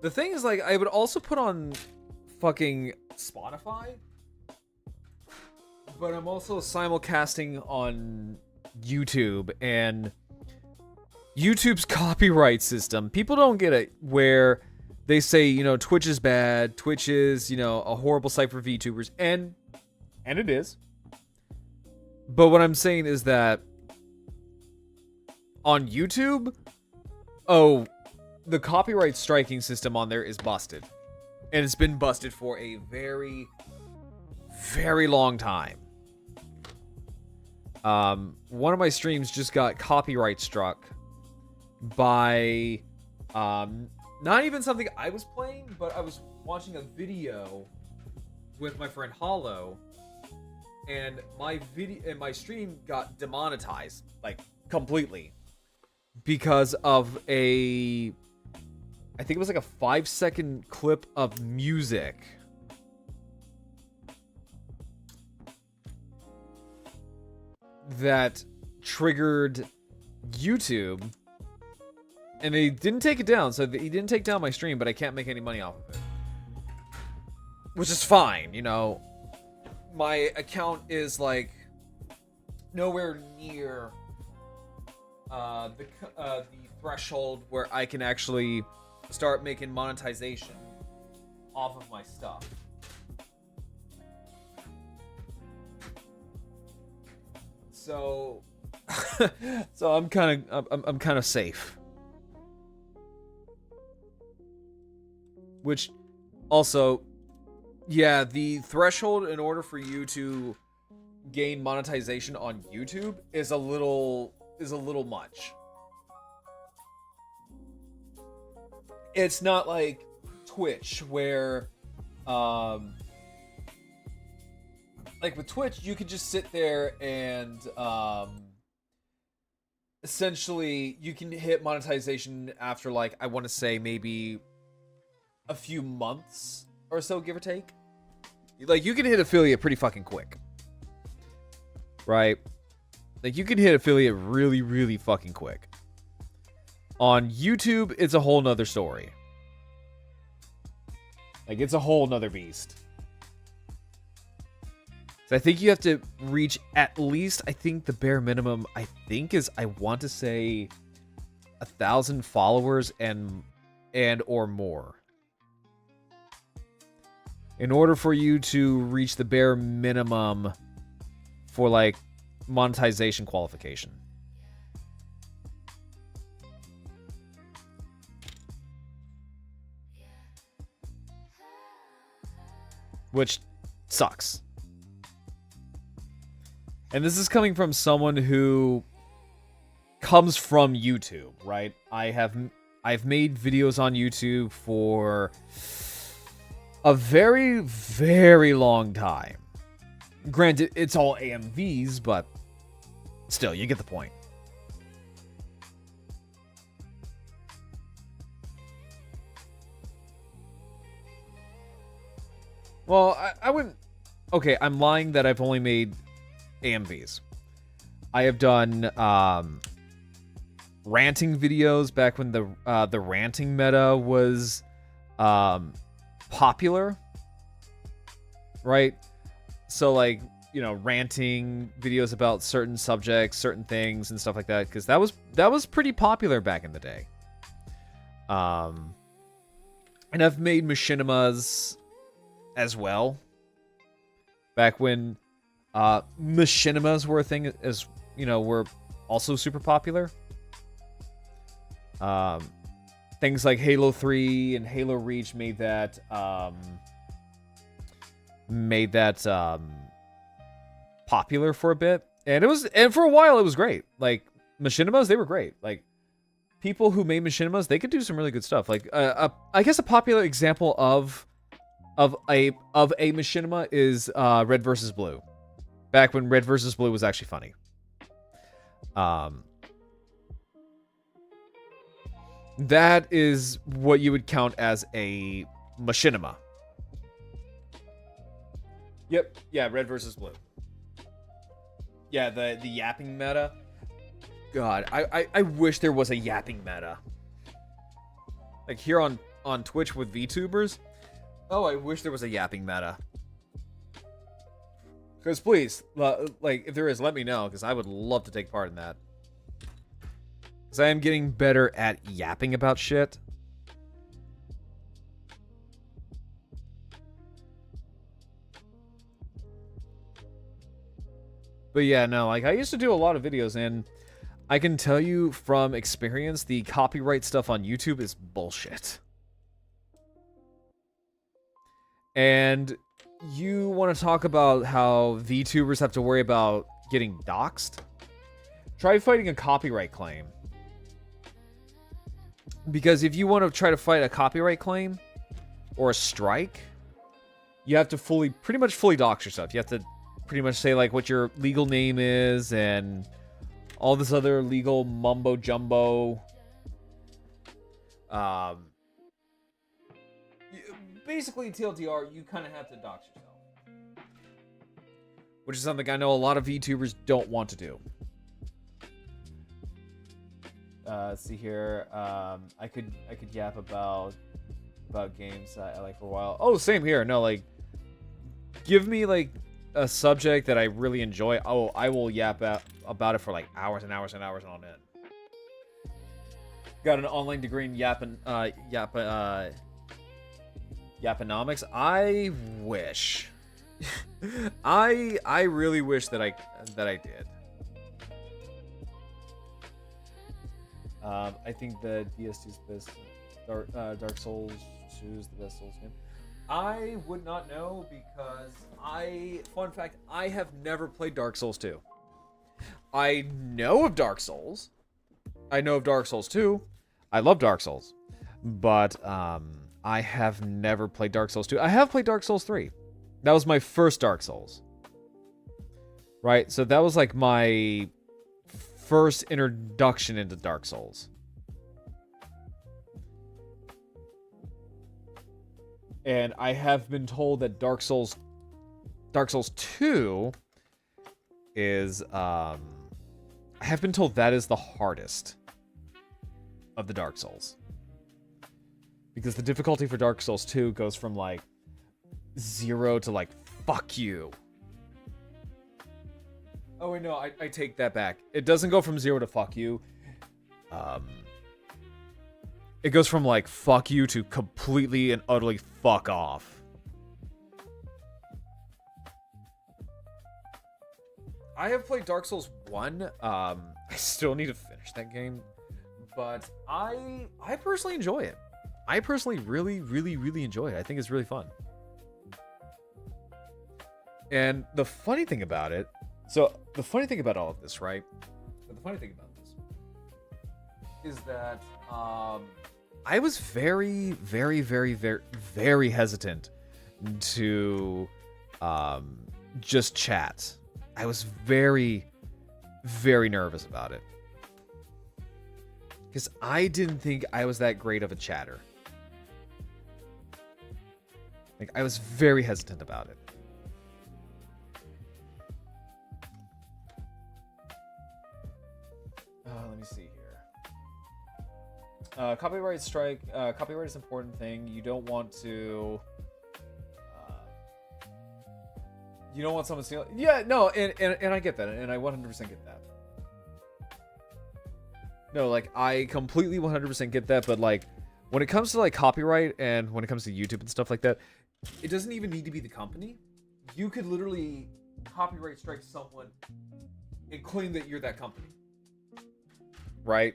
The thing is, like, I would also put on fucking Spotify, but I'm also simulcasting on YouTube, and YouTube's copyright system, people don't get it, where they say, you know, Twitch is bad, Twitch is, you know, a horrible site for VTubers, and it is. But what I'm saying is that on YouTube, the copyright striking system on there is busted. And it's been busted for a very, very long time. One of my streams just got copyright struck by not even something I was playing, but I was watching a video with my friend Hollow, and my stream got demonetized, like, completely, because of I think it was like a 5-second clip of music that triggered YouTube, and they didn't take it down. So he didn't take down my stream, but I can't make any money off of it, which is fine. You know, my account is like nowhere near the threshold where I can actually start making monetization off of my stuff. So I'm kind of safe. Which also, yeah, the threshold in order for you to gain monetization on YouTube is a little much. It's not like Twitch where like with Twitch you could just sit there and essentially you can hit monetization after, like, I want to say maybe a few months or so, give or take. Like, you can hit affiliate pretty fucking quick, right? Like, you can hit affiliate really, really fucking quick. On YouTube, it's a whole nother story. Like, it's a whole nother beast. So I think you have to reach at least, I think the bare minimum, I think is, I want to say 1,000 followers and or more, in order for you to reach the bare minimum for, like, monetization qualification. Which sucks. And this is coming from someone who comes from YouTube, right? I've made videos on YouTube for a very, very long time. Granted, it's all AMVs, but still, you get the point. Well, I wouldn't... Okay, I'm lying that I've only made AMVs. I have done ranting videos back when the ranting meta was popular, right? So, like, you know, ranting videos about certain subjects, certain things, and stuff like that, because that was pretty popular back in the day. And I've made machinimas as well. Back when machinimas were a thing, as you know, were also super popular. Things like Halo 3 and Halo Reach made that popular for a bit, and for a while it was great. Like machinimas, they were great. Like people who made machinimas, they could do some really good stuff. Like I guess a popular example of a machinima is Red versus Blue. Back when Red versus Blue was actually funny. That is what you would count as a machinima. Yep, yeah, Red versus Blue. Yeah, the yapping meta. God, I wish there was a yapping meta. Like here on Twitch with VTubers. Oh, I wish there was a yapping meta. Because please, like, if there is, let me know, because I would love to take part in that. Because I am getting better at yapping about shit. But yeah, no, like, I used to do a lot of videos, and I can tell you from experience, the copyright stuff on YouTube is bullshit. And you want to talk about how VTubers have to worry about getting doxxed? Try fighting a copyright claim. Because if you want to try to fight a copyright claim or a strike, you have to pretty much fully dox yourself. You have to pretty much say like what your legal name is and all this other legal mumbo jumbo. Basically, TLDR, you kind of have to dox yourself, which is something I know a lot of VTubers don't want to do. Let's see here. I could yap about games I like for a while. Oh, same here. No, like, give me like a subject that I really enjoy. Oh, I will yap about it for like hours and hours and hours on end. Got an online degree in Yaponomics. I wish. I really wish that I did. I think the DS2's best. Dark Souls 2 is the best Souls game. I would not know because fun fact, I have never played Dark Souls 2. I know of Dark Souls. I know of Dark Souls 2. I love Dark Souls. But I have never played Dark Souls 2. I have played Dark Souls 3. That was my first Dark Souls. Right? So that was like my first introduction into Dark Souls. And I have been told that Dark Souls 2 is I have been told that is the hardest of the Dark Souls. Because the difficulty for Dark Souls 2 goes from like 0 to like fuck you. Oh wait, no, I take that back. It doesn't go from 0 to fuck you. It goes from like fuck you to completely and utterly fuck off. I have played Dark Souls 1. I still need to finish that game, but I personally enjoy it. I personally really, really, really enjoy it. I think it's really fun. And the funny thing about it, so the funny thing about all of this, right? The funny thing about this is that I was very, very, very, very, very hesitant to just chat. I was very, very nervous about it. Because I didn't think I was that great of a chatter. Like, I was very hesitant about it. Let me see here. Copyright strike. Copyright is an important thing. You don't want to... you don't want someone stealing... Yeah, no, and I get that. And I 100% get that. No, like, I completely 100% get that. But, like, when it comes to like copyright and when it comes to YouTube and stuff like that, it doesn't even need to be the company. You could literally copyright strike someone and claim that you're that company. Right?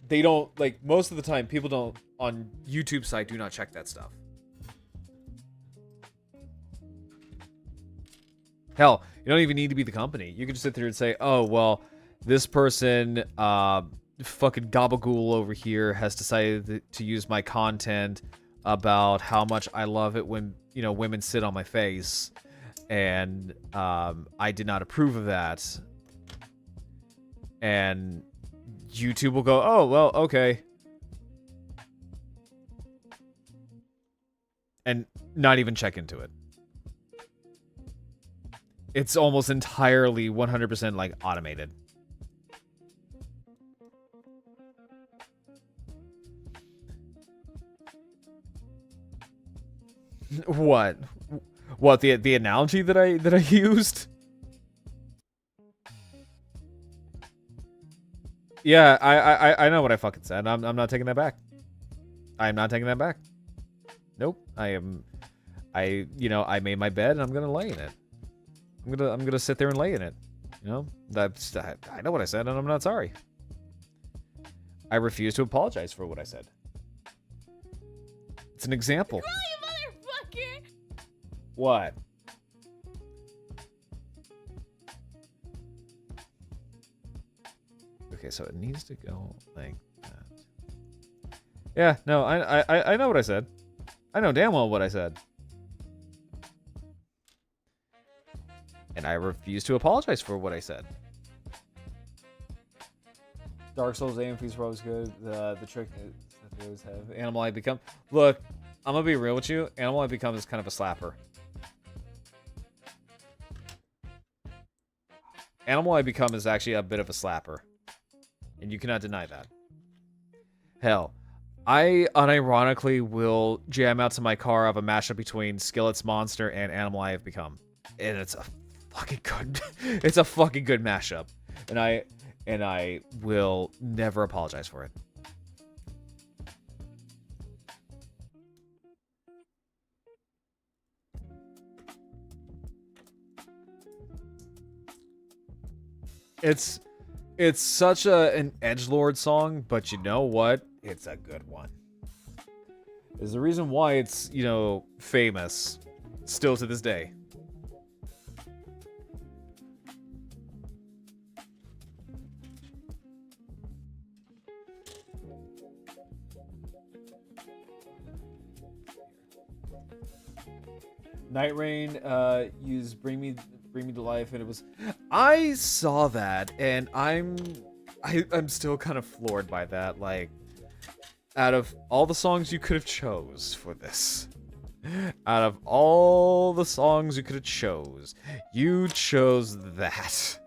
They don't, like, most of the time, people don't, on YouTube site, do not check that stuff. Hell, you don't even need to be the company. You can just sit there and say, oh, well, this person, fucking Gabagool over here has decided to use my content about how much I love it when, you know, women sit on my face. And, I did not approve of that. And YouTube will go, oh, well, okay. And not even check into it. It's almost entirely 100% like automated. What? What, the analogy that I used? Yeah, I know what I fucking said. I'm not taking that back. I am not taking that back. Nope. I made my bed and I'm gonna lay in it. I'm gonna sit there and lay in it. You know? I know what I said and I'm not sorry. I refuse to apologize for what I said. It's an example. You motherfucker! What? Okay, so it needs to go like that. Yeah, no, I know what I said. I know damn well what I said. And I refuse to apologize for what I said. Dark Souls AMPs were always good. The trick that they always have. Animal I Become. Look, I'm gonna be real with you. Animal I Become is kind of a slapper. Animal I Become is actually a bit of a slapper. And you cannot deny that. Hell, I unironically will jam out to my car of a mashup between Skillet's Monster and Animal I Have Become. And it's a fucking good it's a fucking good mashup. And I will never apologize for it. It's such an edgelord song, but you know what? It's a good one. There's a reason why it's, you know, famous still to this day. Night Rain used Bring Me to Life, and it was, I saw that and I'm still kind of floored by that. Like, out of all the songs you could have chose for this, out of all the songs you could have chose, you chose that.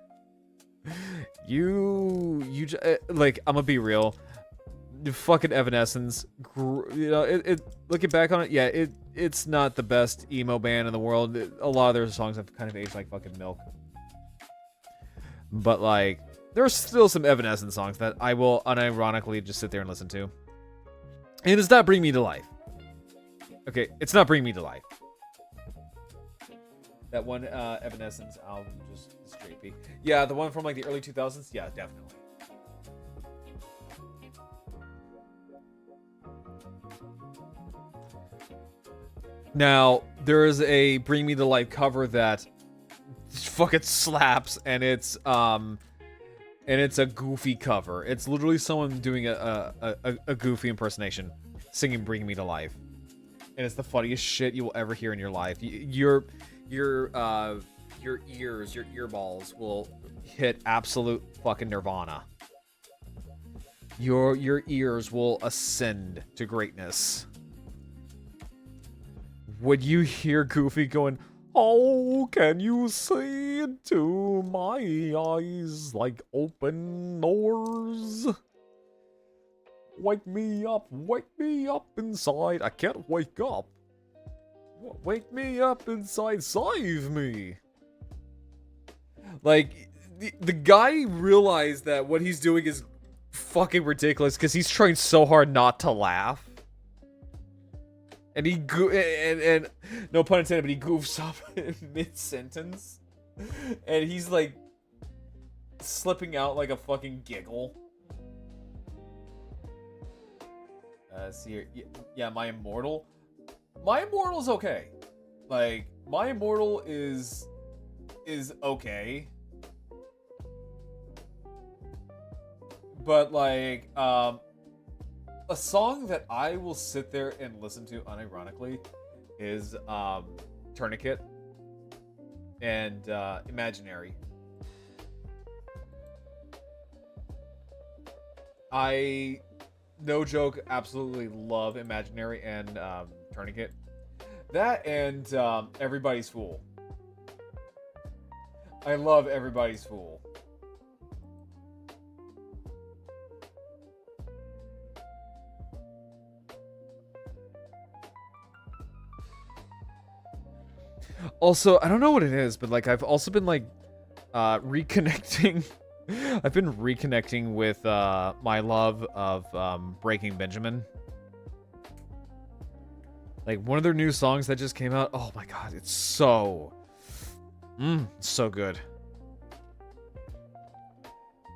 Like, I'm gonna be real, fucking Evanescence, you know, looking back on it, yeah, it's not the best emo band in the world. A lot of their songs have kind of aged like fucking milk. But, like, there's still some Evanescence songs that I will unironically just sit there and listen to. And it's not Bring Me to Life. Okay, it's not Bring Me to Life. That one Evanescence album just straight B. Yeah, the one from, like, the early 2000s? Yeah, definitely. Now, there is a Bring Me to Life cover that fucking slaps, and it's a goofy cover. It's literally someone doing a goofy impersonation, singing Bring Me to Life. And it's the funniest shit you will ever hear in your life. Your ears, your earballs will hit absolute fucking nirvana. Your ears will ascend to greatness. Would you hear Goofy going, "Oh, can you see into my eyes like open doors? Wake me up inside. I can't wake up. Wake me up inside, save me." Like, the guy realized that what he's doing is fucking ridiculous because he's trying so hard not to laugh. And and no pun intended, but he goofs up in mid-sentence. And he's like slipping out like a fucking giggle. See here. Yeah, my immortal. My immortal's okay. Like, my immortal is okay. But like, a song that I will sit there and listen to unironically is Tourniquet and Imaginary. I, no joke, absolutely love Imaginary and Tourniquet. That and Everybody's Fool. I love Everybody's Fool. Also, I don't know what it is, but like I've also been like reconnecting. I've been reconnecting with my love of Breaking Benjamin. Like one of their new songs that just came out. Oh my god, it's so so good.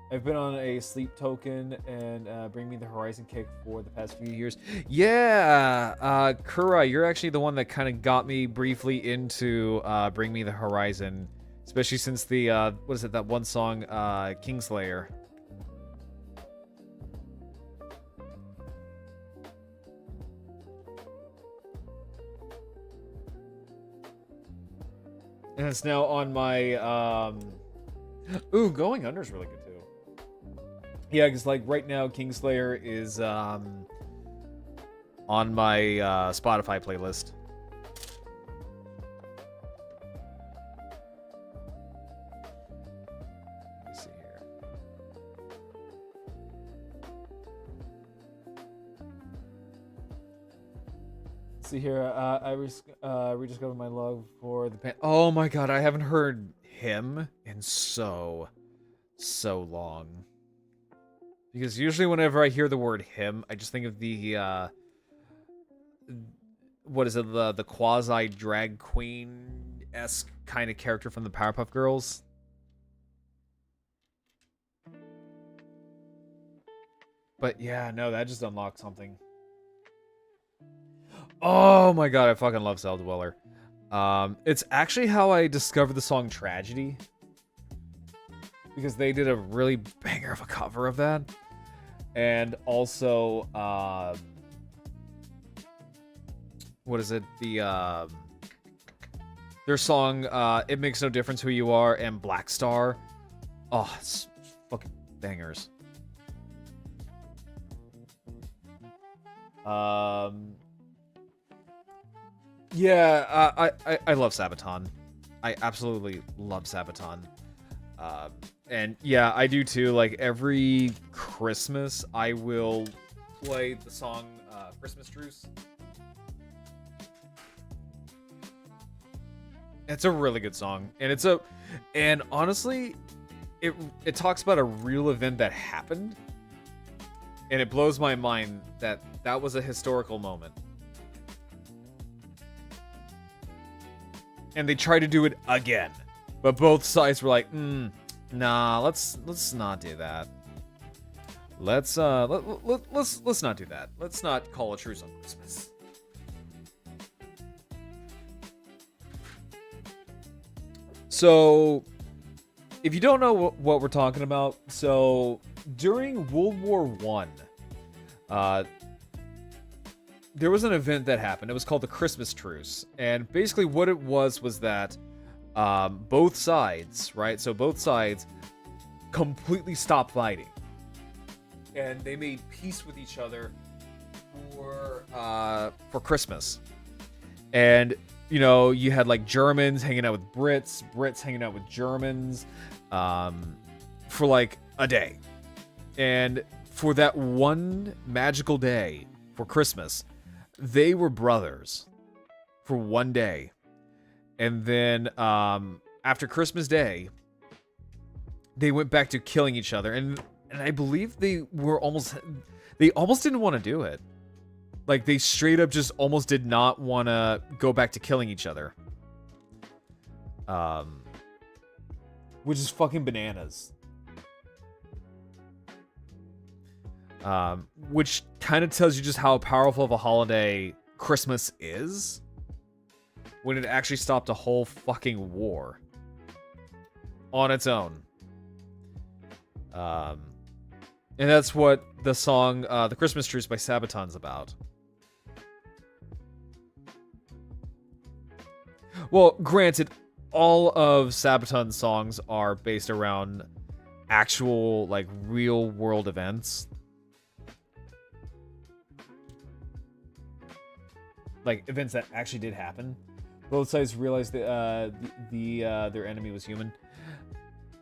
I've been on a sleep token and Bring Me the Horizon kick for the past few years. Yeah, Kura, you're actually the one that kind of got me briefly into Bring Me the Horizon, especially since the what is it, that one song, Kingslayer. And it's now on my ooh, Going Under is really good too. Yeah, because like right now, Kingslayer is on my Spotify playlist. Let me see here. Let's see here. I rediscovered my love for the band. Oh my god, I haven't heard him in so long. Because usually whenever I hear the word him, I just think of the, what is it, the quasi-drag queen-esque kind of character from the Powerpuff Girls. But yeah, no, that just unlocked something. Oh my god, I fucking love Cell Dweller. It's actually how I discovered the song Tragedy. Because they did a really banger of a cover of that. And also, what is it? Their song, It Makes No Difference Who You Are, and Black Star. Oh, it's fucking bangers. Yeah, I love Sabaton. I absolutely love Sabaton. And yeah, I do too. Like every Christmas, I will play the song Christmas Truce. It's a really good song, and honestly, it talks about a real event that happened, and it blows my mind that that was a historical moment. And they tried to do it again, but both sides were like, nah, let's not do that. Let's not do that. Let's not call a truce on Christmas. So, if you don't know what we're talking about, so during World War I, there was an event that happened. It was called the Christmas Truce, and basically what it was that both sides, right? So both sides completely stopped fighting, and they made peace with each other for Christmas. And you know, you had like Germans hanging out with Brits, Brits hanging out with Germans, for like a day. And for that one magical day for Christmas, they were brothers for one day. And then after Christmas Day, they went back to killing each other. And And I believe they almost didn't want to do it. Like, they straight up just almost did not want to go back to killing each other. Which is fucking bananas. Which kind of tells you just how powerful of a holiday Christmas is. When it actually stopped a whole fucking war. On its own. And that's what the song, The Christmas Truce by Sabaton's about. Well, granted, all of Sabaton's songs are based around actual, like, real-world events. Like, events that actually did happen. Both sides realized that their enemy was human.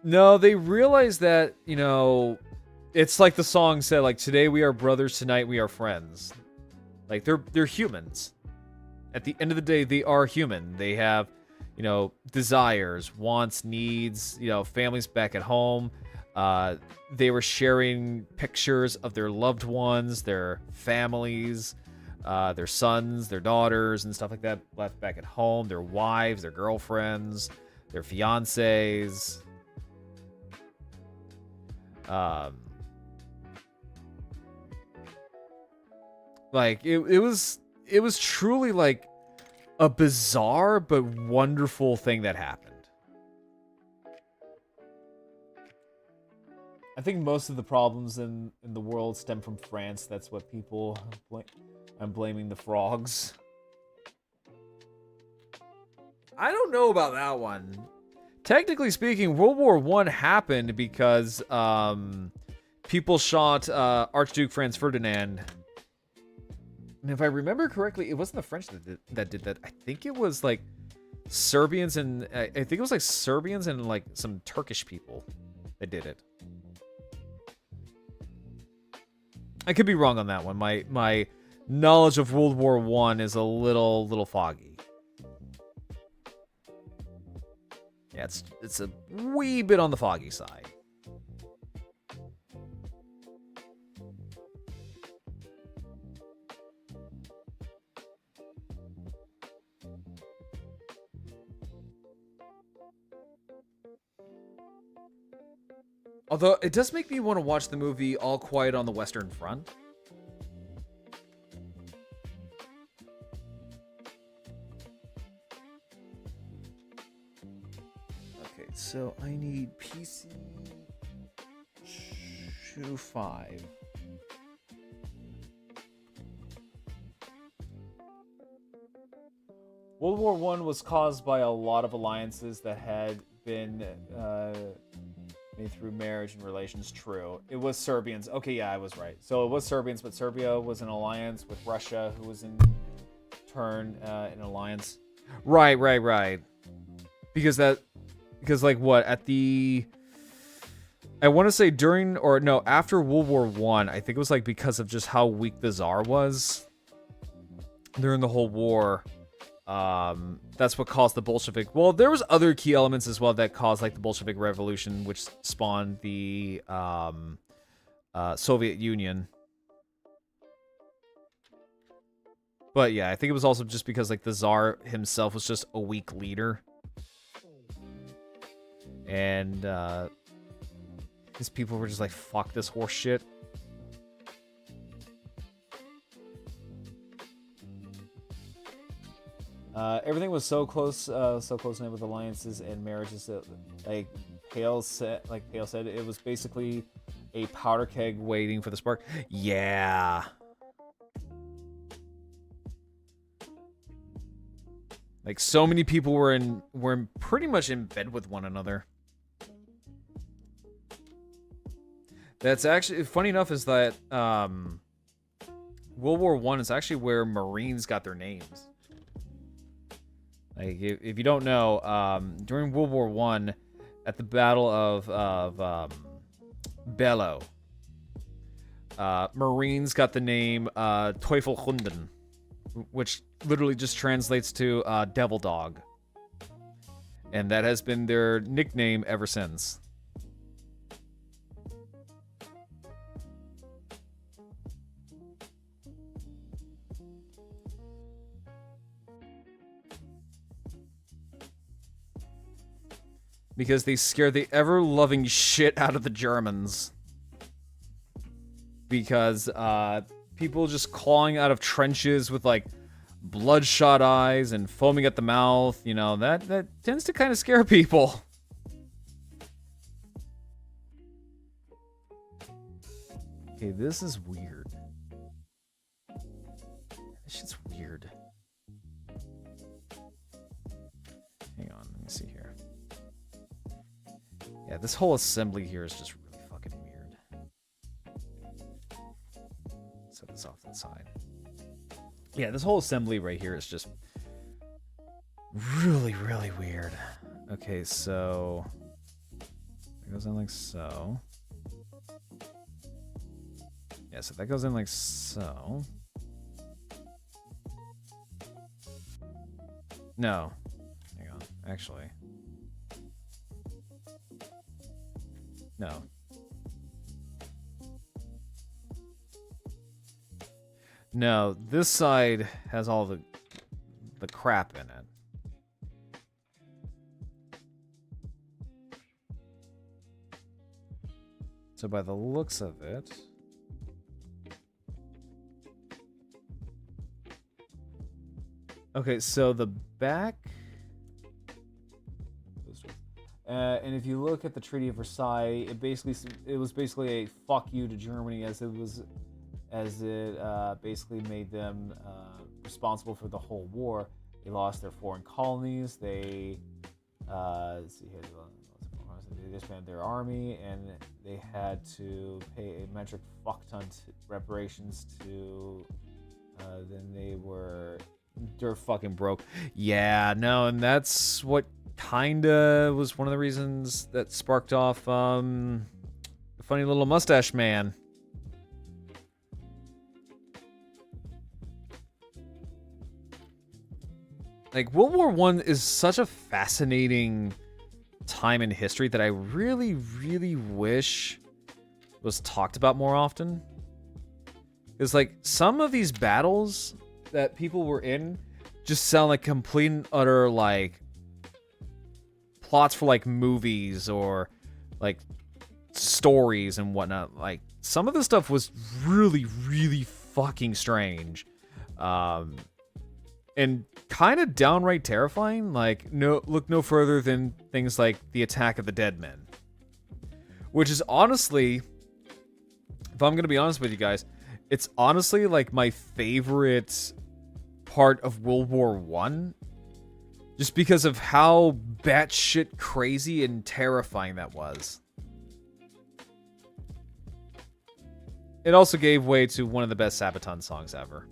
No, they realized that, you know, it's like the song said, like, today we are brothers, tonight we are friends. Like, they're humans. At the end of the day, they are human. They have, you know, desires, wants, needs, you know, families back at home. They were sharing pictures of their loved ones, their families, their sons, their daughters, and stuff like that left back at home, their wives, their girlfriends, their fiancés. Like, it was truly, like, a bizarre but wonderful thing that happened. I think most of the problems in the world stem from France. That's what people I'm blaming the frogs. I don't know about that one. Technically speaking, World War I happened because people shot Archduke Franz Ferdinand. And if I remember correctly, it wasn't the French that did that. I think it was like Serbians and I think it was like Serbians and like some Turkish people that did it. I could be wrong on that one. My knowledge of World War I is a little foggy. Yeah, it's a wee bit on the foggy side. Although, it does make me want to watch the movie All Quiet on the Western Front. Okay, so I need PC 25. World War I was caused by a lot of alliances that had been made through marriage and relations. True. It was Serbians. Okay, yeah, I was right. So it was Serbians, but Serbia was in alliance with Russia, who was in turn in alliance. Right. Because like what at the, I want to say during or no after World War I think it was like because of just how weak the Tsar was during the whole war. That's what caused the Bolshevik. Well, there was other key elements as well that caused like the Bolshevik Revolution, which spawned the Soviet Union. But yeah, I think it was also just because like the Tsar himself was just a weak leader, and his people were just like, "Fuck this horse shit." Everything was so close now with alliances and marriages that, like Hale said, it was basically a powder keg waiting for the spark. Yeah. Like so many people were pretty much in bed with one another. That's actually funny enough is that World War I is actually where Marines got their names. Like, if you don't know, during World War I, at the Battle of Bellow, Marines got the name Teufelhunden, which literally just translates to Devil Dog. And that has been their nickname ever since. because they scared the ever-loving shit out of the Germans. Because people just clawing out of trenches with like bloodshot eyes and foaming at the mouth, you know, that tends to kind of scare people. Okay, this is weird. This shit's weird. Hang on, let me see here. Yeah, this whole assembly here is just really fucking weird. Set this off to the side. Yeah, this whole assembly right here is just really, really weird. Okay, so it goes in like so. Yeah, so that goes in like so. No. Hang on. Actually. No. No, this side has all the crap in it. So by the looks of it, okay, so the back, and if you look at the Treaty of Versailles, it was basically a fuck you to Germany, as it basically made them responsible for the whole war. They lost their foreign colonies. They let's see here, they disbanded their army, and they had to pay a metric fuck ton reparations to. Then they're fucking broke. Yeah, no, and that's what kinda was one of the reasons that sparked off the funny little mustache man. Like, World War I is such a fascinating time in history that I really, really wish was talked about more often. Because, like, some of these battles that people were in just sound like complete and utter, like, plots for, like, movies or, like, stories and whatnot. Like, some of the stuff was really, really fucking strange. And kind of downright terrifying. Like, look no further than things like the Attack of the Dead Men. Which is honestly, if I'm going to be honest with you guys, it's honestly like my favorite part of World War I. Just because of how batshit crazy and terrifying that was. It also gave way to one of the best Sabaton songs ever.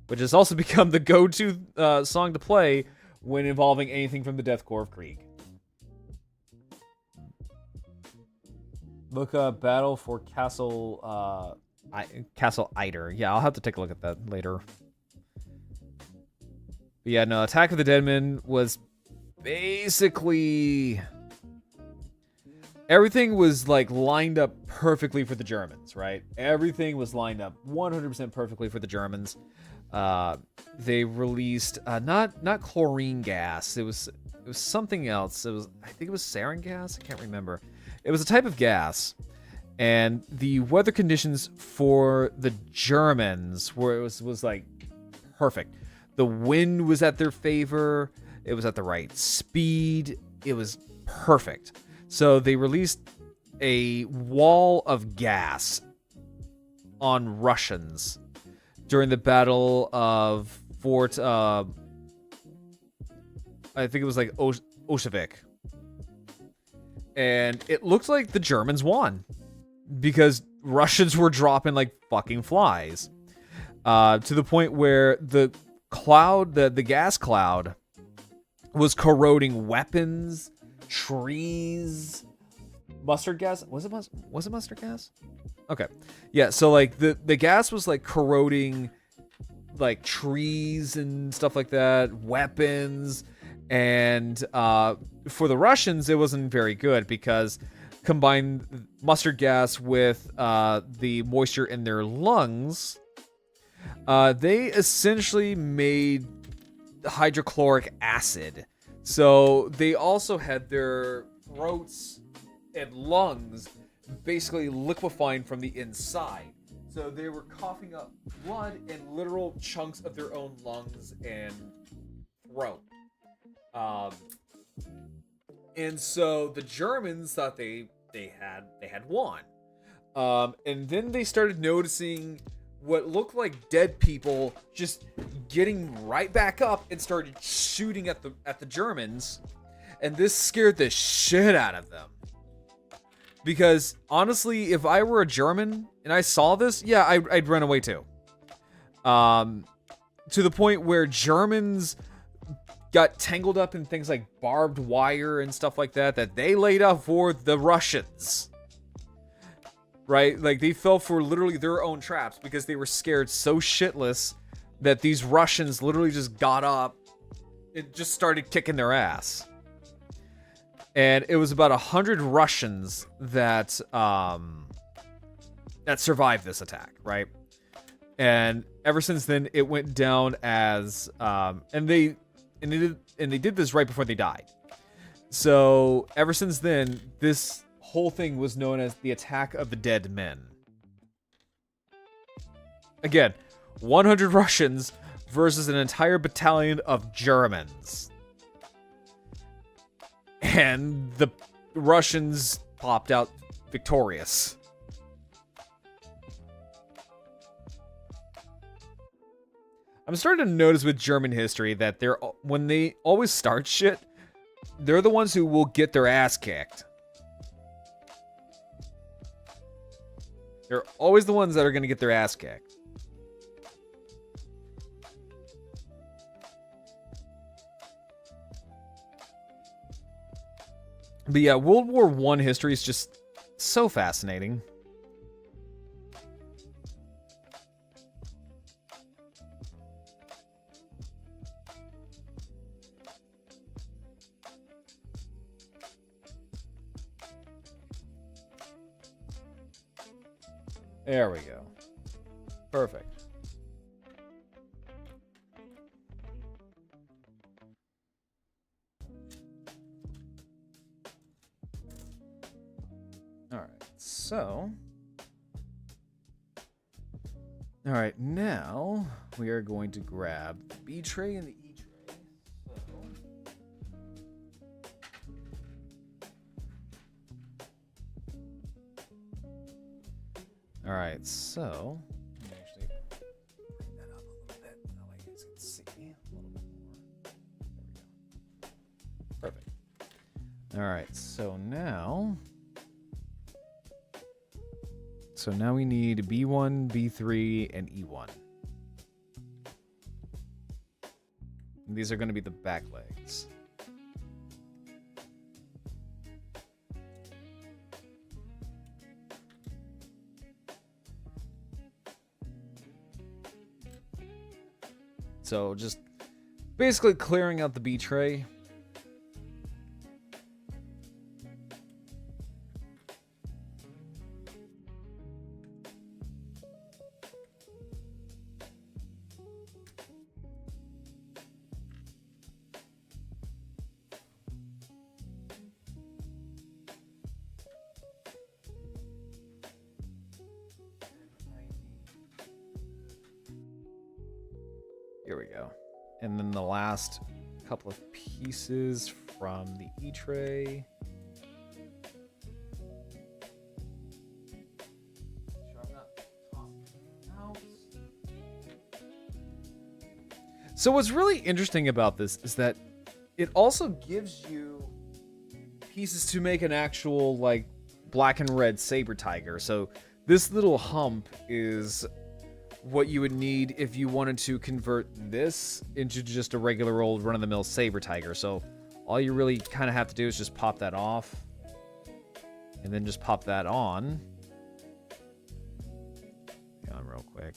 Which has also become the go-to song to play when involving anything from the Deathcore of Krieg. Look up Battle for Castle Eider. Yeah, I'll have to take a look at that later. But yeah, no, Attack of the Deadmen was basically... everything was, like, lined up perfectly for the Germans, right? Everything was lined up 100% perfectly for the Germans. They released not chlorine gas. It was something else. I think it was sarin gas. I can't remember. It was a type of gas, and the weather conditions for the Germans was like perfect. The wind was at their favor. It was at the right speed. It was perfect. So they released a wall of gas on Russians during the Battle of Fort, I think it was like Auschwitz. And it looked like the Germans won. Because Russians were dropping like fucking flies. To the point where the cloud, the gas cloud, was corroding weapons, trees, mustard gas. Was it mustard gas? Okay. Yeah, so like the gas was like corroding like trees and stuff like that, weapons, and for the Russians it wasn't very good because combined mustard gas with the moisture in their lungs, They essentially made hydrochloric acid. So they also had their throats and lungs basically liquefying from the inside. So they were coughing up blood and literal chunks of their own lungs and throat. And so the Germans thought they had won. And then they started noticing what looked like dead people just getting right back up and started shooting at the Germans. And this scared the shit out of them. Because honestly, if I were a German and I saw this, yeah, I'd run away too. To the point where Germans got tangled up in things like barbed wire and stuff like that they laid out for the Russians. Right? Like, they fell for literally their own traps because they were scared so shitless that these Russians literally just got up and just started kicking their ass. And it was about 100 Russians that survived this attack, right? And ever since then, it went down as and they did this right before they died. So ever since then, this whole thing was known as the Attack of the Dead Men. Again, 100 Russians versus an entire battalion of Germans. And the Russians popped out victorious. I'm starting to notice with German history that when they always start shit, they're the ones who will get their ass kicked. They're always the ones that are going to get their ass kicked. But yeah, World War I history is just so fascinating. There we go. Perfect. Alright, so... Alright, now we are going to grab the B tray and the E tray. Alright, so... Let me actually bring that up a little bit. That way you guys can see a little bit more. There we go. Perfect. Alright, so now... So now we need B1, B3, and E1. And these are going to be the back legs. So just basically clearing out the B tray. Here we go. And then the last couple of pieces from the E tray. So what's really interesting about this is that it also gives you pieces to make an actual like black and red saber tiger. So this little hump is what you would need if you wanted to convert this into just a regular old run-of-the-mill saber tiger. So all you really kind of have to do is just pop that off and then just pop that on. Come on real quick.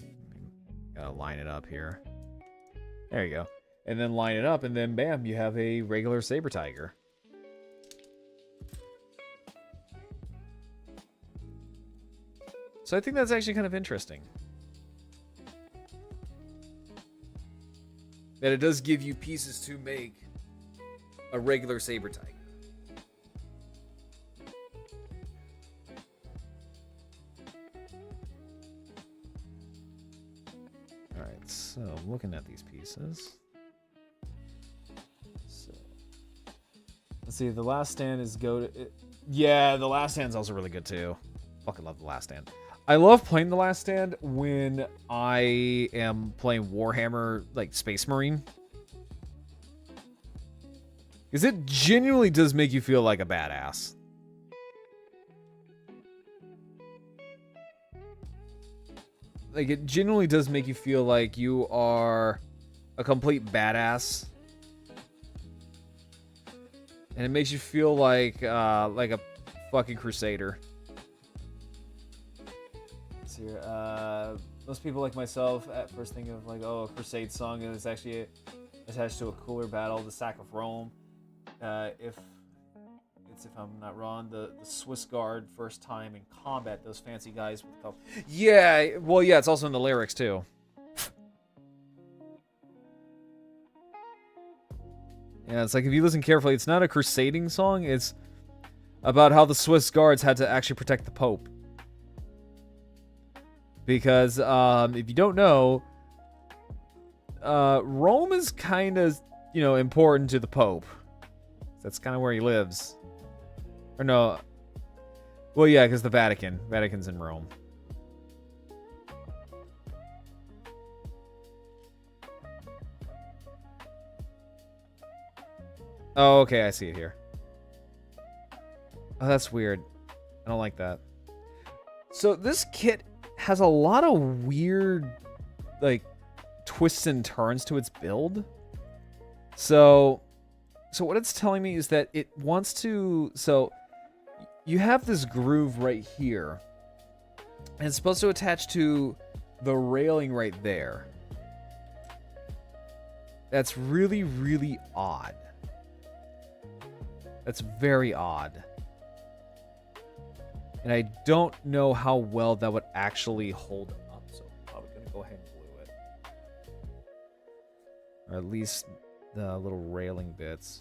Gotta line it up here. There you go. And then line it up and then bam, you have a regular saber tiger. So I think that's actually kind of interesting. that it does give you pieces to make a regular Saber Tiger. Alright, so I'm looking at these pieces. So let's see, the last stand is yeah, the last stand's also really good too. Fucking love the last stand. I love playing the last stand when I am playing Warhammer, like Space Marine. Because it genuinely does make you feel like a badass. Like, it genuinely does make you feel like you are a complete badass. And it makes you feel like a fucking crusader. Let's see here. Most people like myself at first think of like, oh, a crusade song, and it's actually attached to a cooler battle, the Sack of Rome. If I'm not wrong, the Swiss Guard first time in combat, those fancy guys with the... Yeah, well, yeah, it's also in the lyrics too. Yeah, it's like if you listen carefully, it's not a crusading song. It's about how the Swiss Guards had to actually protect the Pope. Because if you don't know, Rome is kind of, important to the Pope. That's kind of where he lives. Or no. Well, yeah, because the Vatican. Vatican's in Rome. Oh, okay, I see it here. Oh, that's weird. I don't like that. So this kit has a lot of weird, like, twists and turns to its build. So what it's telling me is that it wants to... So, you have this groove right here. And it's supposed to attach to the railing right there. That's really, really odd. That's very odd. And I don't know how well that would actually hold up. So I'm probably going to go ahead and glue it. Or at least the little railing bits.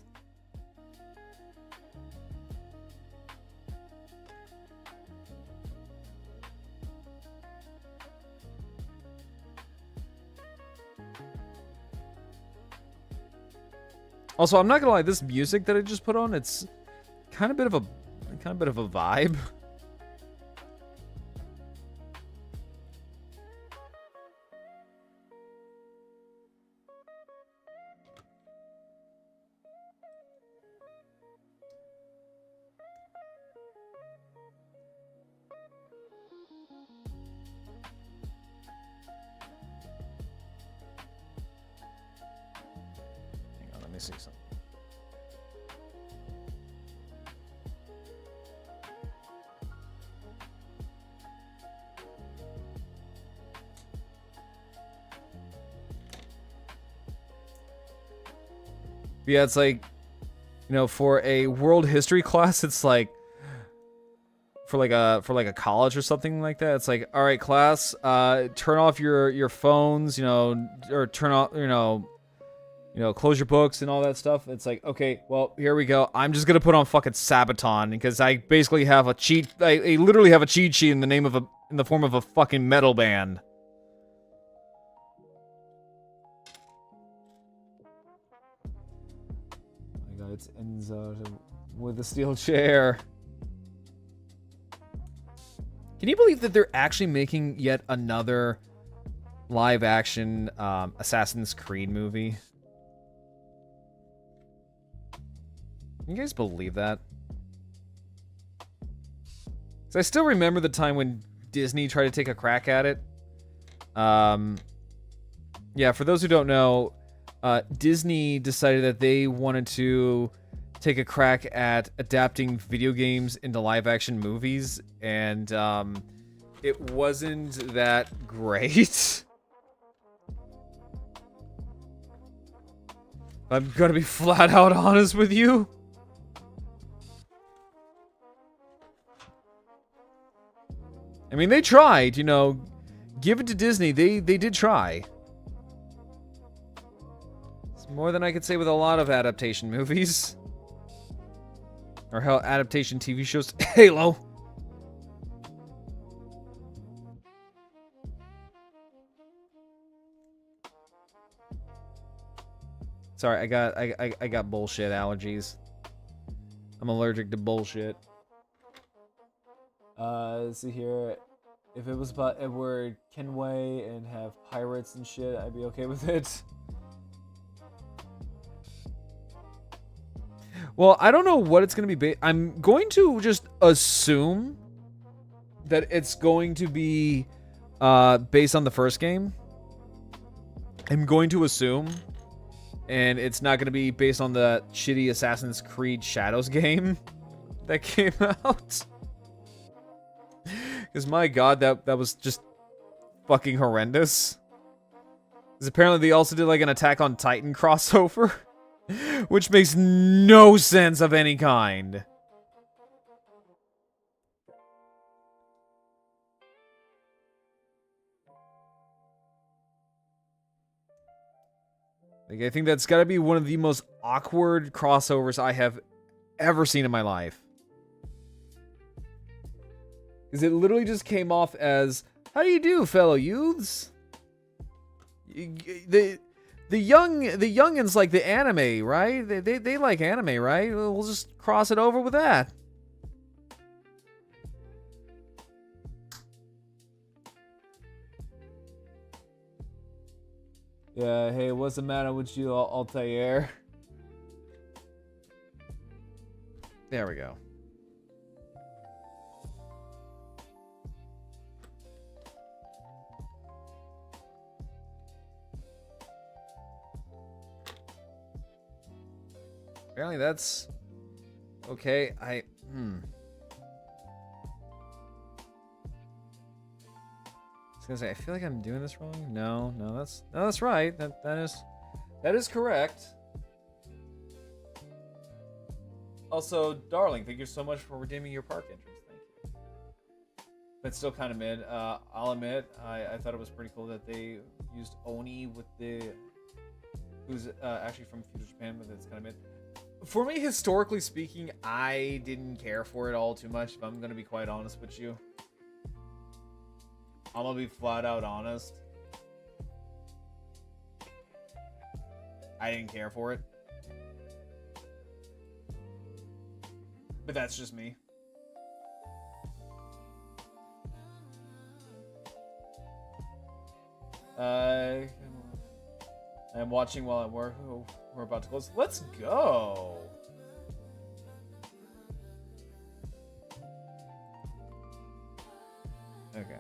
Also, I'm not gonna lie, this music that I just put on, it's kind of a bit of a vibe. Let me see something. Yeah, it's like, for a world history class, it's like for like a college or something like that. It's like, all right, class, turn off your phones, or turn off, close your books and all that stuff. It's like, okay, well, here we go. I'm just gonna put on fucking Sabaton because I basically have a cheat. I literally have a cheat sheet in the form of a fucking metal band. Oh my god, it's Enzo with a steel chair. Can you believe that they're actually making yet another live-action Assassin's Creed movie? Can you guys believe that? 'Cause I still remember the time when Disney tried to take a crack at it. Yeah, for those who don't know, Disney decided that they wanted to take a crack at adapting video games into live-action movies, and it wasn't that great. I'm gonna be flat out honest with you. I mean, they tried, give it to Disney. They did try. It's more than I could say with a lot of adaptation movies. Or hell, adaptation TV shows. Halo. Sorry, I got bullshit allergies. I'm allergic to bullshit. Let's see here. If it was about Edward Kenway and have pirates and shit, I'd be okay with it. Well, I don't know what it's going to be. I'm going to just assume that it's going to be based on the first game. I'm going to assume. And it's not going to be based on the shitty Assassin's Creed Shadows game that came out. Because my god, that was just fucking horrendous. Because apparently they also did like an Attack on Titan crossover. Which makes no sense of any kind. Like, I think that's got to be one of the most awkward crossovers I have ever seen in my life. Because it literally just came off as, how do you do, fellow youths? The youngins like the anime, right? They like anime, right? We'll just cross it over with that. Yeah, hey, what's the matter with you, Altair? There we go. Apparently that's okay. I was gonna say, I feel like I'm doing this wrong. No, that's right. That is correct. Also, darling, thank you so much for redeeming your park entrance. Thank you. But still kind of mid. I'll admit, I thought it was pretty cool that they used Oni with who's actually from Future Japan, but it's kind of mid. For me, historically speaking, I didn't care for it all too much, if I'm gonna be quite honest with you. I'm gonna be flat out honest. I didn't care for it. But that's just me. I'm watching while at work. Oh, we're about to close. Let's go. Okay.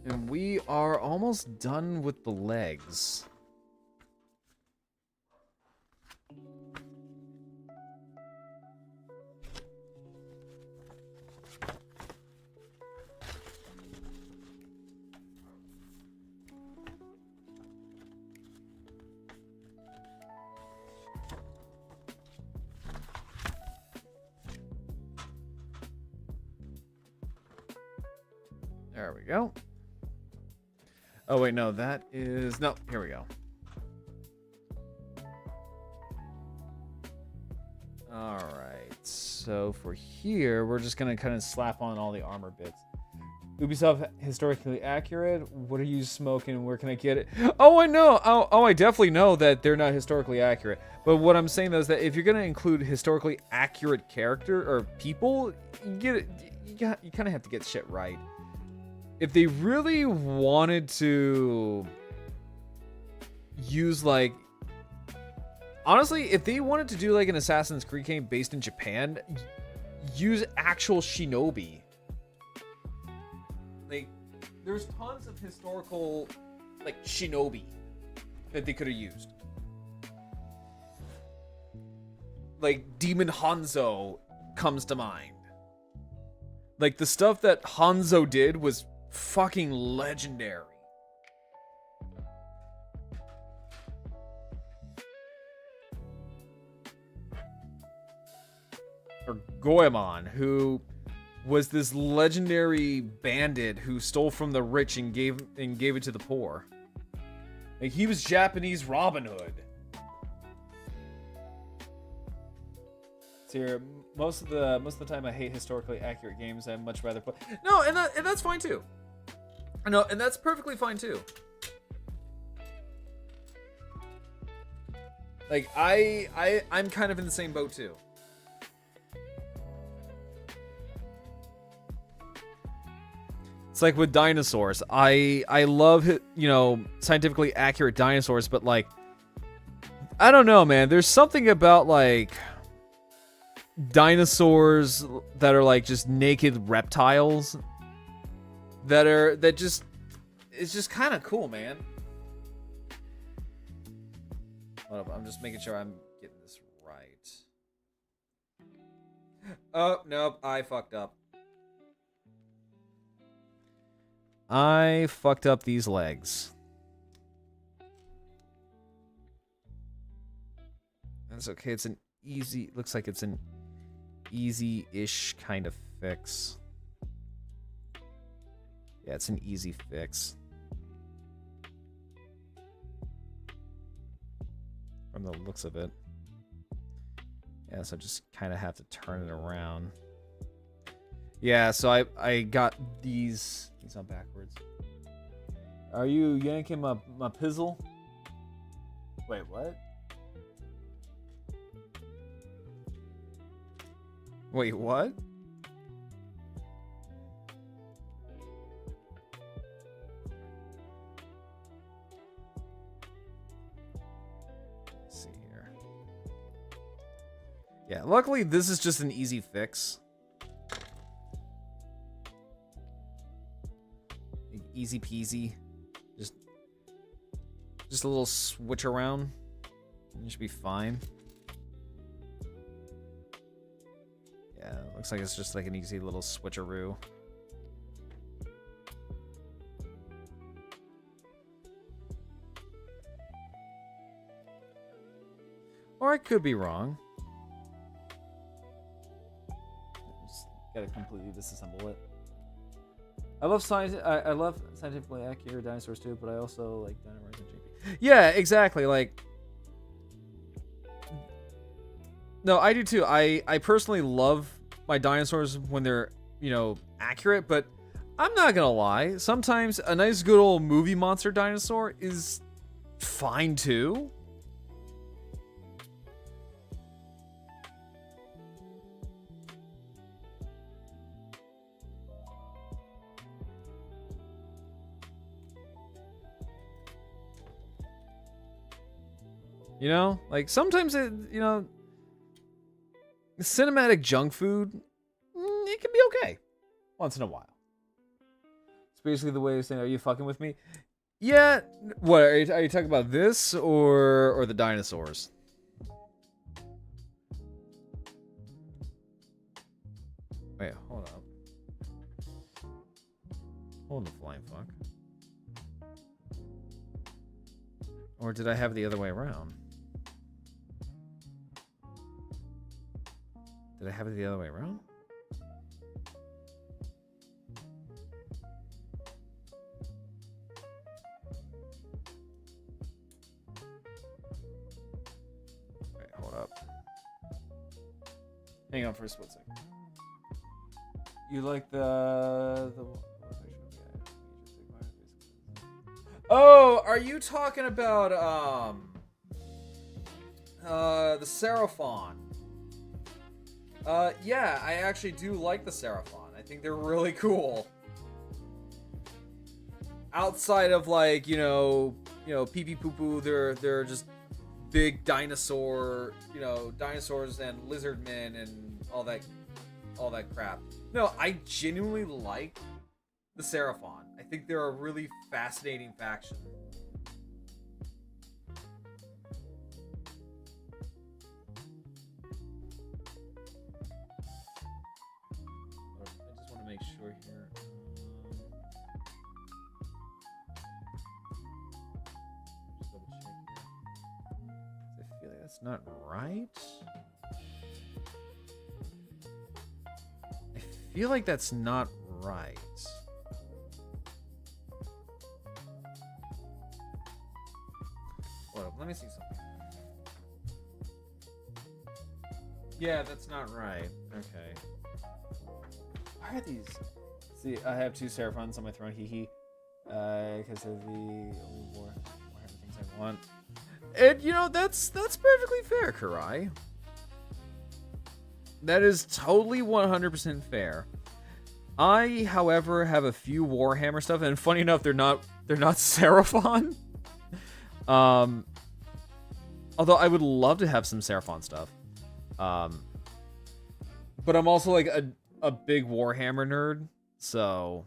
And we are almost done with the legs. There we go. Oh, wait, no, that is... No, here we go. Alright, so for here, we're just going to kind of slap on all the armor bits. Ubisoft historically accurate? What are you smoking? Where can I get it? Oh, I know! Oh, I definitely know that they're not historically accurate. But what I'm saying, though, is that if you're going to include historically accurate character or people, you kind of have to get shit right. If they really wanted to use, like... Honestly, if they wanted to do, like, an Assassin's Creed game based in Japan, use actual shinobi. Like, there's tons of historical, like, shinobi that they could have used. Like, Demon Hanzo comes to mind. Like, the stuff that Hanzo did was fucking legendary. or Goemon, who was this legendary bandit who stole from the rich and gave it to the poor. Like, he was Japanese Robin Hood. So here, most of the time I hate historically accurate games. I'd much rather play. No, and that's fine too. No, and that's perfectly fine too. Like, I'm kind of in the same boat too. It's like with dinosaurs. I love, you know, scientifically accurate dinosaurs, but like, I don't know, man. There's something about like dinosaurs that are like just naked reptiles that just, it's just kind of cool, man. Hold up, I'm just making sure I'm getting this right. Oh, nope, I fucked up. I fucked up these legs. That's okay, it's an easy, looks like it's an easy-ish kind of fix. Yeah, it's an easy fix. From the looks of it. Yeah, so I just kind of have to turn it around. Yeah, so I got these on backwards. Are you yanking my pizzle? Wait, what? Wait, what? Let's see here. Yeah, luckily this is just an easy fix. Easy peasy. Just a little switch around. And it should be fine. Yeah, looks like it's just like an easy little switcheroo. Or I could be wrong. Just gotta completely disassemble it. I love scientifically accurate dinosaurs too, but I also like dinosaurs and JP. Yeah, exactly. Like, no, I do too. I personally love my dinosaurs when they're, you know, accurate, but I'm not gonna lie. Sometimes a nice good old movie monster dinosaur is fine too. You know, like sometimes it, you know, cinematic junk food, it can be okay once in a while. It's basically the way of saying, "Are you fucking with me?" Yeah. What are you talking about? This or the dinosaurs? Wait, hold up. Hold the flying fuck. Or did I have it the other way around? Did I have it the other way around? Wait, hold up. Hang on for a split second. You like the Oh, are you talking about the Seraphon? Yeah, I actually do like the Seraphon. I think they're really cool. Outside of like, you know, pee pee poo poo, they're just big dinosaur, you know, dinosaurs and lizard men and all that crap. No, I genuinely like the Seraphon. I think they're a really fascinating faction. I just want to make sure here. Just double check here. I feel like that's not right. feel like that's not right. Hold up, let me see something. Yeah, that's not right. Okay. Why are these? See, I have 2 Seraphons on my throne, hee hee. Because of the only war things I want. And, you know, that's perfectly fair, Karai. That is totally 100% fair. I, however, have a few Warhammer stuff, and funny enough, they're not Seraphon. Although I would love to have some Seraphon stuff. But I'm also like a big Warhammer nerd, so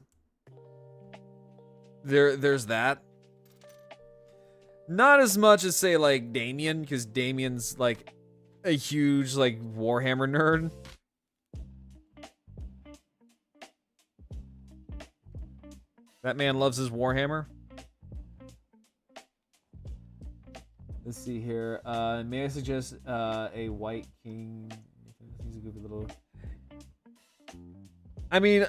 there's that. Not as much as say like Damien, because Damien's like a huge like Warhammer nerd. That man loves his Warhammer. Let's see here. May I suggest a White King? He's a goofy little. I mean,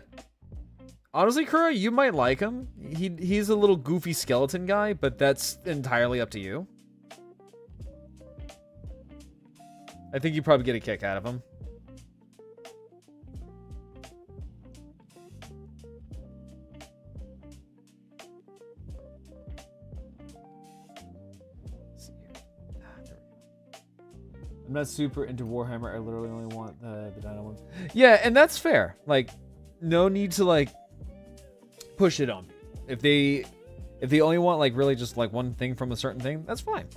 honestly, Kura, you might like him. He's a little goofy skeleton guy, but that's entirely up to you. I think you probably get a kick out of him. I'm not super into Warhammer. I literally only want the Dino one. Yeah, and that's fair. Like, no need to like push it on me. If they only want like really just like one thing from a certain thing, that's fine.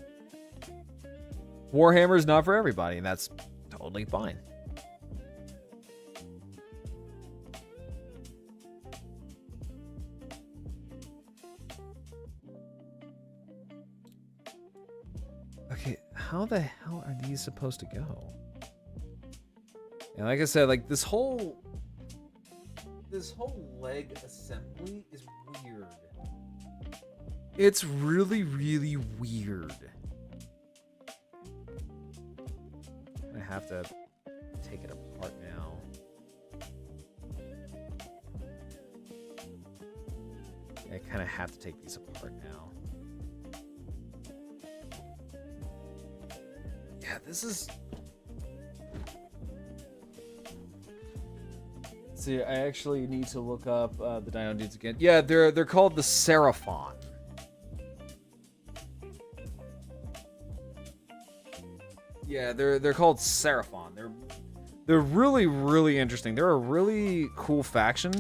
Warhammer is not for everybody, and that's totally fine. Okay, how the hell are these supposed to go? And like I said, like this whole leg assembly is weird. It's really, really weird. I have to take it apart now. I kind of have to take these apart now. Yeah, this is... See, I actually need to look up the Dino Dudes again. Yeah, they're called the Seraphon. Yeah, they're called Seraphon. They're really, really interesting. They're a really cool faction.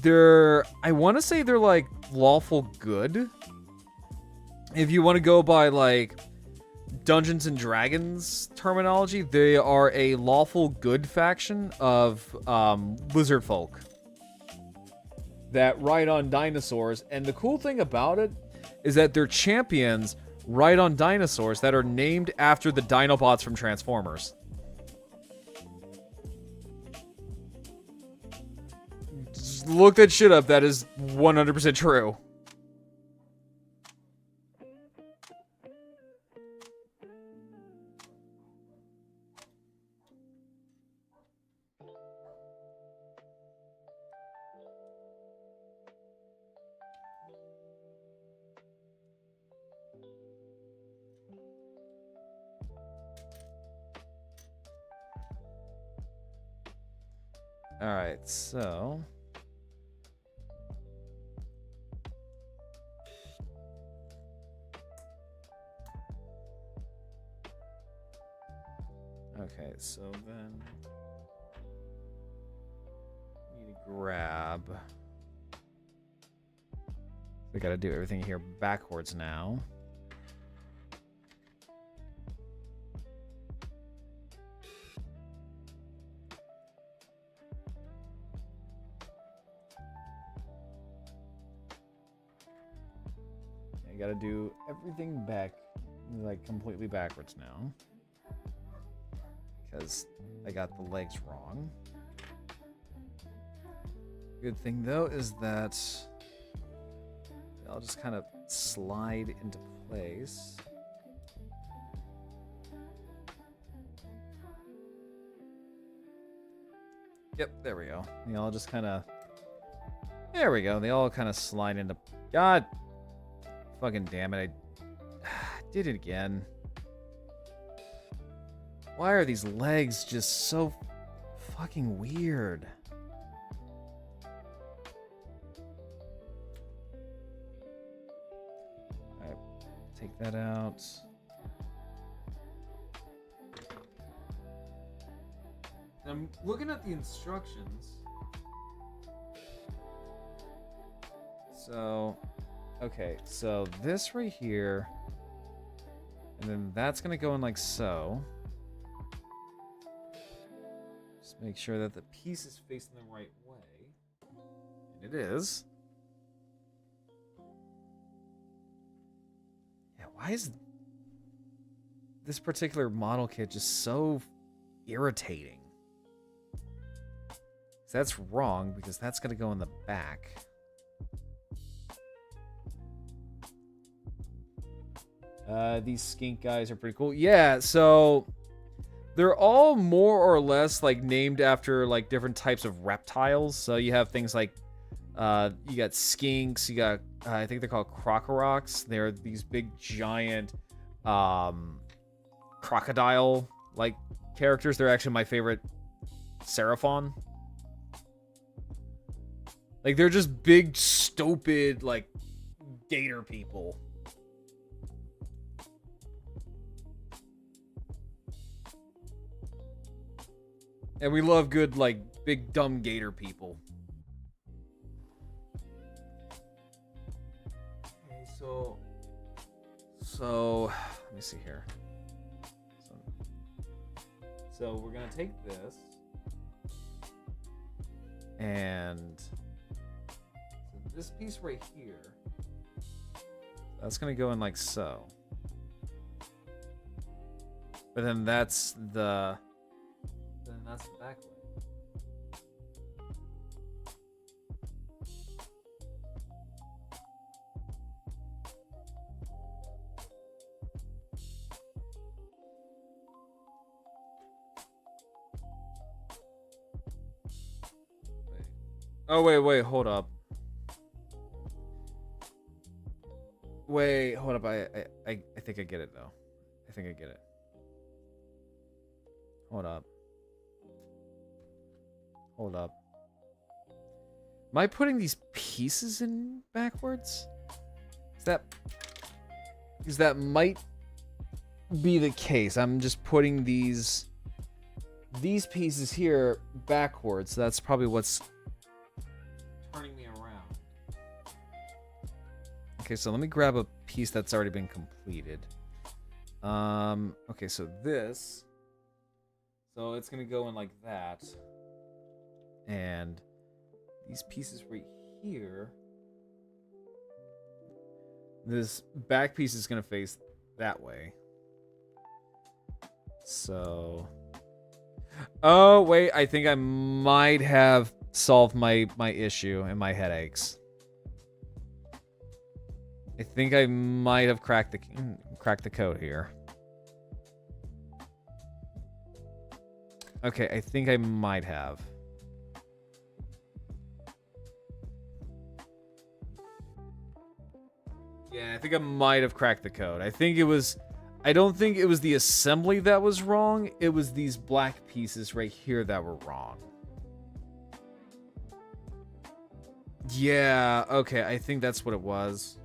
I want to say they're like lawful good. If you want to go by like Dungeons and Dragons terminology, they are a lawful good faction of lizard folk that ride on dinosaurs. And the cool thing about it is that their champions ride on dinosaurs that are named after the Dinobots from Transformers. Just look that shit up. That is 100% true. Alright, so... Okay, so then... need to grab... We gotta do everything here backwards now. Gotta do everything back, like completely backwards now. Because I got the legs wrong. Good thing though is that I'll just kind of slide into place. Yep, there we go. They all just kind of... There we go. They all kind of slide into... God! Fucking damn it. I did it again. Why are these legs just so fucking weird? Alright, take that out. I'm looking at the instructions. So, okay, so this right here, and then that's gonna go in like so. Just make sure that the piece is facing the right way. And it is. Yeah, why is this particular model kit just so irritating? That's wrong, because that's going to go in the back. These skink guys are pretty cool. Yeah, so they're all more or less like named after like different types of reptiles. So you have things like you got skinks, you got I think they're called crocorocs. They're these big giant crocodile like characters. They're actually my favorite Seraphon. Like, they're just big, stupid, like, gator people. And we love good, like, big, dumb gator people. Okay, so, let me see here. So we're gonna take this. And... this piece right here, that's gonna go in like so. But then that's the back way. Oh wait, hold up. Wait, hold up. I think I get it though. I think I get it. Hold up. Hold up. Am I putting these pieces in backwards? Because that might be the case. I'm just putting these pieces here backwards. So that's probably what's turning me around. Okay, so let me grab a piece that's already been completed. Okay, so this. So it's gonna go in like that. And these pieces right here. This back piece is gonna face that way. So. Oh, wait, I think I might have solved my issue and my headaches. I think I might have cracked the code here. Okay, I think I might have. Yeah, I think I might have cracked the code. I don't think it was the assembly that was wrong. It was these black pieces right here that were wrong. Yeah, okay, I think that's what it was.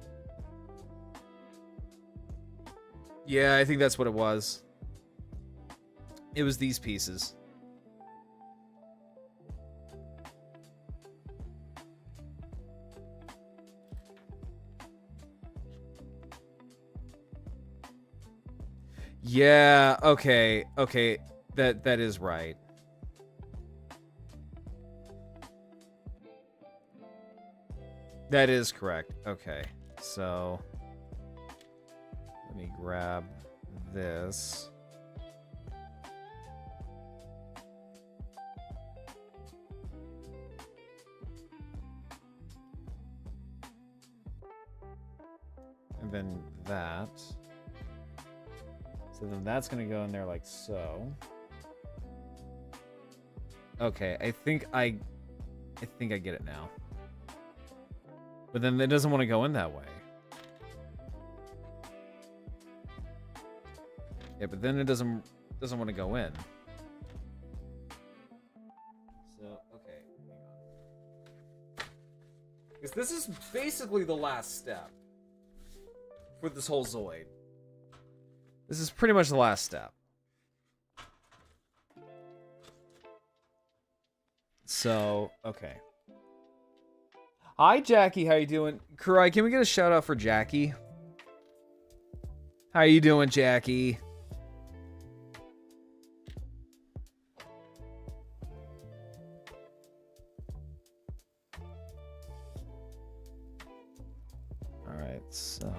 Yeah, I think that's what it was. It was these pieces. Yeah, okay, that is right. That is correct. Okay, so let me grab this. And then that. So then that's going to go in there like so. Okay, I think I get it now. But then it doesn't want to go in that way. Yeah, but then it doesn't want to go in. So, okay, hang on. Because this is basically the last step for this whole Zoid. This is pretty much the last step. So, okay. Hi, Jackie. How you doing? Kurai, can we get a shout out for Jackie? How you doing, Jackie? Alright, so...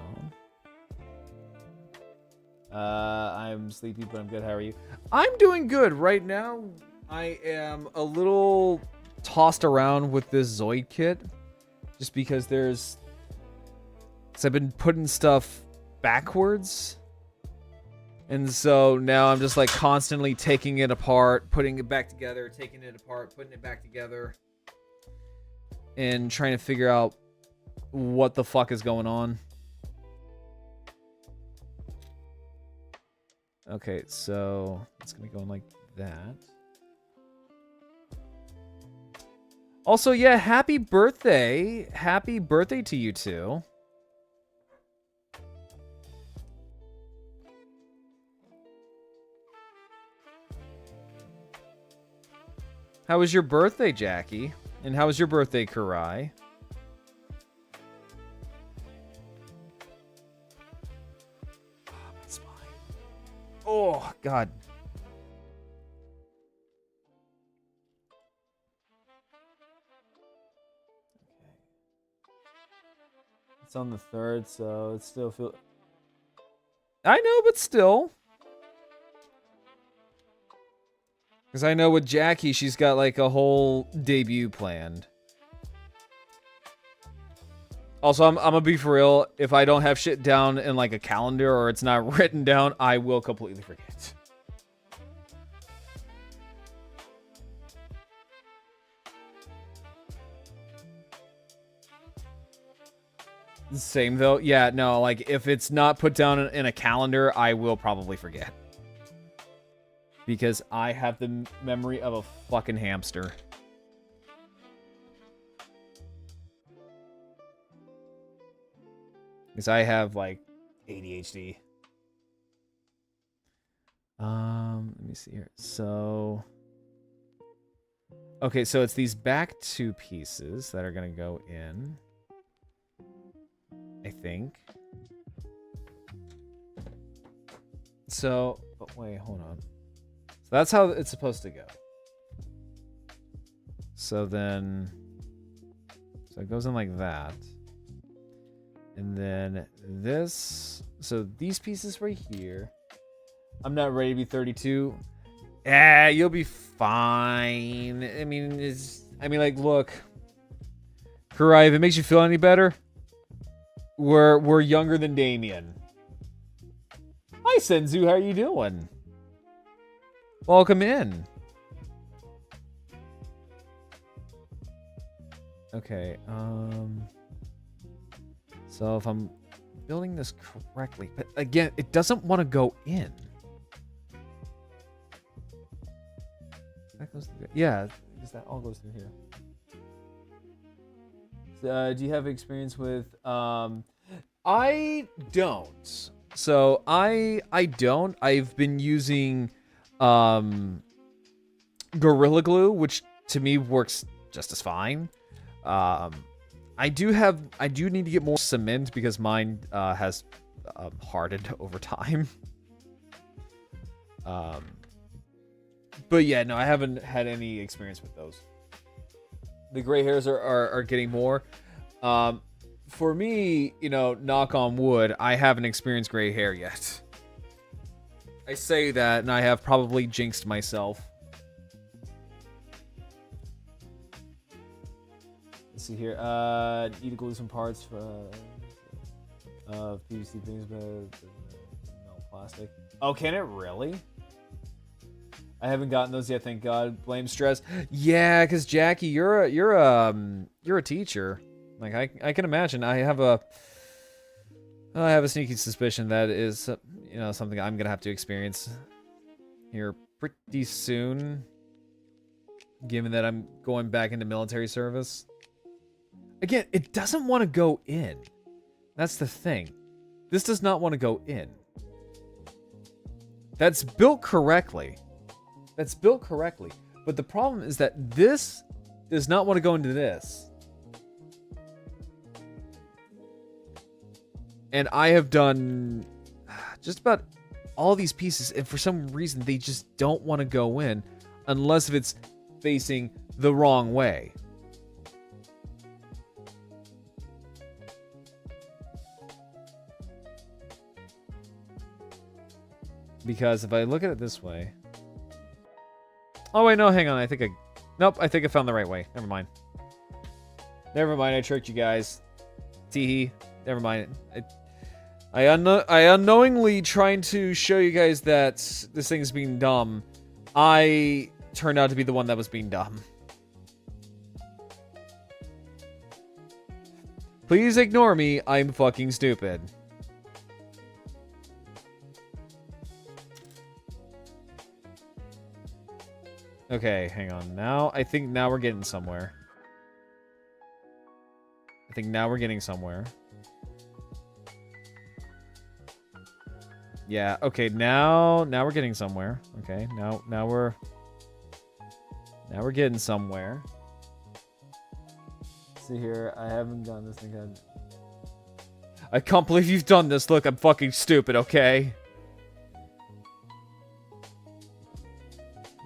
I'm sleepy, but I'm good. How are you? I'm doing good. Right now, I am a little tossed around with this Zoid kit. Just because because I've been putting stuff backwards. And so now I'm just like constantly taking it apart, putting it back together, taking it apart, putting it back together. And trying to figure out what the fuck is going on. Okay, so it's gonna go in like that. Also, yeah, happy birthday. Happy birthday to you two. How was your birthday, Jackie? And how was your birthday, Kurai? Oh, God. Okay. It's on the 3rd, so it still feels... I know, but still. Because I know with Jackie, she's got like a whole debut planned. Also, I'm gonna be for real. If I don't have shit down in like a calendar or it's not written down, I will completely forget. Same though. Yeah, no, like if it's not put down in a calendar, I will probably forget. Because I have the memory of a fucking hamster. Because I have like ADHD. Let me see here. So, okay, so it's these back two pieces that are gonna go in. I think. So, but wait, hold on. So that's how it's supposed to go. So then, so it goes in like that. And then this, so these pieces right here. I'm not ready to be 32. You'll be fine. I mean, like, look. Kurai, if it makes you feel any better, we're younger than Damien. Hi, Senzu, how are you doing? Welcome in. Okay, so if I'm building this correctly, but again, it doesn't want to go in. That goes through, yeah, because that all goes through here. Do you have experience with, I don't. So I don't. I've been using, Gorilla Glue, which to me works just as fine. I do need to get more cement because mine has hardened over time. But yeah, no, I haven't had any experience with those. The gray hairs are getting more. For me, you know, knock on wood, I haven't experienced gray hair yet. I say that, and I have probably jinxed myself. Let's see here. Need to glue some parts for PVC things, but no plastic. Oh, can it really? I haven't gotten those yet, thank God. Blame stress. Yeah, because Jackie, you're a teacher. Like I can imagine. I have a sneaky suspicion that is something I'm gonna have to experience here pretty soon, given that I'm going back into military service. Again, it doesn't want to go in. That's the thing. This does not want to go in. That's built correctly. But the problem is that this does not want to go into this. And I have done just about all these pieces, and for some reason they just don't want to go in unless if it's facing the wrong way. Because if I look at it this way... Oh, wait, no, hang on. Nope, I think I found the right way. Never mind. I tricked you guys. Teehee. Never mind. I unknowingly trying to show you guys that this thing is being dumb. I turned out to be the one that was being dumb. Please ignore me. I'm fucking stupid. Okay, hang on. I think now we're getting somewhere. Yeah, okay, now we're getting somewhere. Okay, now we're getting somewhere. Let's see here, I haven't done this thing yet. I can't believe you've done this. Look, I'm fucking stupid, okay?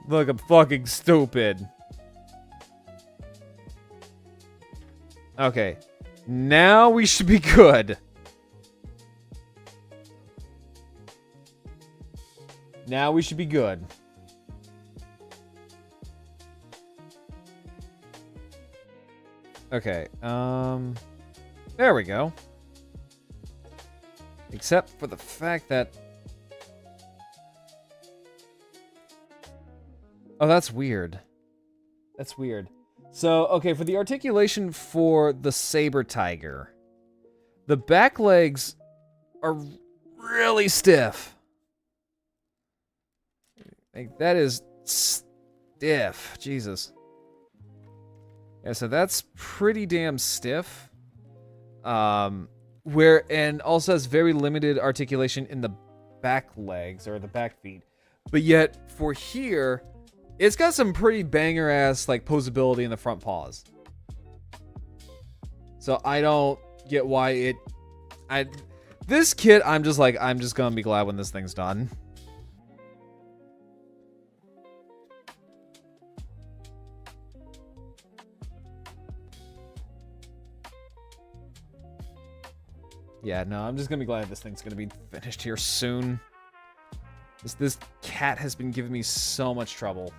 Look, I'm fucking stupid. Okay. Now we should be good. Okay, there we go. Except for the fact that... Oh, that's weird. So, okay, for the articulation for the Saber Tiger, the back legs are really stiff. Like, that is stiff. Jesus. Yeah, so that's pretty damn stiff. And also has very limited articulation in the back legs, or the back feet. But yet, for here... It's got some pretty banger-ass, like, posability in the front paws. So I don't get why this kit, I'm just gonna be glad when this thing's done. Yeah, no, I'm just gonna be glad this thing's gonna be finished here soon. This cat has been giving me so much trouble.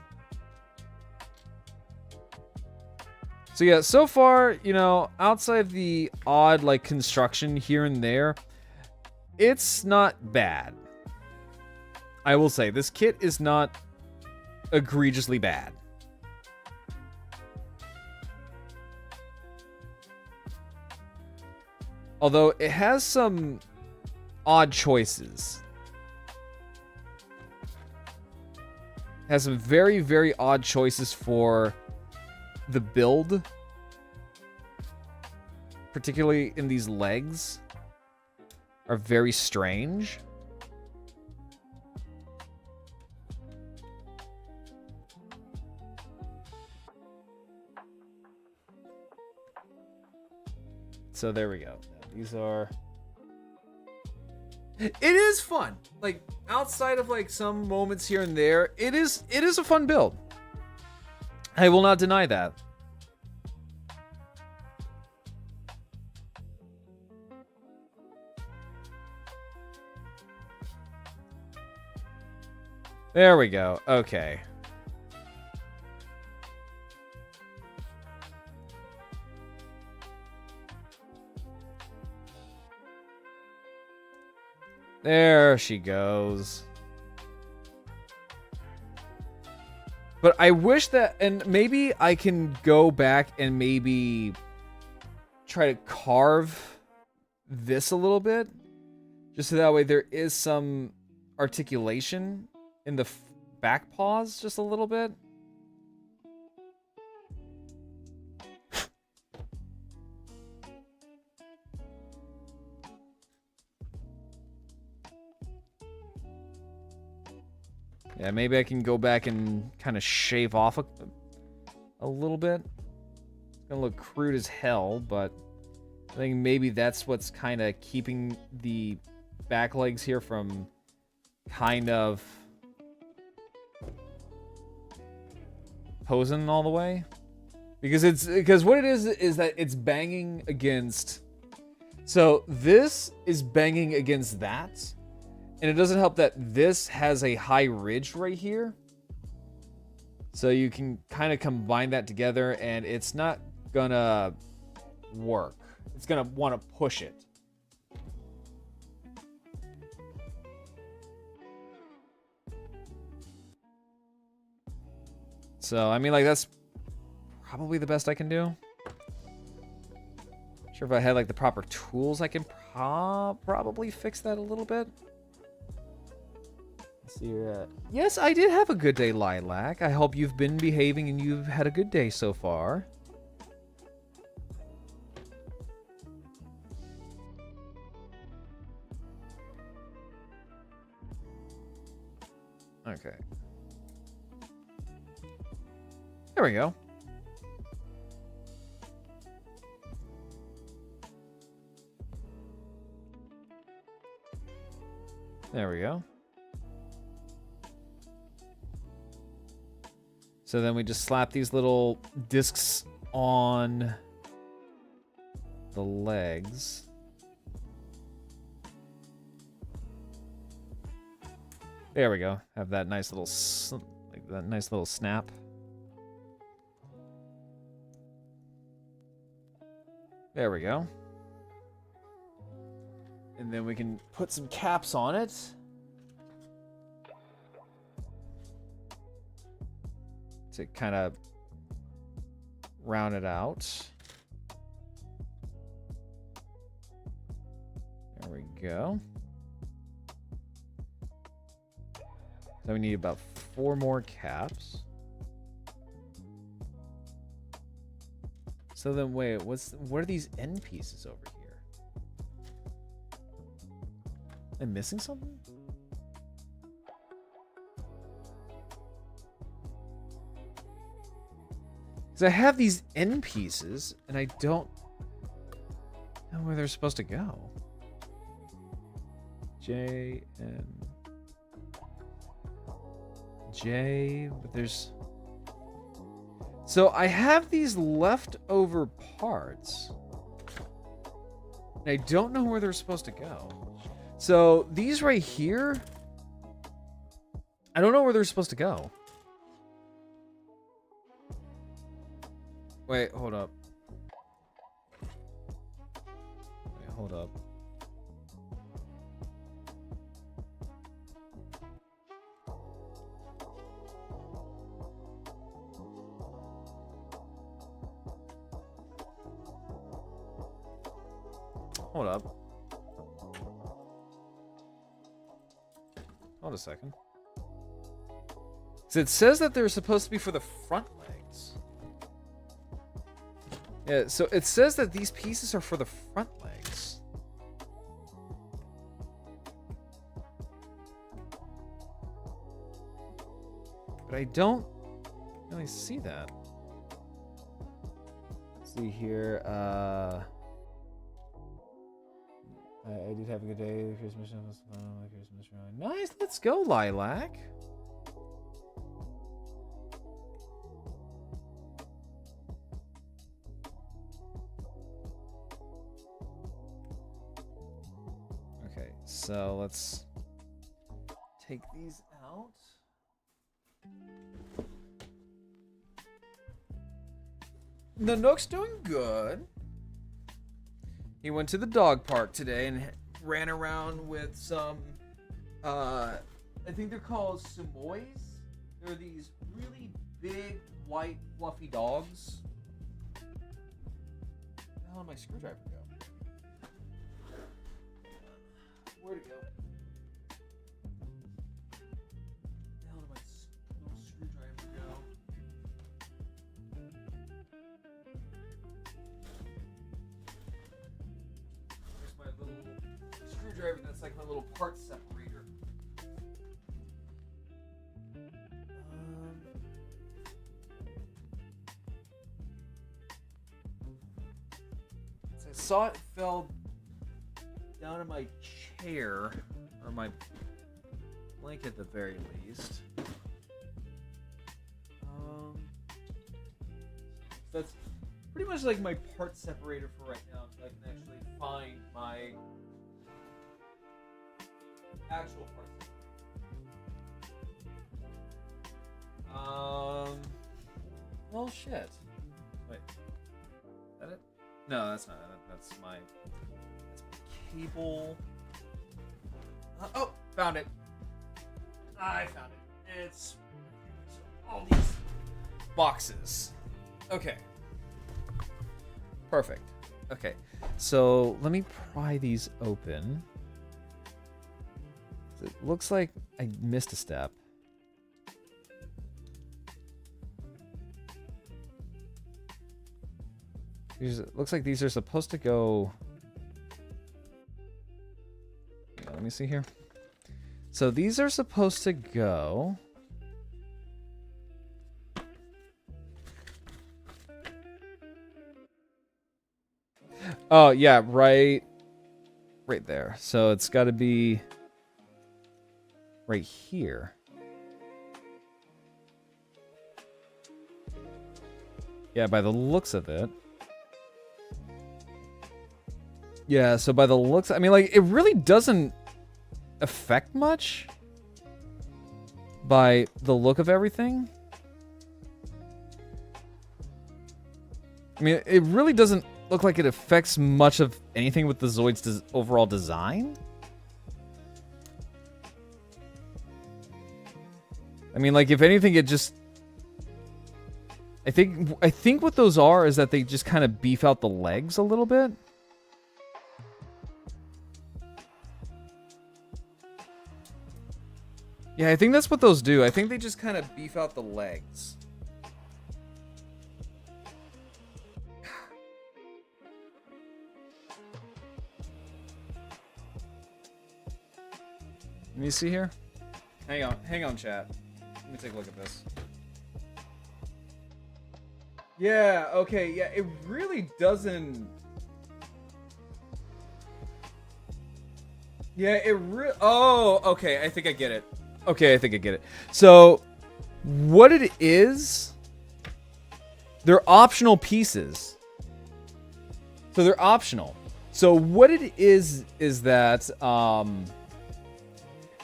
So yeah, so far, outside the odd, like, construction here and there, it's not bad. I will say, this kit is not egregiously bad. Although, it has some odd choices. It has some very, very odd choices for... the build, particularly in these legs, are very strange. So there we go. These are... It is fun. Like, outside of, like, some moments here and there, it is a fun build. I will not deny that. There we go. Okay. There she goes. But I wish that, and maybe I can go back and maybe try to carve this a little bit, just so that way there is some articulation in the back paws just a little bit. Yeah, maybe I can go back and kind of shave off a little bit. It's gonna look crude as hell, but I think maybe that's what's kind of keeping the back legs here from kind of posing all the way. Because what it is that it's banging against. So this is banging against that. And it doesn't help that this has a high ridge right here. So you can kind of combine that together and it's not gonna work. It's gonna want to push it. So, I mean, like, that's probably the best I can do. Sure, if I had, like, the proper tools, I can probably fix that a little bit. See here. Yes, I did have a good day, Lilac. I hope you've been behaving and you've had a good day so far. Okay. There we go. There we go. So then we just slap these little discs on the legs. There we go. Have that nice little snap. There we go. And then we can put some caps on it. To kind of round it out. There we go. So we need about 4 more caps. So then wait, what are these end pieces over here? Am I missing something? I have these end pieces, and I don't know where they're supposed to go. J and J, but there's... So I have these leftover parts, and I don't know where they're supposed to go. So these right here, I don't know where they're supposed to go. Wait, hold up. Wait, hold up. Hold up. Hold a second. So it says that they're supposed to be for the front legs. Yeah, so it says that these pieces are for the front legs. But I don't really see that. Let's see here. I did have a good day. Christmas was fun. Christmas run. Nice. Let's go, Lilac. Okay, so let's take these out. Nanook's doing good. He went to the dog park today and ran around with some, I think they're called Samoys. They're these really big, white, fluffy dogs. Where the hell did my screwdriver go? Where'd it go? Where the hell did my little screwdriver go? There's my little screwdriver that's like my little part separator. So I saw it fell down in my chair, or my blanket at the very least. That's pretty much like my part separator for right now, so I can actually find my actual part separator. Well, shit. Wait. Is that it? No, that's not it. That's my cable. Oh, found it. I found it. It's all these boxes. Okay. Perfect. Okay. So let me pry these open. It looks like I missed a step. It looks like these are supposed to go. Yeah, let me see here. So these are supposed to go. Oh, yeah, right there. So it's got to be right here. Yeah, by the looks of it. Yeah, so by the looks, I mean, like, it really doesn't affect much by the look of everything. I mean, it really doesn't look like it affects much of anything with the Zoid's overall design. I mean, like, if anything, it just... I think what those are is that they just kind of beef out the legs a little bit. Yeah, I think that's what those do. I think they just kind of beef out the legs. Let me see here. Hang on, chat. Let me take a look at this. Yeah, okay, yeah, it really doesn't... Yeah, it really... Oh, okay, I think I get it. Okay, I think I get it. So, what it is... They're optional pieces. So they're optional. So what it is that...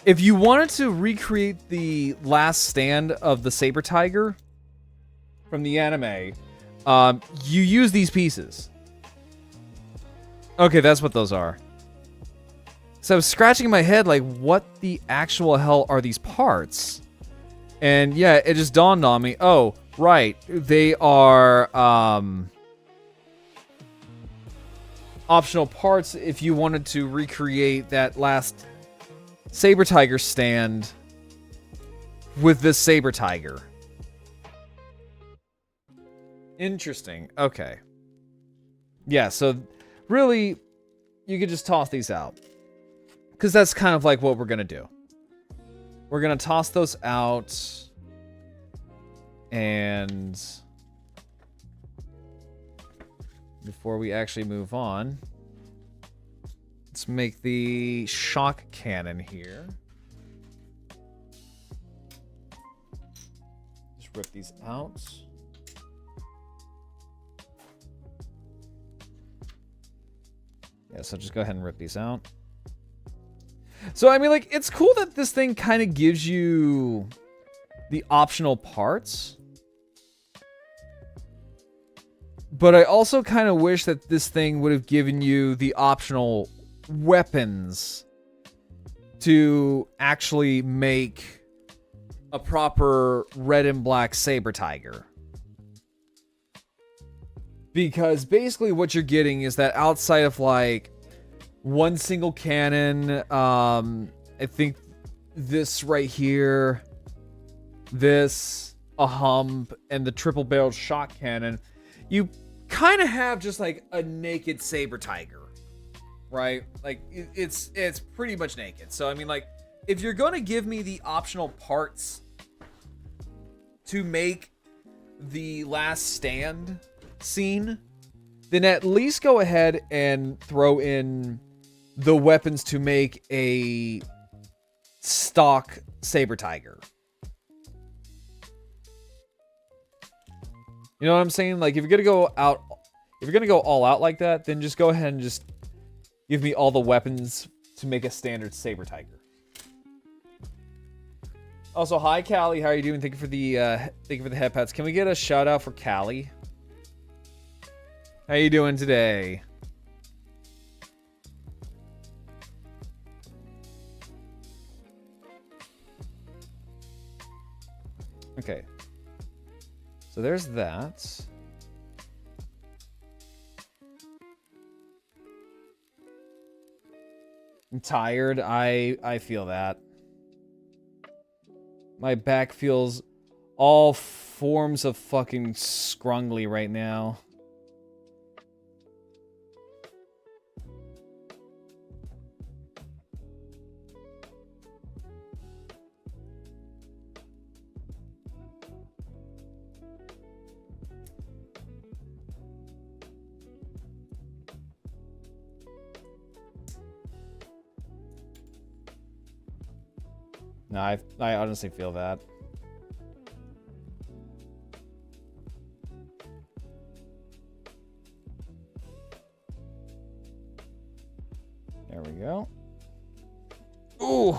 if you wanted to recreate the last stand of the Saber Tiger from the anime, you use these pieces. Okay, that's what those are. So I was scratching in my head, like, what the actual hell are these parts? And yeah, it just dawned on me. Oh, right. They are optional parts if you wanted to recreate that last Saber Tiger stand with this Saber Tiger. Interesting. Okay. Yeah, so really, you could just toss these out. Because that's kind of like what we're going to do. We're going to toss those out. And before we actually move on, let's make the shock cannon here. Just rip these out. Yeah, so just go ahead and rip these out. So, I mean, like, it's cool that this thing kind of gives you the optional parts. But I also kind of wish that this thing would have given you the optional weapons to actually make a proper red and black saber tiger. Because basically what you're getting is that outside of like one single cannon, I think this right here, this, a hump, and the triple barreled shot cannon, you kind of have just like a naked saber tiger, right? Like it's pretty much naked. So I mean, like, if you're gonna give me the optional parts to make the last stand scene, then at least go ahead and throw in the weapons to make a stock saber tiger. You know what I'm saying? Like, if you're gonna go all out like that, then just go ahead and just give me all the weapons to make a standard saber tiger. Also, hi Callie, how are you doing? Thank you for the head pats. Can we get a shout out for Callie? How you doing today? Okay. So there's that. I'm tired. I feel that. My back feels all forms of fucking scrungly right now. No, I honestly feel that. There we go. Ooh.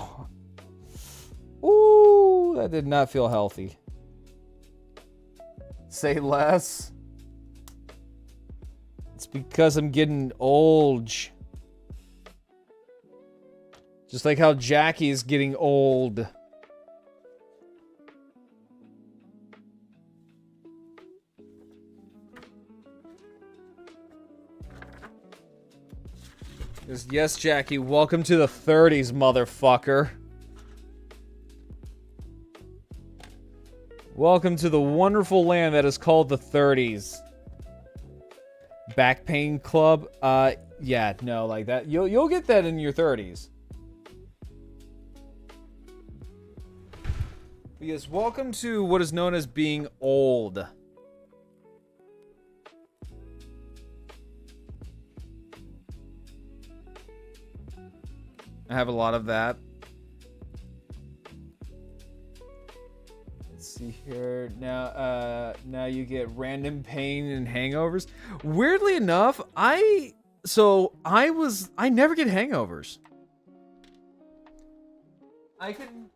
Ooh, that did not feel healthy. Say less. It's because I'm getting old. Just like how Jackie's getting old. Yes, Jackie, welcome to the 30s, motherfucker. Welcome to the wonderful land that is called the 30s. Back pain club? Yeah, no, like that. You'll get that in your 30s. Yes, welcome to what is known as being old. I have a lot of that. Let's see here. Now you get random pain and hangovers. Weirdly enough, I never get hangovers. I can,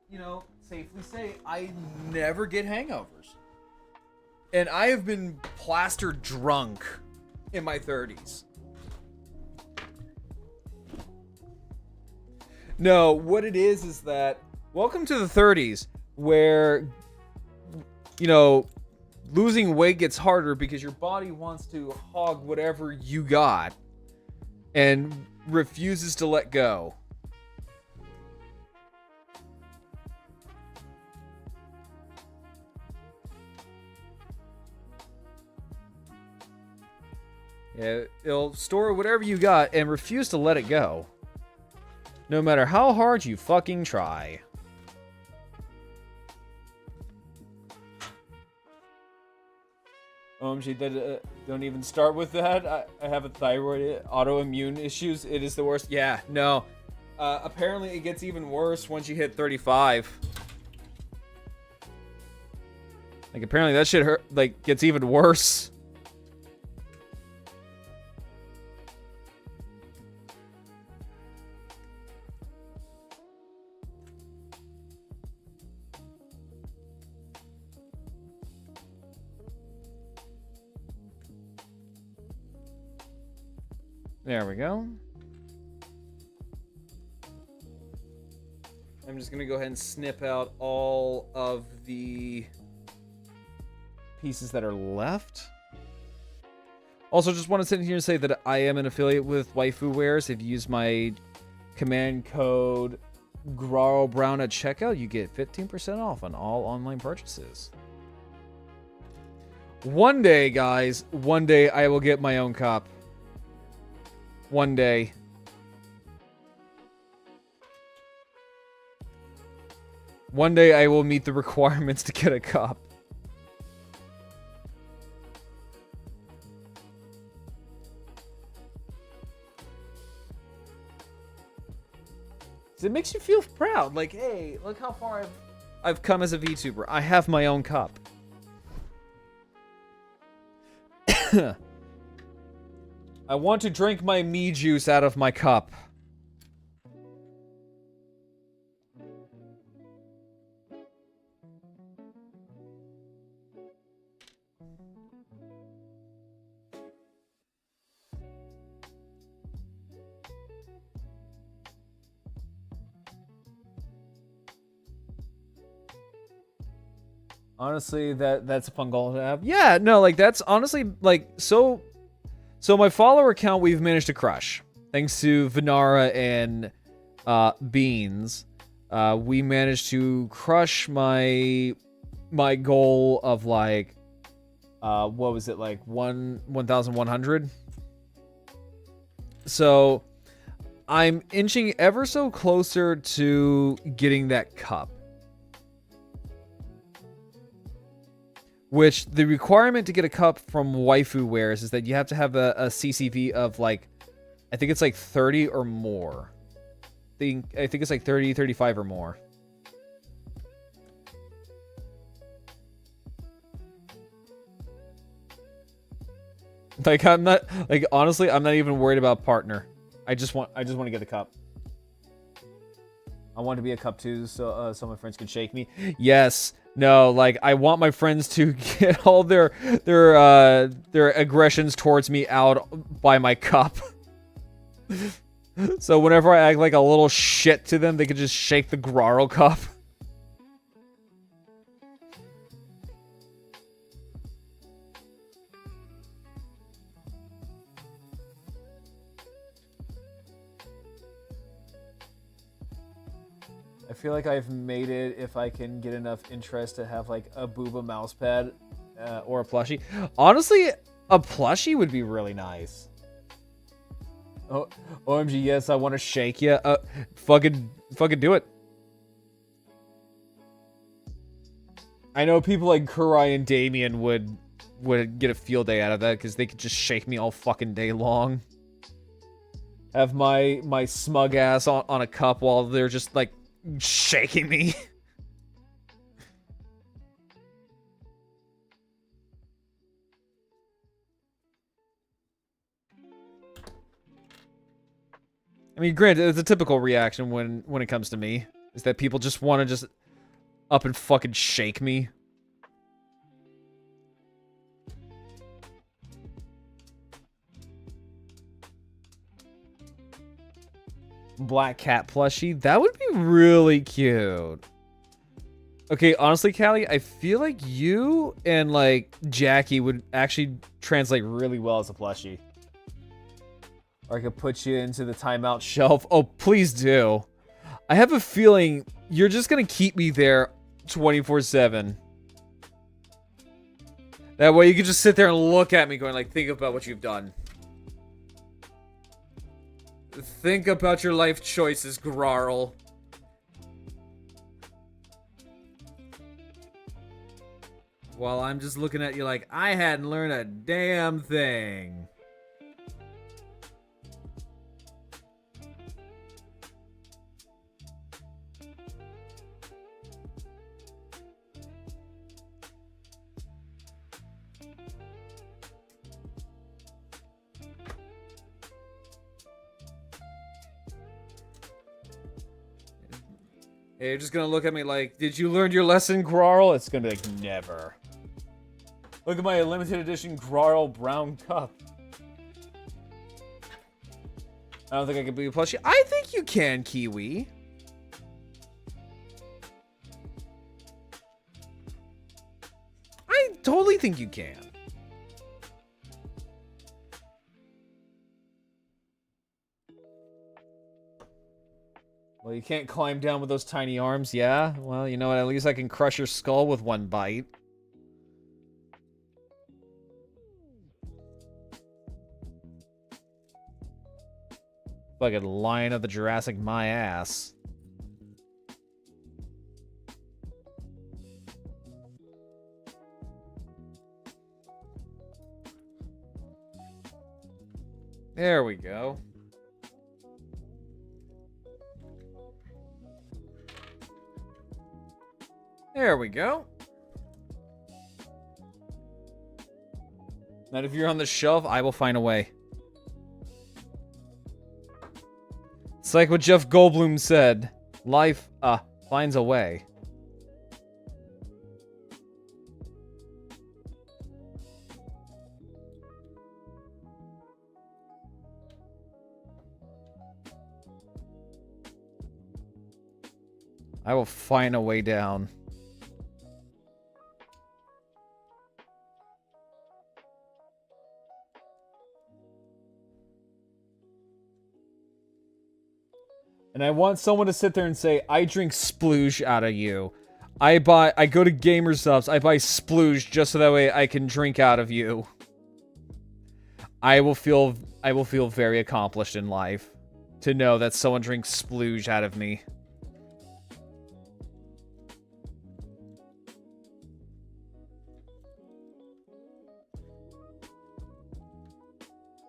safely say I never get hangovers. And I have been plastered drunk in my 30s. No, what it is that welcome to the 30s where losing weight gets harder because your body wants to hog whatever you got and refuses to let go. Yeah, it'll store whatever you got and refuse to let it go. No matter how hard you fucking try. Don't even start with that. I have a thyroid autoimmune issues. It is the worst. Yeah, no. Apparently it gets even worse once you hit 35. Like, apparently that shit gets even worse. There we go. I'm just gonna go ahead and snip out all of the pieces that are left. Also, just want to sit here and say that I am an affiliate with Waifu Wares. If you use my command code GRARLBROWN at checkout, you get 15% off on all online purchases. One day, guys, one day I will get my own cup. One day. One day I will meet the requirements to get a cup. It makes you feel proud. Like, hey, look how far I've come as a VTuber. I have my own cup. I want to drink my me juice out of my cup. Honestly, that's a fun goal to have. Yeah, no, like that's honestly like so my follower count we've managed to crush. Thanks to Venara and Beans. We managed to crush my goal of like what was it, like 1,100? So I'm inching ever so closer to getting that cup. Which, the requirement to get a cup from Waifu Wares is that you have to have a CCV of, like, I think it's like 30 or more. I think it's like 30, 35 or more. Like, I'm not, like, honestly, I'm not even worried about partner. I just want to get the cup. I want to be a cup too, so my friends can shake me. Yes. No, like, I want my friends to get all their aggressions towards me out by my cup. So whenever I act like a little shit to them, they can just shake the Grarl cup. I feel like I've made it if I can get enough interest to have like a booba mousepad or a plushie. Honestly, a plushie would be really nice. Oh, OMG, yes, I want to shake you. Fucking do it. I know people like Kurai and Damien would get a field day out of that because they could just shake me all fucking day long. Have my smug ass on a cup while they're just like shaking me. I mean, granted, it's a typical reaction when it comes to me, is that people just want to just up and fucking shake me. Black cat plushie. That would be really cute. Okay, honestly, Callie, I feel like you and, like, Jackie would actually translate really well as a plushie. Or I could put you into the timeout shelf. Oh, please do. I have a feeling you're just gonna keep me there 24/7. That way you can just sit there and look at me going, like, think about what you've done. Think about your life choices, Grarl. While I'm just looking at you like, I hadn't learned a damn thing. Hey, you're just gonna look at me like, did you learn your lesson, Grarl? It's gonna be like, never. Look at my limited edition Grarl brown cup. I don't think I can be a plushie. I think you can, Kiwi. really think you can. Well, you can't climb down with those tiny arms, yeah? Well, you know what? At least I can crush your skull with one bite. Fucking Lion of the Jurassic my ass. There we go. There we go. Now, if you're on the shelf, I will find a way. It's like what Jeff Goldblum said. Life, finds a way. I will find a way down. And I want someone to sit there and say, I drink splooge out of you. I go to Gamer Subs, I buy splooge just so that way I can drink out of you. I will feel very accomplished in life to know that someone drinks splooge out of me.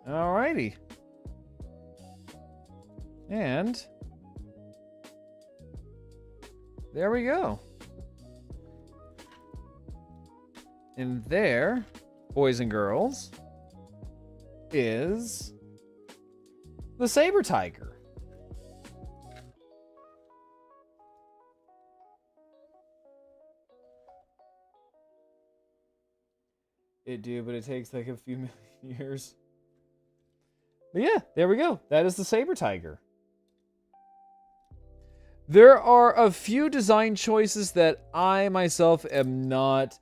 Alrighty. And there we go. And there, boys and girls, is the Saber Tiger. It do, but it takes like a few million years. But yeah, there we go. That is the Saber Tiger. There are a few design choices that I myself am not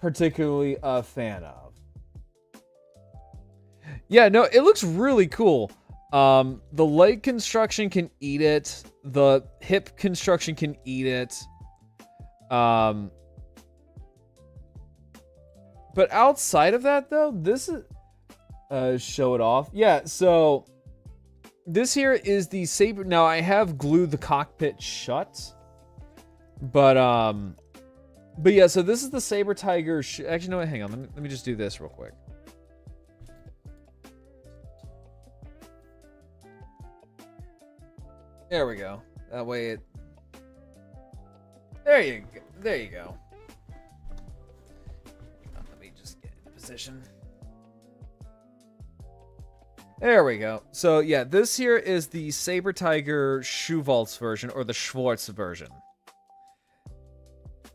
particularly a fan of. Yeah, no, it looks really cool. The leg construction can eat it. The hip construction can eat it. But outside of that, though, this is... show it off. Yeah, so... this here is the Saber... now, I have glued the cockpit shut. But yeah, so this is the Saber Tiger... actually, no, hang on. Let me just do this real quick. There we go. That way it... There you go. There you go. Let me just get into position. There we go. So, yeah, this here is the Saber Tiger Schwartz version, or the Schwartz version.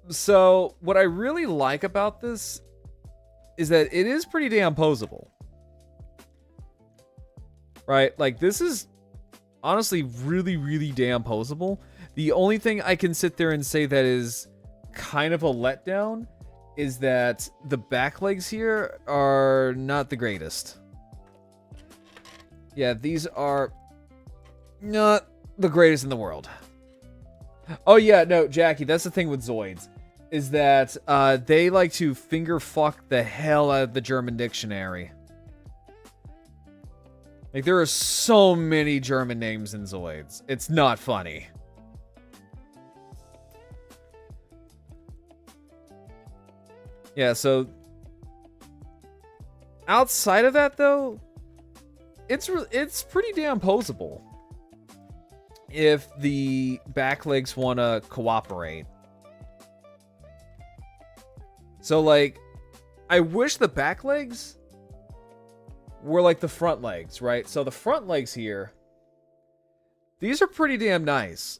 So, what I really like about this is that it is pretty damn posable. Right? Like, this is honestly really, really damn posable. The only thing I can sit there and say that is kind of a letdown is that the back legs here are not the greatest. Yeah, these are not the greatest in the world. Oh yeah, no, Jackie, that's the thing with Zoids. Is that they like to finger fuck the hell out of the German dictionary. Like, there are so many German names in Zoids. It's not funny. Yeah, so... outside of that, though... It's pretty damn posable if the back legs want to cooperate. So, like, I wish the back legs were like the front legs, right? So the front legs here, these are pretty damn nice.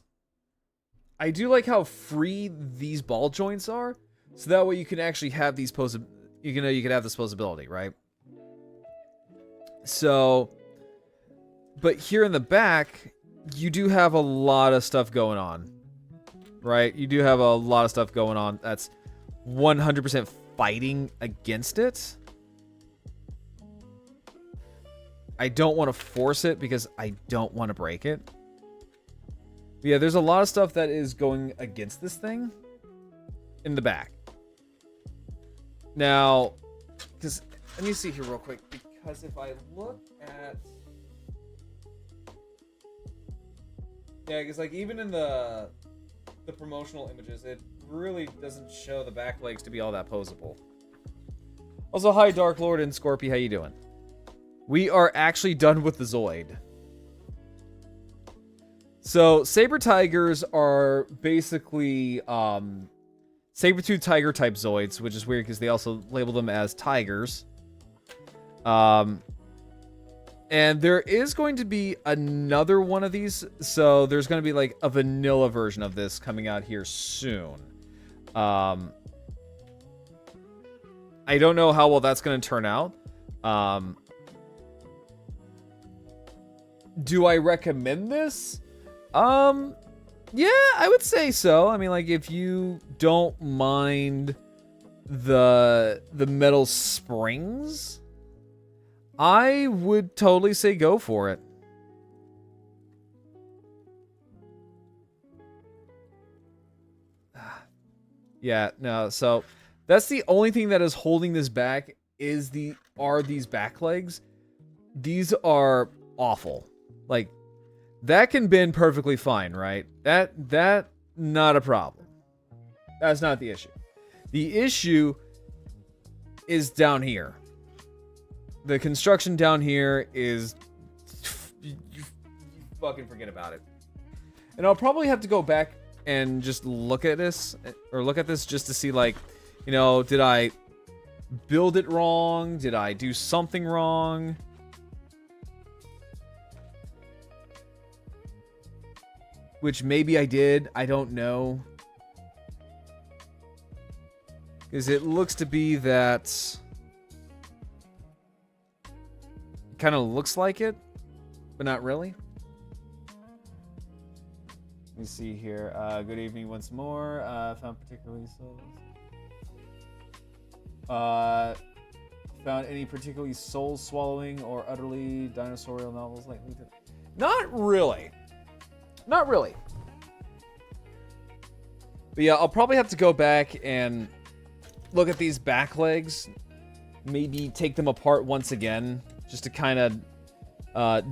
I do like how free these ball joints are, so that way you can actually have these you can have this posability, right? So, but here in the back, you do have a lot of stuff going on, right? You do have a lot of stuff going on that's 100% fighting against it. I don't want to force it because I don't want to break it. But yeah, there's a lot of stuff that is going against this thing in the back. Now, because let me see here real quick, because if I look at, yeah, because like even in the promotional images, it really doesn't show the back legs to be all that posable. Also, hi Dark Lord and Scorpy, how you doing? We are actually done with the Zoid. So Saber Tigers are basically saber-tooth tiger type Zoids, which is weird because they also label them as tigers. And there is going to be another one of these. So there's going to be like a vanilla version of this coming out here soon. I don't know how well that's going to turn out. Do I recommend this? Yeah, I would say so. I mean, like, if you don't mind the metal springs, I would totally say go for it. Yeah, no, so that's the only thing that is holding this back is these back legs. These are awful. Like, that can bend perfectly fine, right? That not a problem. That's not the issue. The issue is down here. The construction down here is you fucking forget about it. And I'll probably have to go back and just look at this just to see, like, you know, did I build it wrong? Did I do something wrong? Which maybe I did. I don't know. Because it looks to be that it kind of looks like it, but not really. Let me see here. Good evening once more. Found particularly found any particularly soul swallowing or utterly dinosaurial novels lately? Not really. Not really. But yeah, I'll probably have to go back and look at these back legs. Maybe take them apart once again, just to kind of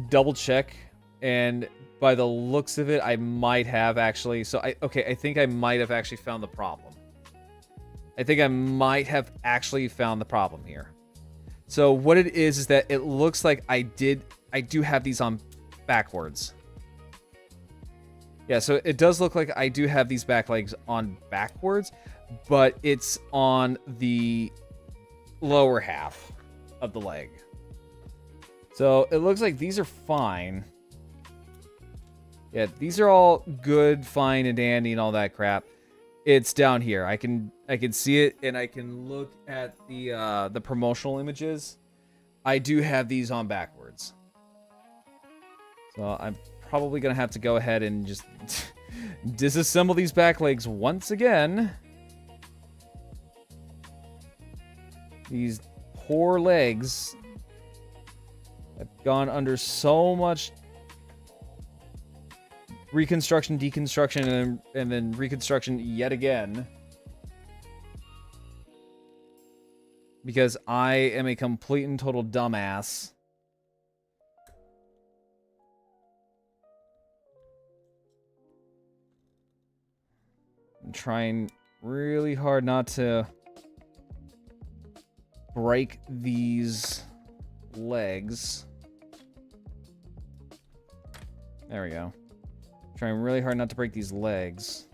double check. And by the looks of it, I might have actually... I think I might have actually found the problem. I think I might have actually found the problem here. So what it is that it looks like I do have these on backwards. Yeah, so it does look like I do have these back legs on backwards, but it's on the lower half of the leg. So it looks like these are fine. Yeah, these are all good, fine, and dandy and all that crap. It's down here. I can see it, and I can look at the promotional images. I do have these on backwards. So I'm probably gonna have to go ahead and just disassemble these back legs once again. These poor legs have gone under so much reconstruction, deconstruction, and then reconstruction yet again. Because I am a complete and total dumbass. I'm trying really hard not to break these legs. There we go. Trying really hard not to break these legs.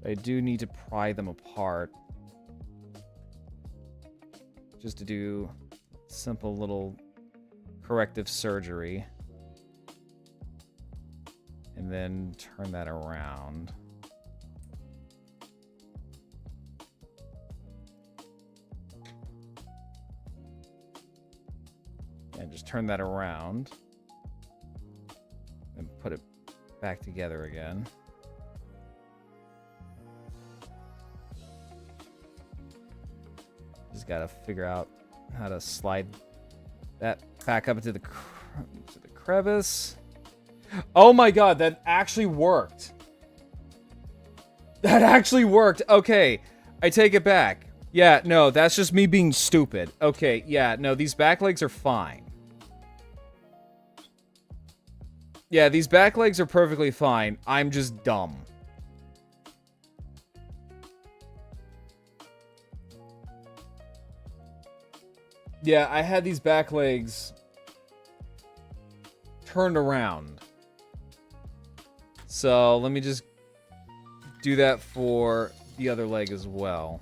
I do need to pry them apart. Just to do simple little corrective surgery. And then turn that around. And just turn that around. And put it back together again. just gotta figure out how to slide that back up into the crevice. Oh my god, that actually worked. That actually worked. Okay, I take it back. Yeah, no, that's just me being stupid. Okay, yeah, no, these back legs are fine. Yeah, these back legs are perfectly fine. I'm just dumb. Yeah, I had these back legs turned around. So let me just do that for the other leg as well.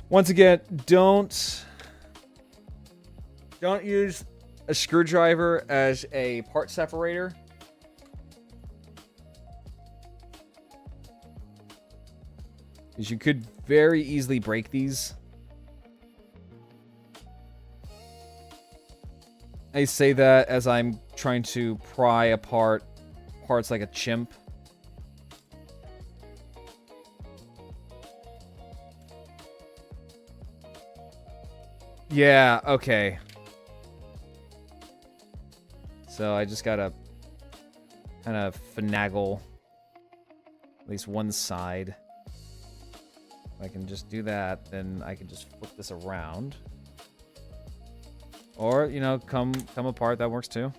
Once again, don't use a screwdriver as a part separator. Because you could very easily break these. I say that as I'm trying to pry apart parts like a chimp. Yeah, okay. So I just gotta kind of finagle at least one side. If I can just do that, then I can just flip this around. Or, you know, come apart, that works too.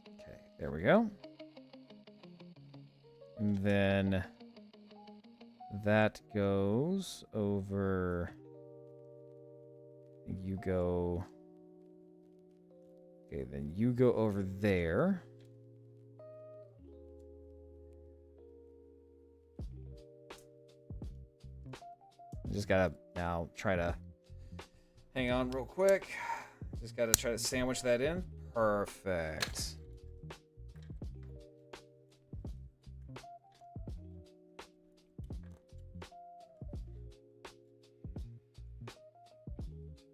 Okay, there we go. And then that goes over. You go. Okay, then you go over there. Just gotta now try to hang on real quick. Just gotta try to sandwich that in. Perfect.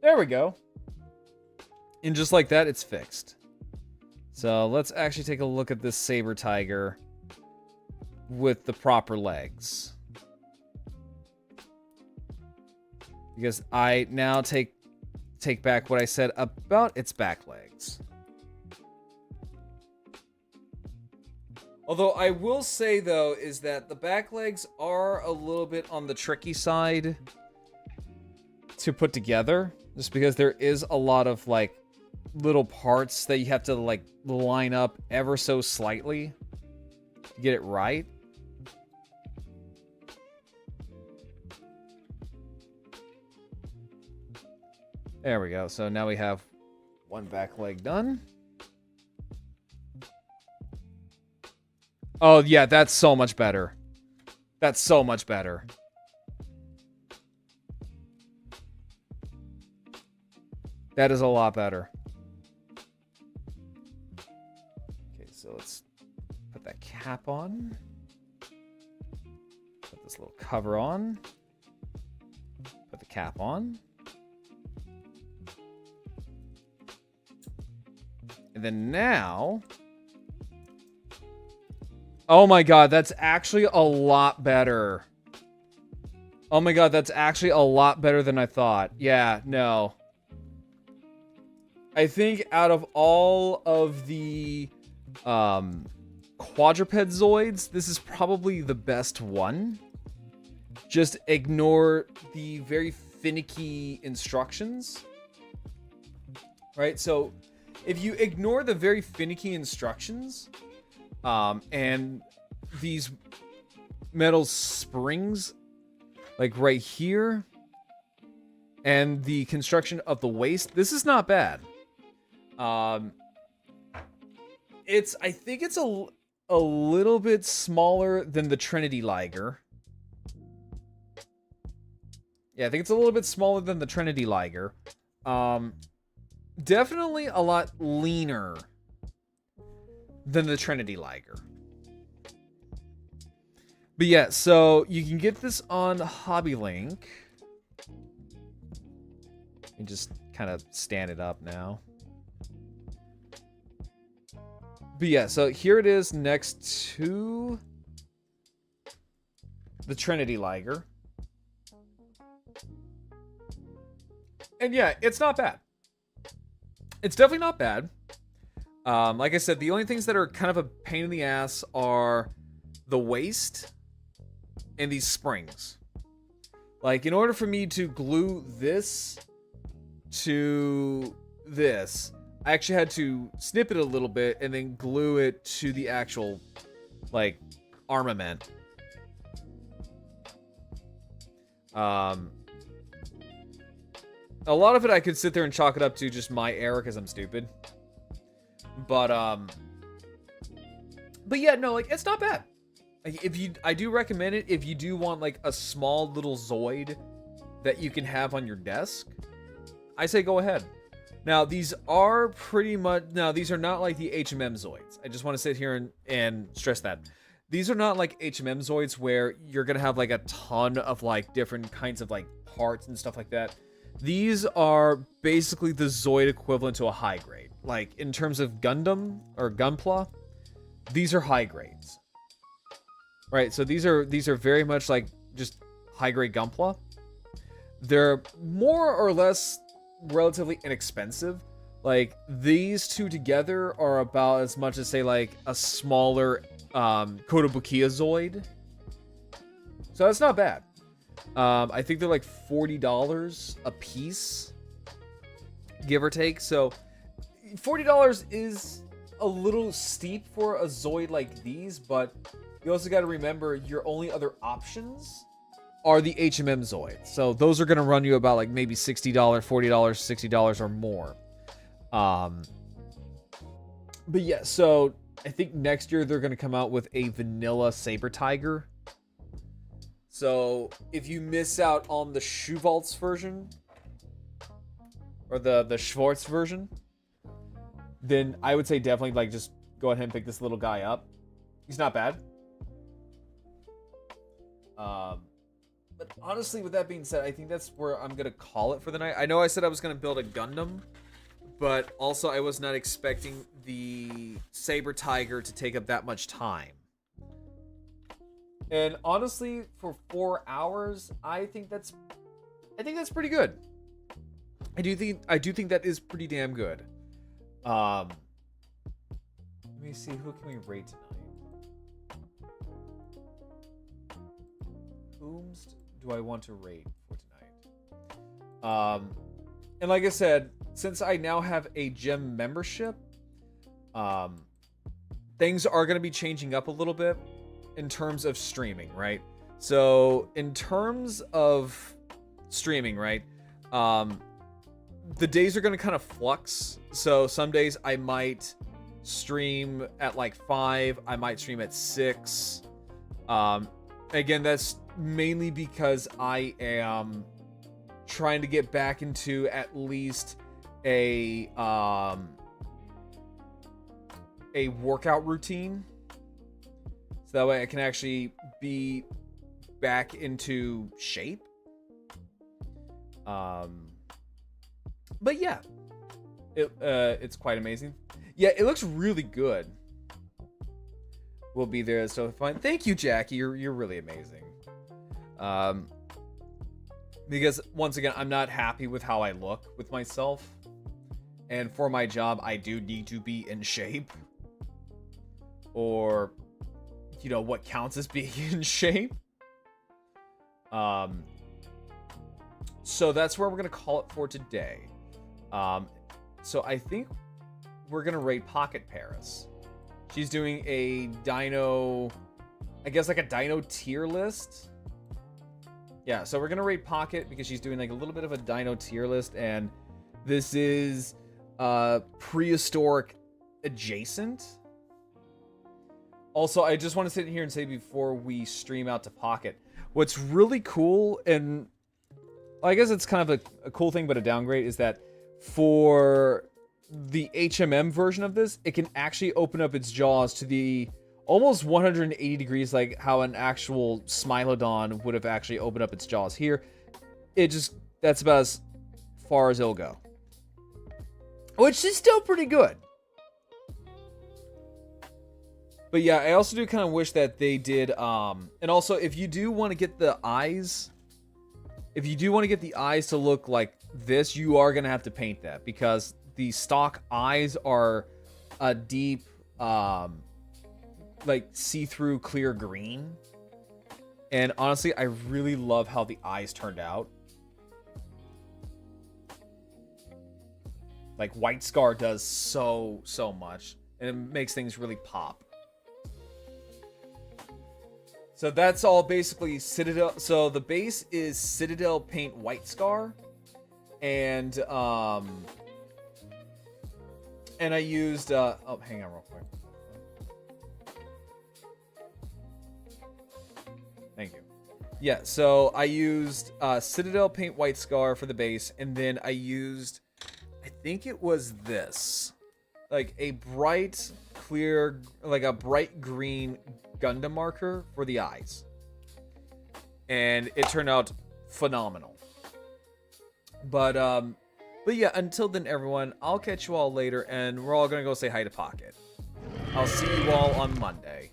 There we go. And just like that, it's fixed. So let's actually take a look at this Saber Tiger with the proper legs. Because I now take back what I said about its back legs. Although I will say, though, is that the back legs are a little bit on the tricky side to put together. Just because there is a lot of, like, little parts that you have to, like, line up ever so slightly to get it right. There we go. So now we have one back leg done. Oh, yeah, that's so much better. That's so much better. That is a lot better. Okay, so let's put that cap on. Put this little cover on. Put the cap on. And then now... Oh my god, that's actually a lot better. Oh my god, that's actually a lot better than I thought. Yeah, no. I think out of all of the quadruped zoids, this is probably the best one. Just ignore the very finicky instructions. Right? So, if you ignore the very finicky instructions, and these metal springs, like right here, and the construction of the waist, this is not bad. I think it's a little bit smaller than the Trinity Liger. Yeah, I think it's a little bit smaller than the Trinity Liger. Definitely a lot leaner than the Trinity Liger. But yeah, so you can get this on Hobby Link. You just kind of stand it up now. But yeah, so here it is next to the Trinity Liger. And yeah, it's not bad. It's definitely not bad. Like I said, the only things that are kind of a pain in the ass are the waist and these springs. Like, in order for me to glue this to this, I actually had to snip it a little bit and then glue it to the actual, like, armament. A lot of it I could sit there and chalk it up to just my error because I'm stupid. But yeah, no, like, it's not bad. Like, I do recommend it if you do want, like, a small little Zoid that you can have on your desk. I say go ahead. Now, these are pretty much... Now, these are not like the HMM Zoids. I just want to sit here and stress that. These are not like HMM Zoids where you're going to have, like, a ton of, like, different kinds of, like, parts and stuff like that. These are basically the Zoid equivalent to a high grade. Like, in terms of Gundam or Gunpla, these are high grades. Right, so these are very much like just high grade Gunpla. They're more or less relatively inexpensive. Like, these two together are about as much as, say, like a smaller Kotobukiya Zoid. So that's not bad. I think they're like $40 a piece, give or take. So $40 is a little steep for a Zoid like these, but you also got to remember your only other options are the HMM Zoids. So those are going to run you about like maybe $60, $40, $60 or more. But yeah, so I think next year they're going to come out with a vanilla Saber Tiger. So if you miss out on the Schwartz version or the Schwartz version, then I would say definitely like just go ahead and pick this little guy up. He's not bad. But honestly, with that being said, I think that's where I'm going to call it for the night. I know I said I was going to build a Gundam, but also I was not expecting the Saber Tiger to take up that much time. And honestly, for 4 hours, I think that's pretty good. I do think that is pretty damn good. Let me see, who can we rate tonight? Whom do I want to rate for tonight? And like I said, since I now have a gem membership, things are going to be changing up a little bit in terms of streaming, right? So in terms of streaming, right? The days are going to kind of flux. So some days I might stream at like 5, I might stream at 6. Again, that's mainly because I am trying to get back into at least a workout routine, so that way I can actually be back into shape. But yeah, it's quite amazing. Yeah, it looks really good. We'll be there, so fun. Thank you, Jackie. You're really amazing. Because once again, I'm not happy with how I look with myself, and for my job, I do need to be in shape, or you know what counts as being in shape. So that's where we're gonna call it for today. So I think we're gonna raid Pocket Paris. She's doing a dino, I guess like a dino tier list. Yeah, so we're gonna rate Pocket because she's doing like a little bit of a dino tier list, and this is prehistoric adjacent. Also, I just want to sit here and say before we stream out to Pocket, what's really cool, and I guess it's kind of a cool thing but a downgrade, is that for the HMM version of this, it can actually open up its jaws to the almost 180 degrees, like how an actual Smilodon would have actually opened up its jaws. Here, that's about as far as it'll go, which is still pretty good. But yeah, I also do kind of wish that they did, and also if you do want to get the eyes, to look like this, you are going to have to paint that, because the stock eyes are a deep, like see-through clear green. And honestly, I really love how the eyes turned out. Like, White Scar does so much, and it makes things really pop. So that's all basically Citadel. So the base is Citadel Paint White Scar, and I used oh, hang on real quick. Thank you. Yeah, so I used Citadel Paint White Scar for the base, and then I used, I think it was this, like a bright clear, like a bright green Gundam marker for the eyes, and it turned out phenomenal. But yeah, until then, everyone, I'll catch you all later, and we're all gonna go say hi to Pocket. I'll see you all on Monday.